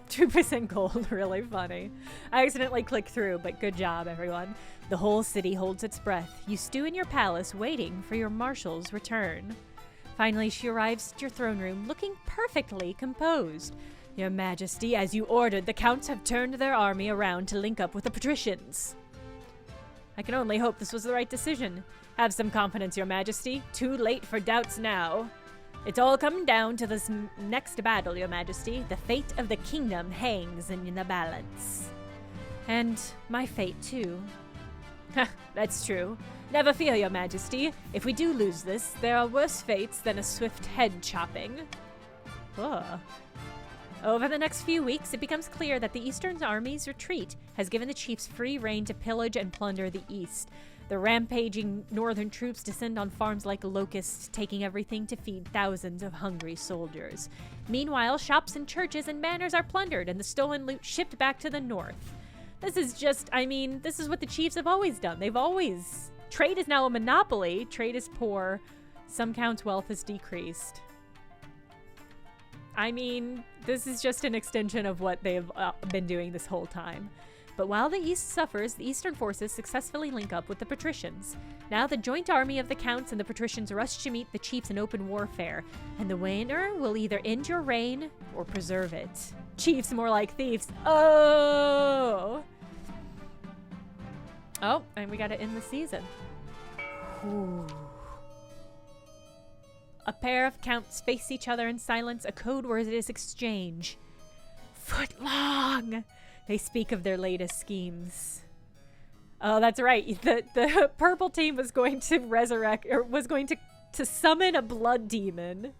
2% gold, really funny. I accidentally clicked through, but good job, everyone. The whole city holds its breath. You stew in your palace, waiting for your marshal's return. Finally, she arrives at your throne room, looking perfectly composed. Your Majesty, as you ordered, the counts have turned their army around to link up with the patricians. I can only hope this was the right decision. Have some confidence, Your Majesty. Too late for doubts now. It's all coming down to this next battle, Your Majesty. The fate of the kingdom hangs in the balance. And my fate, too. That's true. Never fear, Your Majesty. If we do lose this, there are worse fates than a swift head chopping. Ugh. Over the next few weeks, it becomes clear that the Eastern Army's retreat has given the chiefs free rein to pillage and plunder the East. The rampaging northern troops descend on farms like locusts, taking everything to feed thousands of hungry soldiers. Meanwhile, shops and churches and manors are plundered and the stolen loot shipped back to the north. This is just, this is what the chiefs have always done. Trade is now a monopoly. Trade is poor. Some counts' wealth has decreased. This is just an extension of what they've been doing this whole time. But while the East suffers, the Eastern forces successfully link up with the patricians. Now the joint army of the counts and the patricians rush to meet the chiefs in open warfare, and the winner will either end your reign or preserve it. Chiefs more like thieves. Oh! Oh, and we gotta end the season. Ooh. A pair of counts face each other in silence. A code word is exchange. Footlong! They speak of their latest schemes. Oh, that's right. The purple team was going to to summon a blood demon.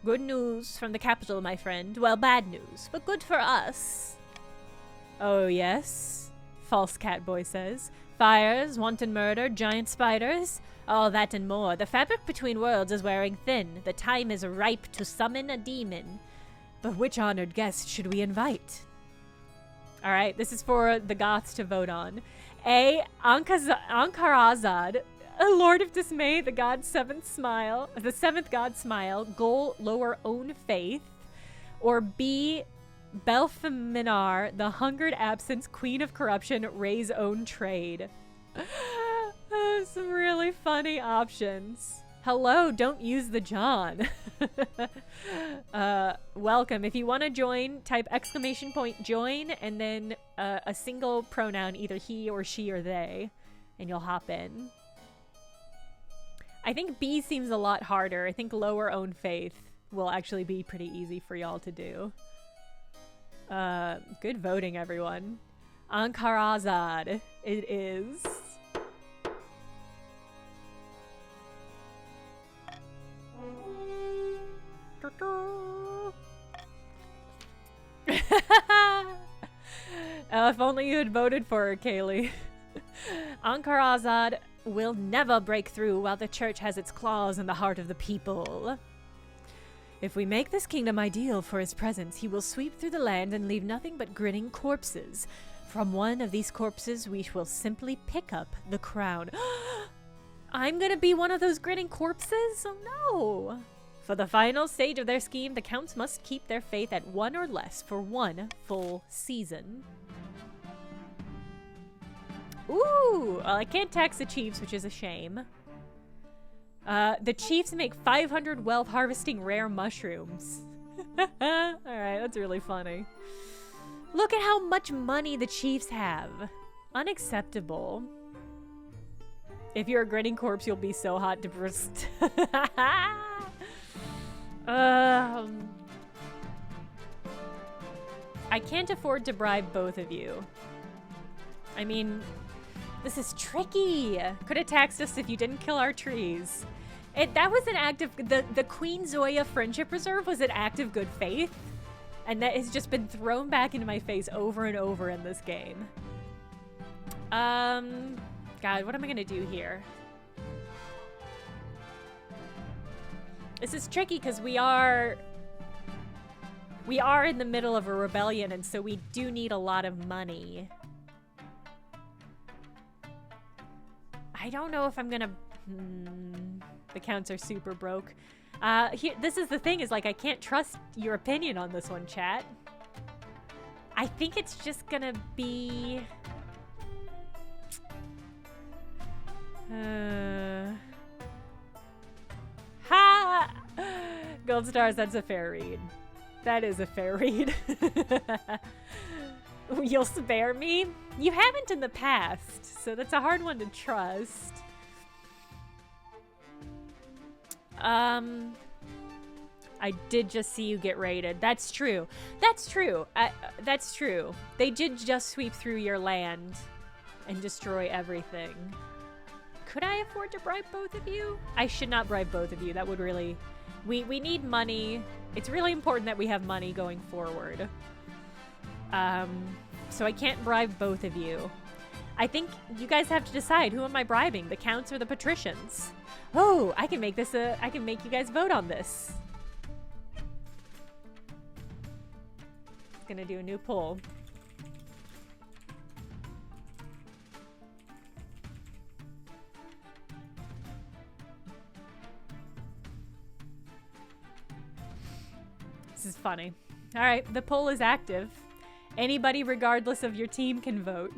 Good news from the capital, my friend. Well, bad news, but good for us. Oh, yes? False Catboy says. Fires, wanton murder, giant spiders. All that and more. The fabric between worlds is wearing thin. The time is ripe to summon a demon. But which honored guest should we invite? All right, this is for the goths to vote on. A. Ankarazad, a Lord of Dismay, the seventh god smile, goal lower own faith. Or B. Belfaminar, the hungered absence, queen of corruption, raise own trade. Some really funny options. Hello, don't use the John. Welcome. If you want to join, type !join and then a single pronoun, either he or she or they, and you'll hop in. I think B seems a lot harder. I think lower own faith will actually be pretty easy for y'all to do. Good voting, everyone. Ankarazad, it is. If only you had voted for her, Kaylee. Ankarazad will never break through while the church has its claws in the heart of the people. If we make this kingdom ideal for his presence, he will sweep through the land and leave nothing but grinning corpses. From one of these corpses, we will simply pick up the crown. I'm gonna be one of those grinning corpses? Oh no! For the final stage of their scheme, the counts must keep their faith at 1 or less for 1 full season. Ooh! Well, I can't tax the chiefs, which is a shame. The chiefs make 500 wealth harvesting rare mushrooms. Alright, that's really funny. Look at how much money the chiefs have. Unacceptable. If you're a grinning corpse, you'll be so hot to burst. I can't afford to bribe both of you. This is tricky. Could have taxed us if you didn't kill our trees. That was an act of... The Queen Zoya Friendship Reserve was an act of good faith. And that has just been thrown back into my face over and over in this game. God, what am I gonna do here? This is tricky because we are in the middle of a rebellion, and so we do need a lot of money. I don't know if I'm gonna... The counts are super broke. This is the thing, is like I can't trust your opinion on this one, chat. I think it's just gonna be... Ha! Gold stars, that's a fair read. That is a fair read. You'll spare me? You haven't in the past, so that's a hard one to trust. I did just see you get raided. That's true. That's true. That's true. They did just sweep through your land and destroy everything. Could I afford to bribe both of you? I should not bribe both of you. That would really... We need money. It's really important that we have money going forward. So I can't bribe both of you. I think you guys have to decide, who am I bribing? The counts or the patricians? Oh, I can make this I can make you guys vote on this. Gonna do a new poll. This is funny. All right, the poll is active. Anybody, regardless of your team, can vote.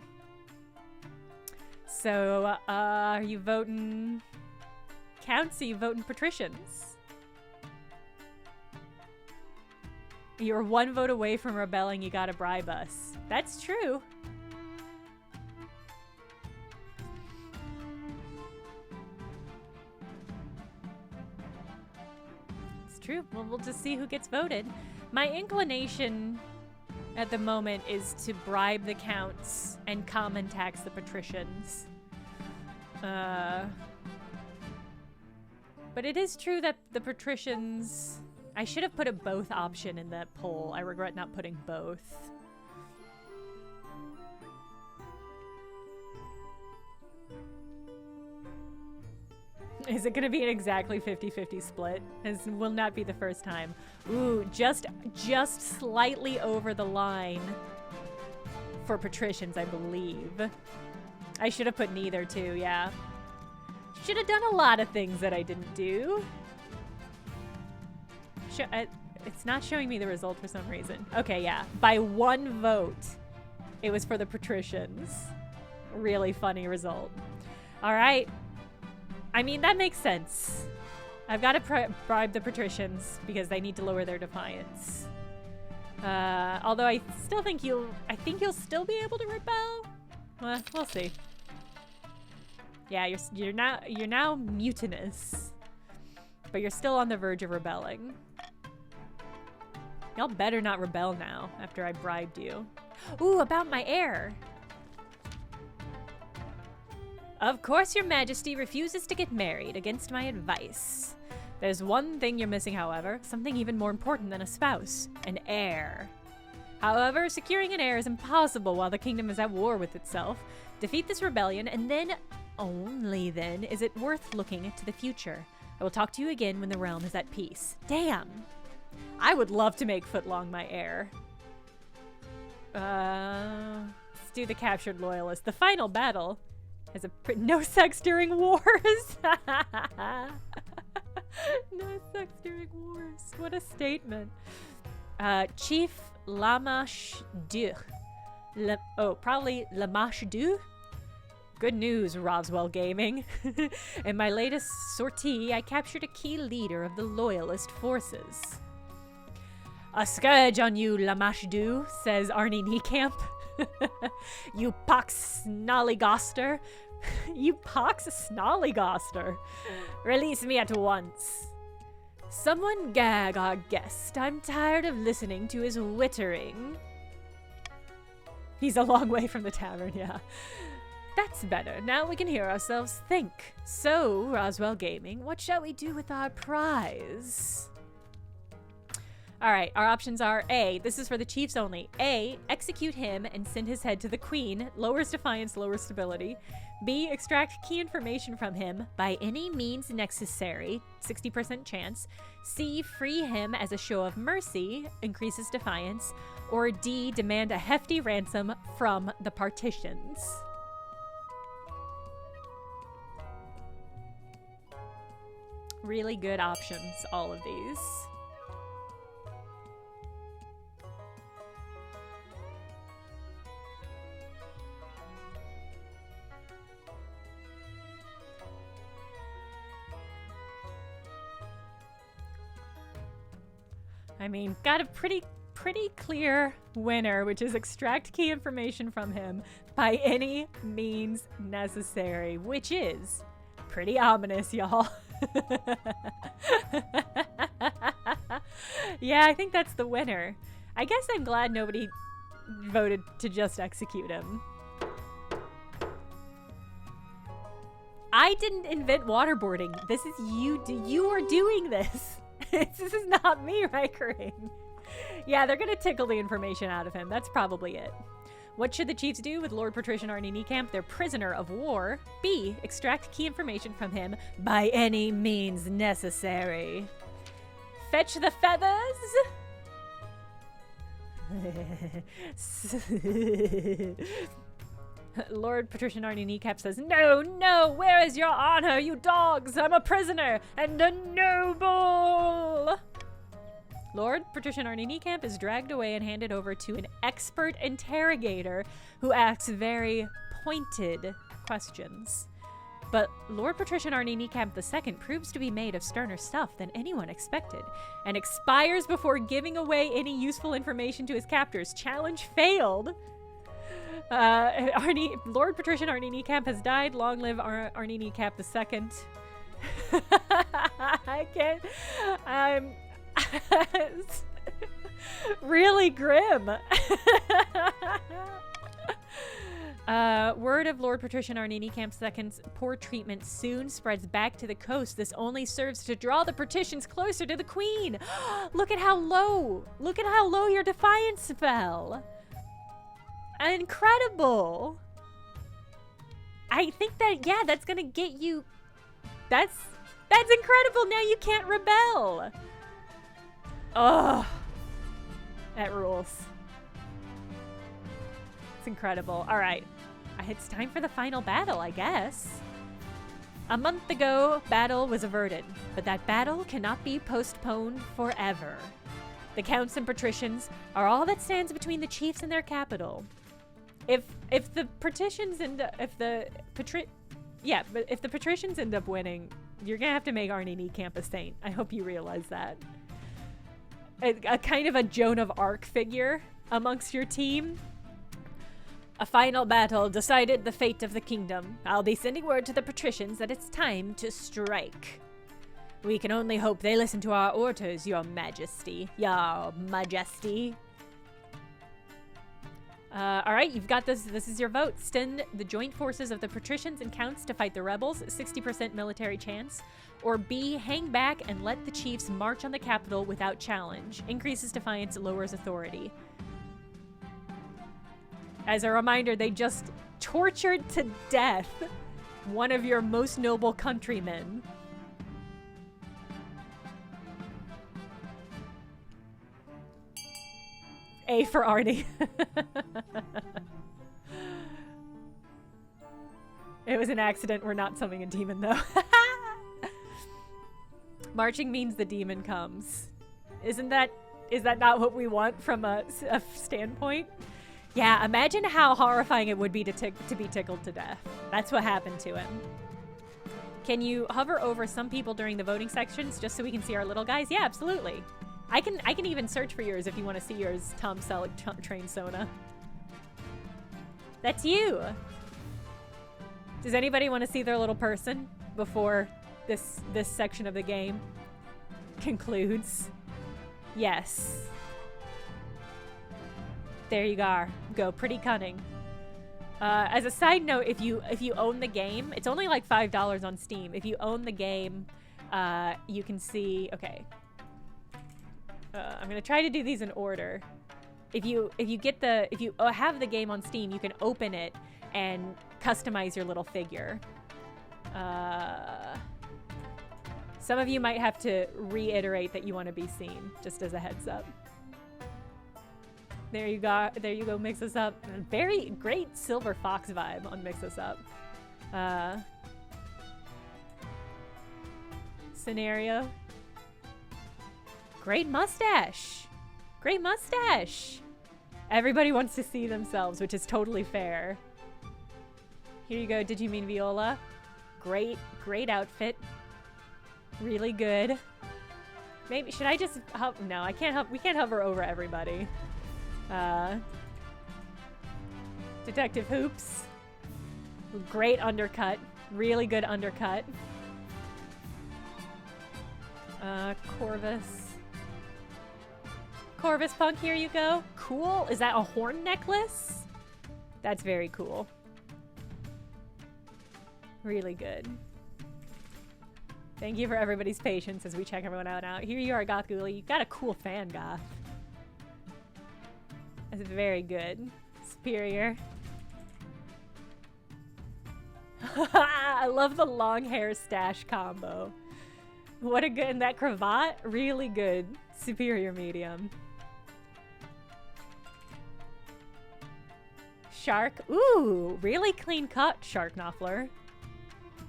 So, are you voting counts? Are you voting patricians? You're one vote away from rebelling. You gotta bribe us. That's true. It's true. Well, we'll just see who gets voted. My inclination at the moment is to bribe the counts and common tax the patricians. But it is true that the patricians... I should have put a both option in that poll. I regret not putting both. Is it going to be an exactly 50-50 split? This will not be the first time. Ooh, just slightly over the line for patricians, I believe. I should have put neither too, yeah. Should have done a lot of things that I didn't do. It's not showing me the result for some reason. Okay, yeah. By one vote, it was for the patricians. Really funny result. All right. I mean, that makes sense. I've got to bribe the patricians because they need to lower their defiance. Although I still think you'll still be able to rebel. Well, we'll see. Yeah, you're now mutinous, but you're still on the verge of rebelling. Y'all better not rebel now after I bribed you. Ooh, about my heir. Of course, Your Majesty refuses to get married against my advice. There's one thing you're missing, however, something even more important than a spouse, an heir. However, securing an heir is impossible while the kingdom is at war with itself. Defeat this rebellion, and then, only then, is it worth looking to the future. I will talk to you again when the realm is at peace. Damn! I would love to make Footlong my heir. Let's do the captured loyalist. The final battle has no sex during wars. No sex during wars. What a statement. Chief Lamash Du. Probably Lamash Du? Good news, Roswell Gaming. In my latest sortie, I captured a key leader of the loyalist forces. A scourge on you, Lamashdu, says Arnie Niekamp. You pox snollygoster. You pox snollygoster. Release me at once. Someone gag our guest. I'm tired of listening to his whittering. He's a long way from the tavern, yeah. That's better. Now we can hear ourselves think. So, Roswell Gaming, what shall we do with our prize? All right, our options are A, this is for the chiefs only. A, execute him and send his head to the queen. Lowers defiance, lowers stability. B, extract key information from him by any means necessary, 60% chance. C, free him as a show of mercy, increases defiance. Or D, demand a hefty ransom from the partitions. Really good options, all of these. I mean, got a pretty clear winner, which is extract key information from him by any means necessary, which is pretty ominous, y'all. Yeah, I think that's the winner. I guess I'm glad nobody voted to just execute him. I didn't invent waterboarding. This is you. You are doing this. This is not me, bickering. Yeah, they're gonna tickle the information out of him. That's probably it. What should the chiefs do with Lord Patrician Arnie Niekamp, their prisoner of war? B. Extract key information from him by any means necessary. Fetch the feathers. Lord Patrician Arnie Kneecap says, "No, no, where is your honor, you dogs? I'm a prisoner and a noble!" Lord Patrician Arnie Kneecap is dragged away and handed over to an expert interrogator who asks very pointed questions. But Lord Patrician Arnie Kneecap II proves to be made of sterner stuff than anyone expected and expires before giving away any useful information to his captors. Challenge failed. Lord Patrician Arnie Kneecap has died. Long live Arnie Kneecap II. I can't. I'm really grim. Word of Lord Patrician Arnie Kneecap II's poor treatment soon spreads back to the coast. This only serves to draw the Patricians closer to the Queen. Look at how low. Look at how low your defiance fell. Incredible. I think that, yeah, that's gonna get you. That's incredible. Now you can't rebel. Oh, that rules. It's incredible. All right, it's time for the final battle, I guess. A month ago, battle was averted, but that battle cannot be postponed forever. The counts and patricians are all that stands between the chiefs and their capital. If the patricians end up, if the patricians end up winning, you're gonna have to make Arnie Kneecap a saint. I hope you realize that. A kind of a Joan of Arc figure amongst your team. A final battle decided the fate of the kingdom. I'll be sending word to the patricians that it's time to strike. We can only hope they listen to our orders, your majesty. Your majesty. All right, you've got this. This is your vote. Send the joint forces of the patricians and counts to fight the rebels, 60% military chance. Or B, hang back and let the chiefs march on the capital without challenge. Increases defiance, lowers authority. As a reminder, they just tortured to death one of your most noble countrymen. A for Arnie. It was an accident. We're not summoning a demon, though. Marching means the demon comes. Is that not what we want from a standpoint? Yeah, imagine how horrifying it would be to be tickled to death. That's what happened to him. Can you hover over some people during the voting sections just so we can see our little guys? Yeah, absolutely. I can even search for yours if you want to see yours, Tom Selleck Train Sona. That's you. Does anybody want to see their little person before this section of the game concludes? Yes. There you go. Pretty cunning. As a side note, if you own the game, it's only like $5 on Steam. If you own the game, you can see. Okay. I'm gonna try to do these in order. If you have the game on Steam, you can open it and customize your little figure. Some of you might have to reiterate that you want to be seen, just as a heads up. There you go, Mix Us Up. Very great Silver Fox vibe on Mix Us Up. Scenario. Great mustache. Great mustache. Everybody wants to see themselves, which is totally fair. Here you go. Did you mean Viola? Great outfit. Really good. Maybe, should I just hover? No, I can't hover. We can't hover over everybody. Detective Hoops. Great undercut. Really good undercut. Corvus. Corvus Punk, here you go. Cool. Is that a horn necklace? That's very cool. Really good. Thank you for everybody's patience as we check everyone out. Here you are, Goth Ghoulie. You got a cool fan, Goth. That's very good. Superior. I love the long hair stash combo. What a good, and that cravat, really good. Superior medium. Shark, ooh, really clean cut, Shark Knopfler.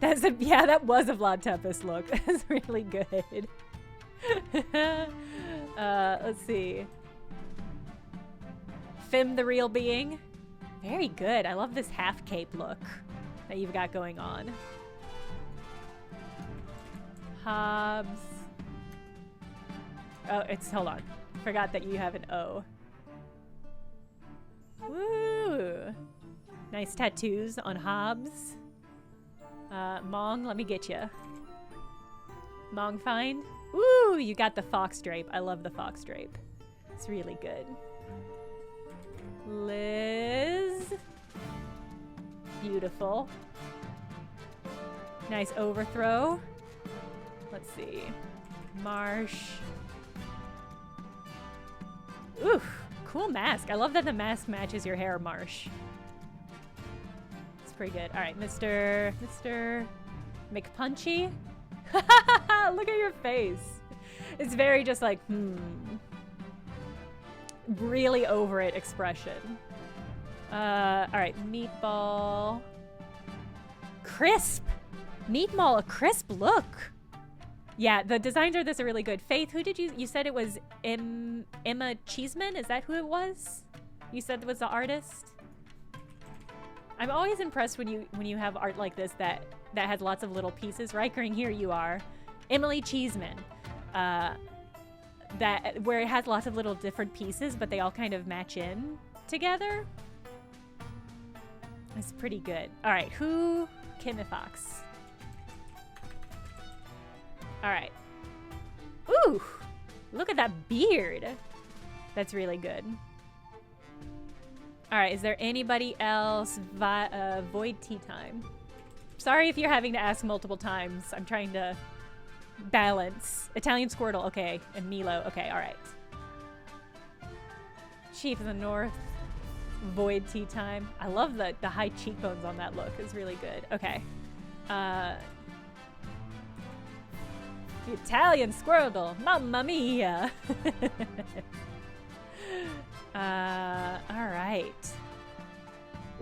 That's a, yeah, that was a Vlad Tepes look. That's really good. Let's see. Fim the Real Being. Very good. I love this half cape look that you've got going on. Hobbs. Oh, it's, hold on. Forgot that you have an O. Woo! Nice tattoos on Hobbs. Mong, let me get you. Mong find. Woo! You got the fox drape. I love the fox drape. It's really good. Liz. Beautiful. Nice overthrow. Let's see. Marsh. Ooh, cool mask. I love that the mask matches your hair, Marsh. It's pretty good. All right, Mr. McPunchy. Look at your face. It's very just like, really over it expression. All right, Meatball. Crisp. Meatball, a crisp look. Yeah, the designs of this are really good. Faith, who did you said it was Emma Cheeseman? Is that who it was? You said it was the artist? I'm always impressed when you have art like this that has lots of little pieces. Rickering, here you are. Emily Cheeseman. Where it has lots of little different pieces, but they all kind of match in together. It's pretty good. All right, who? Kimmy Fox. All right. Ooh, look at that beard. That's really good. All right, is there anybody else? Void Tea Time. Sorry if you're having to ask multiple times. I'm trying to balance. Italian Squirtle, okay. And Milo, okay, all right. Chief of the North. Void Tea Time. I love the high cheekbones on that look. It's really good. Okay. Italian Squirtle. Mamma mia. All right.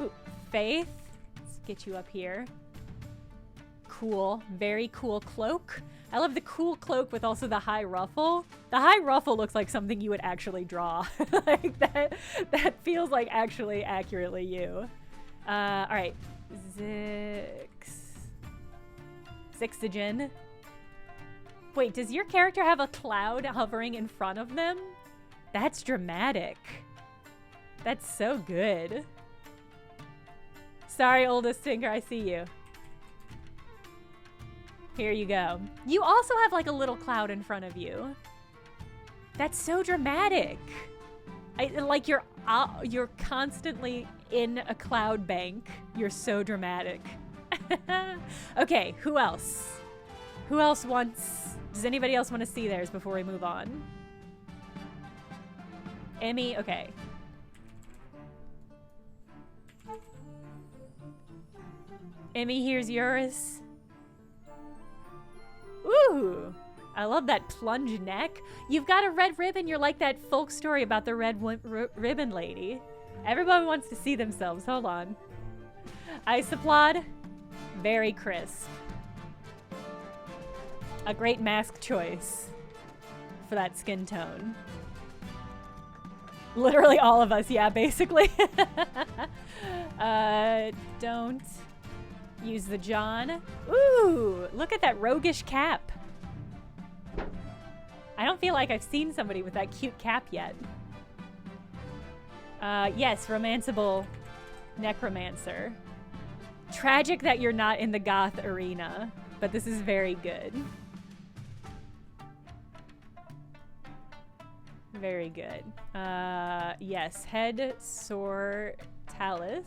Ooh, Faith. Let's get you up here. Cool. Very cool cloak. I love the cool cloak with also the high ruffle. The high ruffle looks like something you would actually draw. Like that feels like actually accurately you. All right. Zixogen. Wait, does your character have a cloud hovering in front of them? That's dramatic. That's so good. Sorry, oldest Tinker, I see you. Here you go. You also have like a little cloud in front of you. That's so dramatic. Like you're constantly in a cloud bank. You're so dramatic. Okay, who else? Who else wants... Does anybody else want to see theirs before we move on? Emmy, okay. Emmy, here's yours. Ooh, I love that plunge neck. You've got a red ribbon. You're like that folk story about the red ribbon lady. Everyone wants to see themselves. Hold on. Ice applaud. Very crisp. A great mask choice for that skin tone. Literally all of us, yeah, basically. Don't use the John. Ooh, look at that roguish cap. I don't feel like I've seen somebody with that cute cap yet. Yes, romanceable necromancer. Tragic that you're not in the goth arena, but this is very good. Very good. Yes, head sore talus.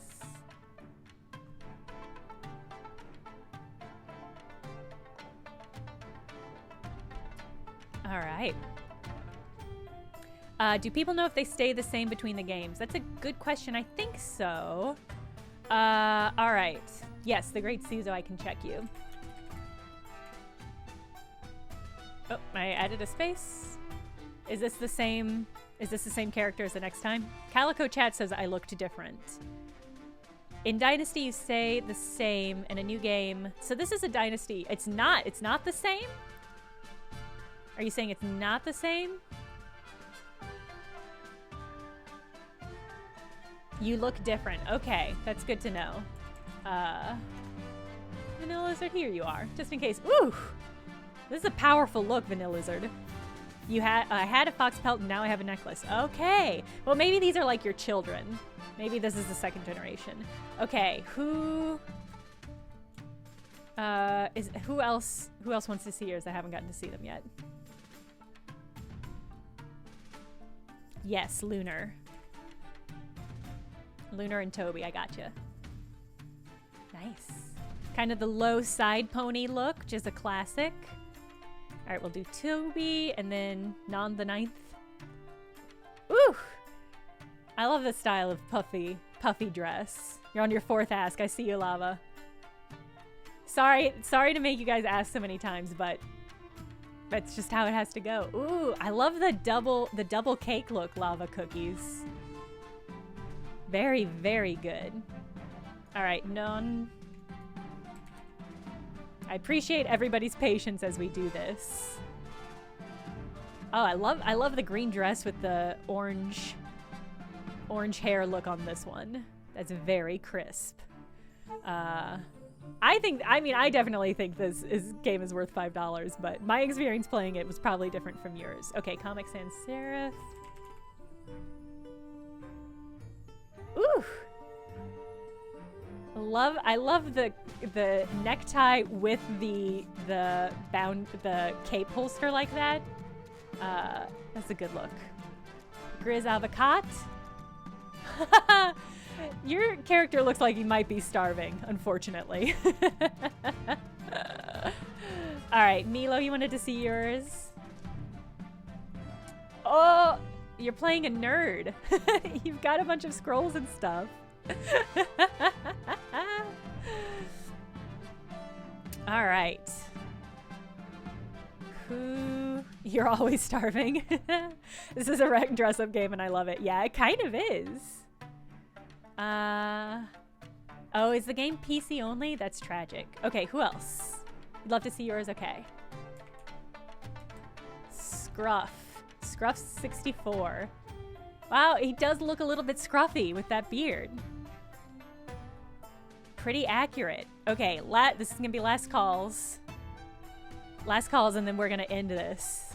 All right. Do people know if they stay the same between the games? That's a good question. I think so. All right. Yes, the Great Suzo, I can check you. Oh, I added a space. Is this the same character as the next time? Calico Chat says I looked different. In Dynasty, you stay the same. In a new game. So this is a Dynasty. It's not the same? Are you saying it's not the same? You look different. Okay, that's good to know. Vanilla Lizard, here you are. Just in case. Ooh! This is a powerful look, Vanilla Lizard. I had a fox pelt and now I have a necklace. Okay. Well, maybe these are like your children. Maybe this is the second generation. Okay, who else wants to see yours? I haven't gotten to see them yet. Yes, Lunar. Lunar and Toby, I gotcha. Nice. Kind of the low side pony look, just a classic. All right, we'll do Toby and then Non the Ninth. Ooh! I love the style of puffy dress. You're on your fourth ask. I see you, Lava. Sorry to make you guys ask so many times, but that's just how it has to go. Ooh, I love the double cake look, Lava Cookies. Very, very good. All right, Non. I appreciate everybody's patience as we do this. Oh, I love the green dress with the orange hair look on this one. That's very crisp. I definitely think this game is worth $5, but my experience playing it was probably different from yours. Okay, Comic Sans Serif. Ooh. I love the necktie with the cape holster like that. That's a good look. Grizz Avocat. Your character looks like he might be starving, unfortunately. All right, Milo, you wanted to see yours? Oh, you're playing a nerd. You've got a bunch of scrolls and stuff. All right. Who? You're always starving. This is a wreck dress-up game and I love it. Yeah, it kind of is. Oh, is the game PC only? That's tragic. Okay, who else? I'd love to see yours. Okay. Scruff 64. Wow, he does look a little bit scruffy with that beard. Pretty accurate. Okay, this is gonna be last calls. Last calls, and then we're gonna end this.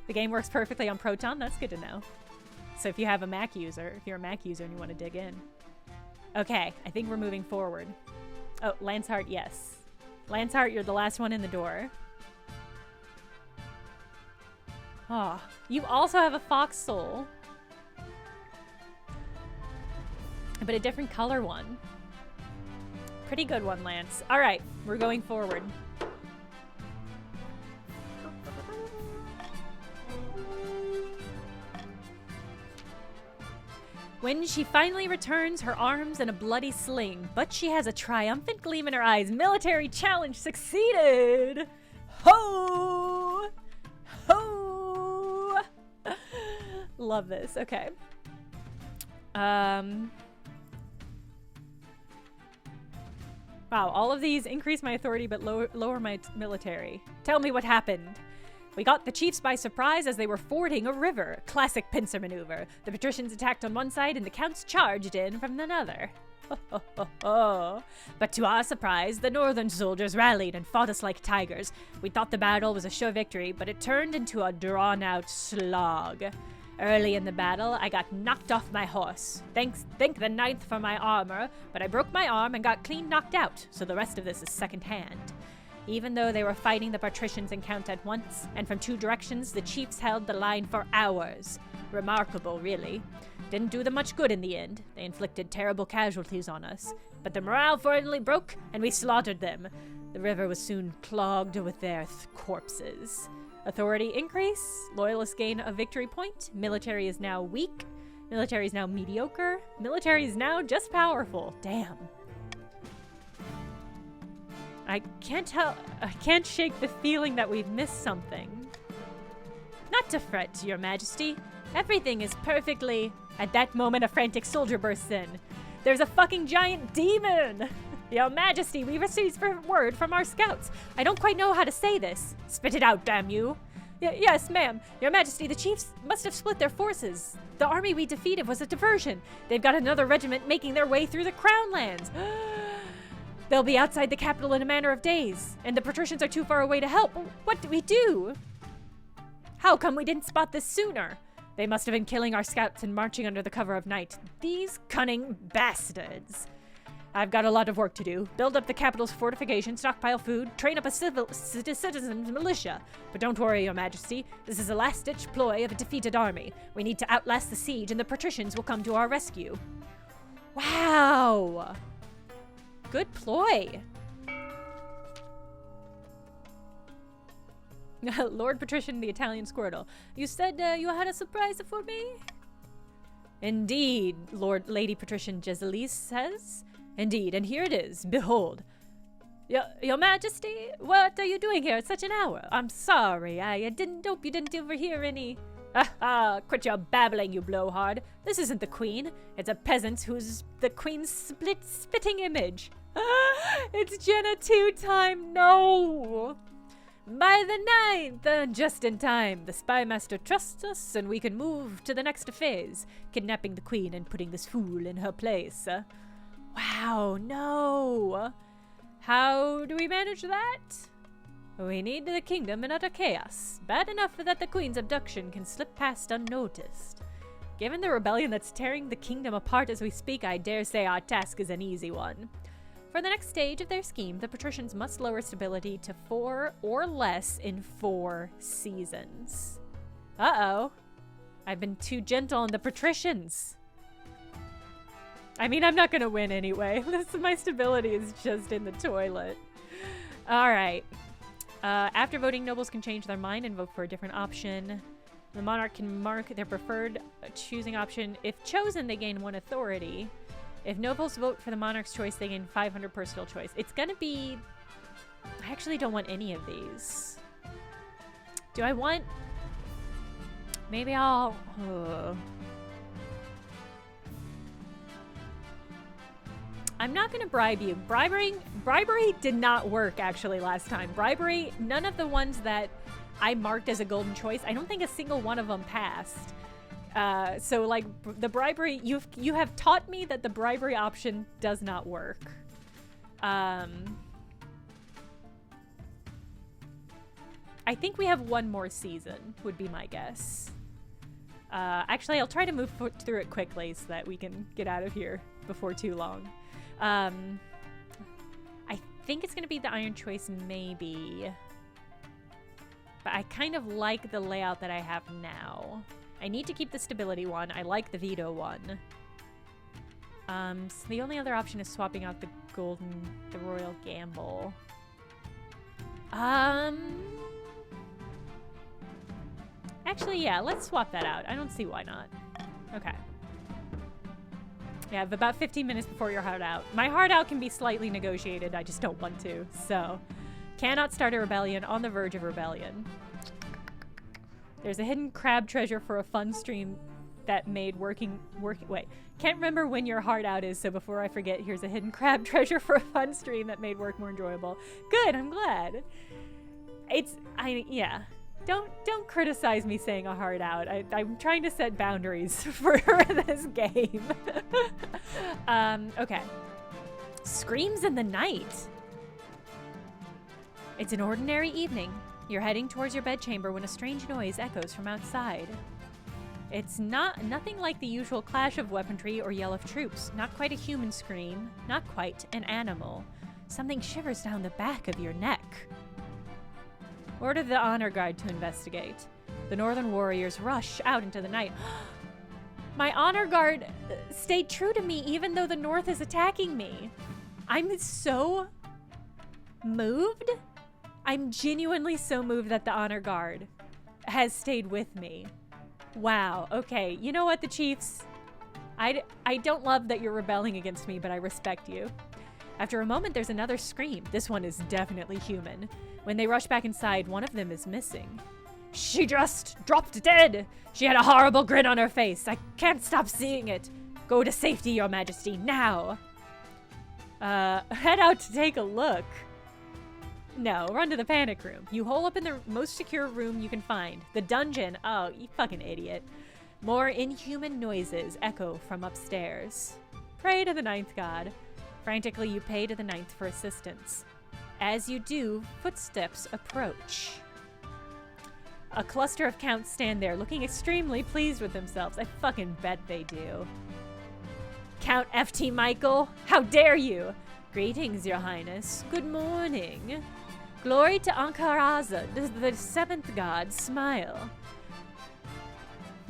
The game works perfectly on Proton. That's good to know. So if you have a Mac user, if you're a Mac user and you want to dig in. Okay, I think we're moving forward. Oh, Lanceheart, yes. Lanceheart, you're the last one in the door. Oh, you also have a fox soul. But a different color one. Pretty good one, Lance. All right, we're going forward. When she finally returns, her arms in a bloody sling, but she has a triumphant gleam in her eyes. Military challenge succeeded! Ho! Ho! Love this. Okay. Wow, all of these increase my authority but lower my military. Tell me what happened. We got the chiefs by surprise as they were fording a river. Classic pincer maneuver. The patricians attacked on one side and the counts charged in from another. But to our surprise, the northern soldiers rallied and fought us like tigers. We thought the battle was a sure victory, but it turned into a drawn-out slog. Early in the battle, I got knocked off my horse. Thank the ninth for my armor, but I broke my arm and got clean knocked out, so the rest of this is second-hand. Even though they were fighting the patricians in count at once, and from 2 directions, the chiefs held the line for hours. Remarkable, really. Didn't do them much good in the end. They inflicted terrible casualties on us. But the morale finally broke, and we slaughtered them. The river was soon clogged with their corpses. Authority increase. Loyalists gain a victory point. Military is now weak. Military is now mediocre. Military is now just powerful. Damn. I can't shake the feeling that we've missed something. Not to fret, Your Majesty. Everything is perfectly... At that moment, a frantic soldier bursts in. There's a fucking giant demon! Your Majesty, we received word from our scouts. I don't quite know how to say this. Spit it out, damn you. Yes, ma'am. Your Majesty, the chiefs must have split their forces. The army we defeated was a diversion. They've got another regiment making their way through the Crown Lands. They'll be outside the capital in a matter of days, and the patricians are too far away to help. What do we do? How come we didn't spot this sooner? They must have been killing our scouts and marching under the cover of night. These cunning bastards. I've got a lot of work to do. Build up the capital's fortification, stockpile food, train up a citizen's militia. But don't worry, Your Majesty. This is a last-ditch ploy of a defeated army. We need to outlast the siege, and the patricians will come to our rescue. Wow. Good ploy. Lord Patrician, the Italian Squirtle. You said you had a surprise for me? Indeed, Lady Patrician Jezelis says. Indeed, and here it is. Behold. Your Majesty, what are you doing here at such an hour? I'm sorry, I didn't hope you didn't overhear any... Quit your babbling, you blowhard. This isn't the queen. It's a peasant who's the queen's spitting image. It's Jenna 2-time, no! By the 9th, just in time, the spy master trusts us and we can move to the next phase, kidnapping the queen and putting this fool in her place. Wow, no! How do we manage that? We need the kingdom in utter chaos, bad enough that the queen's abduction can slip past unnoticed. Given the rebellion that's tearing the kingdom apart as we speak, I dare say our task is an easy one. For the next stage of their scheme, the patricians must lower stability to 4 or less in 4 seasons. Uh-oh. I've been too gentle on the patricians. I mean, I'm not gonna win anyway. My stability is just in the toilet. Alright. After voting, nobles can change their mind and vote for a different option. The monarch can mark their preferred choosing option. If chosen, they gain 1 authority. If nobles vote for the monarch's choice, they gain 500 personal choice. It's gonna be... I actually don't want any of these. Do I want... Maybe I'll... I'm not gonna bribe you. Bribery did not work, actually, last time. Bribery, none of the ones that I marked as a golden choice, I don't think a single one of them passed. So, like, the bribery, you have taught me that the bribery option does not work. I think we have 1 more season, would be my guess. Actually, I'll try to move through it quickly so that we can get out of here before too long. I think it's going to be the Iron Choice, maybe. But I kind of like the layout that I have now. I need to keep the stability one. I like the veto one. So the only other option is swapping out the royal gamble. Actually, yeah, let's swap that out. I don't see why not. Okay. Yeah, I have about 15 minutes before your heart out. My heart out can be slightly negotiated. I just don't want to. So, cannot start a rebellion, on the verge of rebellion. There's a hidden crab treasure for a fun stream that made working. Wait, can't remember when your heart out is, so before I forget, here's a hidden crab treasure for a fun stream that made work more enjoyable. Good, I'm glad. Yeah. Don't criticize me saying a heart out. I'm trying to set boundaries for this game. Okay. Screams in the night. It's an ordinary evening. You're heading towards your bedchamber when a strange noise echoes from outside. It's nothing like the usual clash of weaponry or yell of troops. Not quite a human scream. Not quite an animal. Something shivers down the back of your neck. Order the honor guard to investigate. The northern warriors rush out into the night. My honor guard stayed true to me even though the north is attacking me. I'm so moved. I'm genuinely so moved that the honor guard has stayed with me. Wow. Okay. You know what, the Chiefs? I don't love that you're rebelling against me, but I respect you. After a moment, there's another scream. This one is definitely human. When they rush back inside, one of them is missing. She just dropped dead. She had a horrible grin on her face. I can't stop seeing it. Go to safety, Your Majesty, now. Head out to take a look. No, run to the panic room. You hole up in the most secure room you can find. The dungeon. Oh, you fucking idiot. More inhuman noises echo from upstairs. Pray to the ninth god. Frantically, you pay to the ninth for assistance. As you do, footsteps approach. A cluster of counts stand there, looking extremely pleased with themselves. I fucking bet they do. Count F.T. Michael, how dare you? Greetings, Your Highness. Good morning. Glory to Ankaraza, the seventh god. Smile.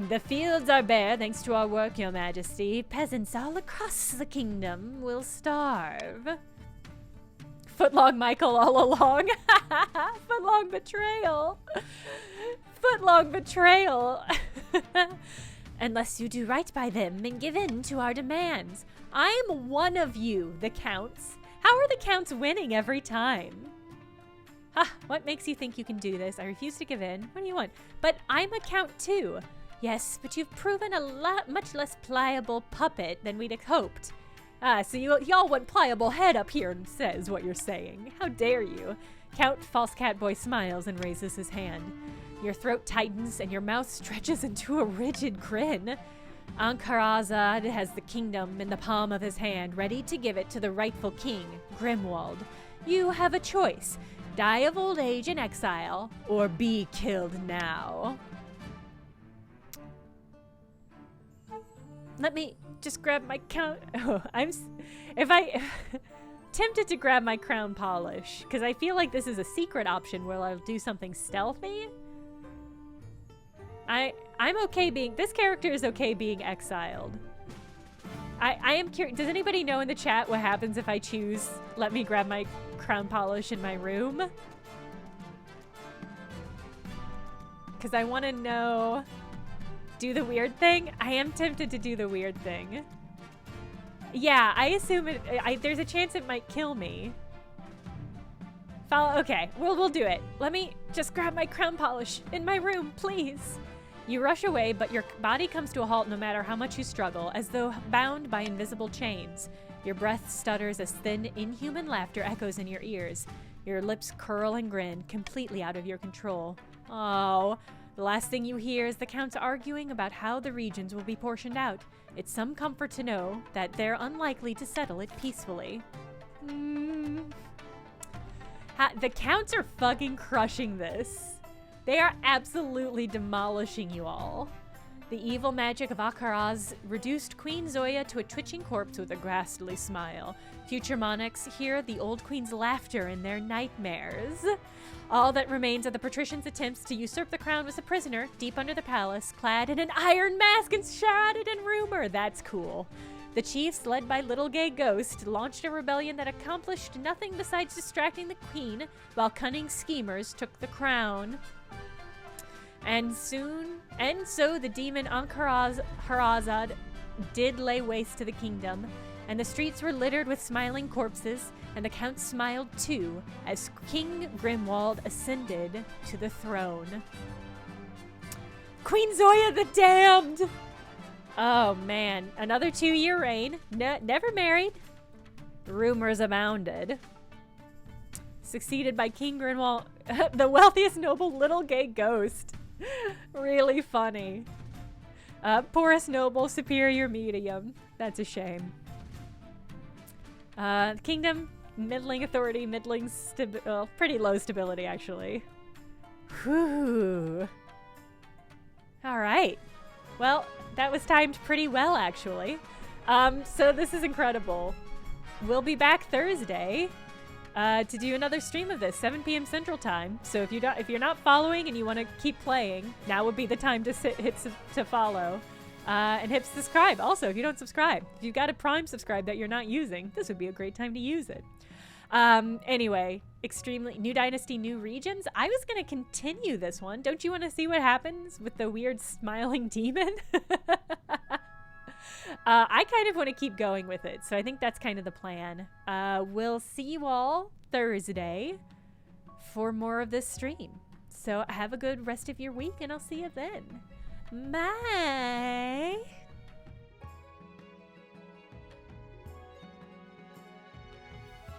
The fields are bare thanks to our work, Your Majesty. Peasants all across the kingdom will starve. Footlong Michael all along. Footlong betrayal. Footlong betrayal. Unless you do right by them and give in to our demands. I'm one of you, the counts. How are the counts winning every time? Ha, what makes you think you can do this? I refuse to give in. What do you want? But I'm a count too. Yes, but you've proven much less pliable puppet than we'd hoped. Ah, so y'all want pliable head up here and says what you're saying. How dare you? Count False Catboy smiles and raises his hand. Your throat tightens and your mouth stretches into a rigid grin. Ankarazad has the kingdom in the palm of his hand, ready to give it to the rightful king, Grimwald. You have a choice. Die of old age in exile, or be killed now. Let me just grab my count. Oh, tempted to grab my crown polish, because I feel like this is a secret option where I'll do something stealthy. I'm okay being, this character is okay being exiled. I am curious, does anybody know in the chat what happens if I choose let me grab my crown polish in my room? Because I want to know, do the weird thing? I am tempted to do the weird thing. Yeah, I assume there's a chance it might kill me. Okay, we'll do it. Let me just grab my crown polish in my room, please. You rush away, but your body comes to a halt no matter how much you struggle, as though bound by invisible chains. Your breath stutters as thin, inhuman laughter echoes in your ears. Your lips curl and grin, completely out of your control. Oh, the last thing you hear is the counts arguing about how the regions will be portioned out. It's some comfort to know that they're unlikely to settle it peacefully. The counts are fucking crushing this. They are absolutely demolishing you all. The evil magic of Akaraz reduced Queen Zoya to a twitching corpse with a ghastly smile. Future monarchs hear the old queen's laughter in their nightmares. All that remains of the patricians' attempts to usurp the crown was a prisoner deep under the palace, clad in an iron mask and shrouded in rumor. That's cool. The chiefs, led by Little Gay Ghost, launched a rebellion that accomplished nothing besides distracting the queen, while cunning schemers took the crown. And so the demon Harazad did lay waste to the kingdom, and the streets were littered with smiling corpses, and the count smiled too, as King Grimwald ascended to the throne. Queen Zoya the Damned! Oh man, another 2-year reign, never married, rumors abounded. Succeeded by King Grimwald, the wealthiest noble Little Gay Ghost. Really funny. Poorest noble, superior medium. That's a shame. Kingdom, middling authority, middling well, pretty low stability actually. Whew. All right. Well, that was timed pretty well actually. So this is incredible. We'll be back Thursday to do another stream of this, 7 p.m. Central Time. So if you're not following and you want to keep playing, now would be the time to hit to follow. And hit subscribe. Also, if you don't subscribe, if you've got a Prime subscribe that you're not using, this would be a great time to use it. Anyway, extremely new dynasty, new regions. I was going to continue this one. Don't you want to see what happens with the weird smiling demon? I kind of want to keep going with it. So I think that's kind of the plan. We'll see you all Thursday for more of this stream. So have a good rest of your week and I'll see you then. Bye.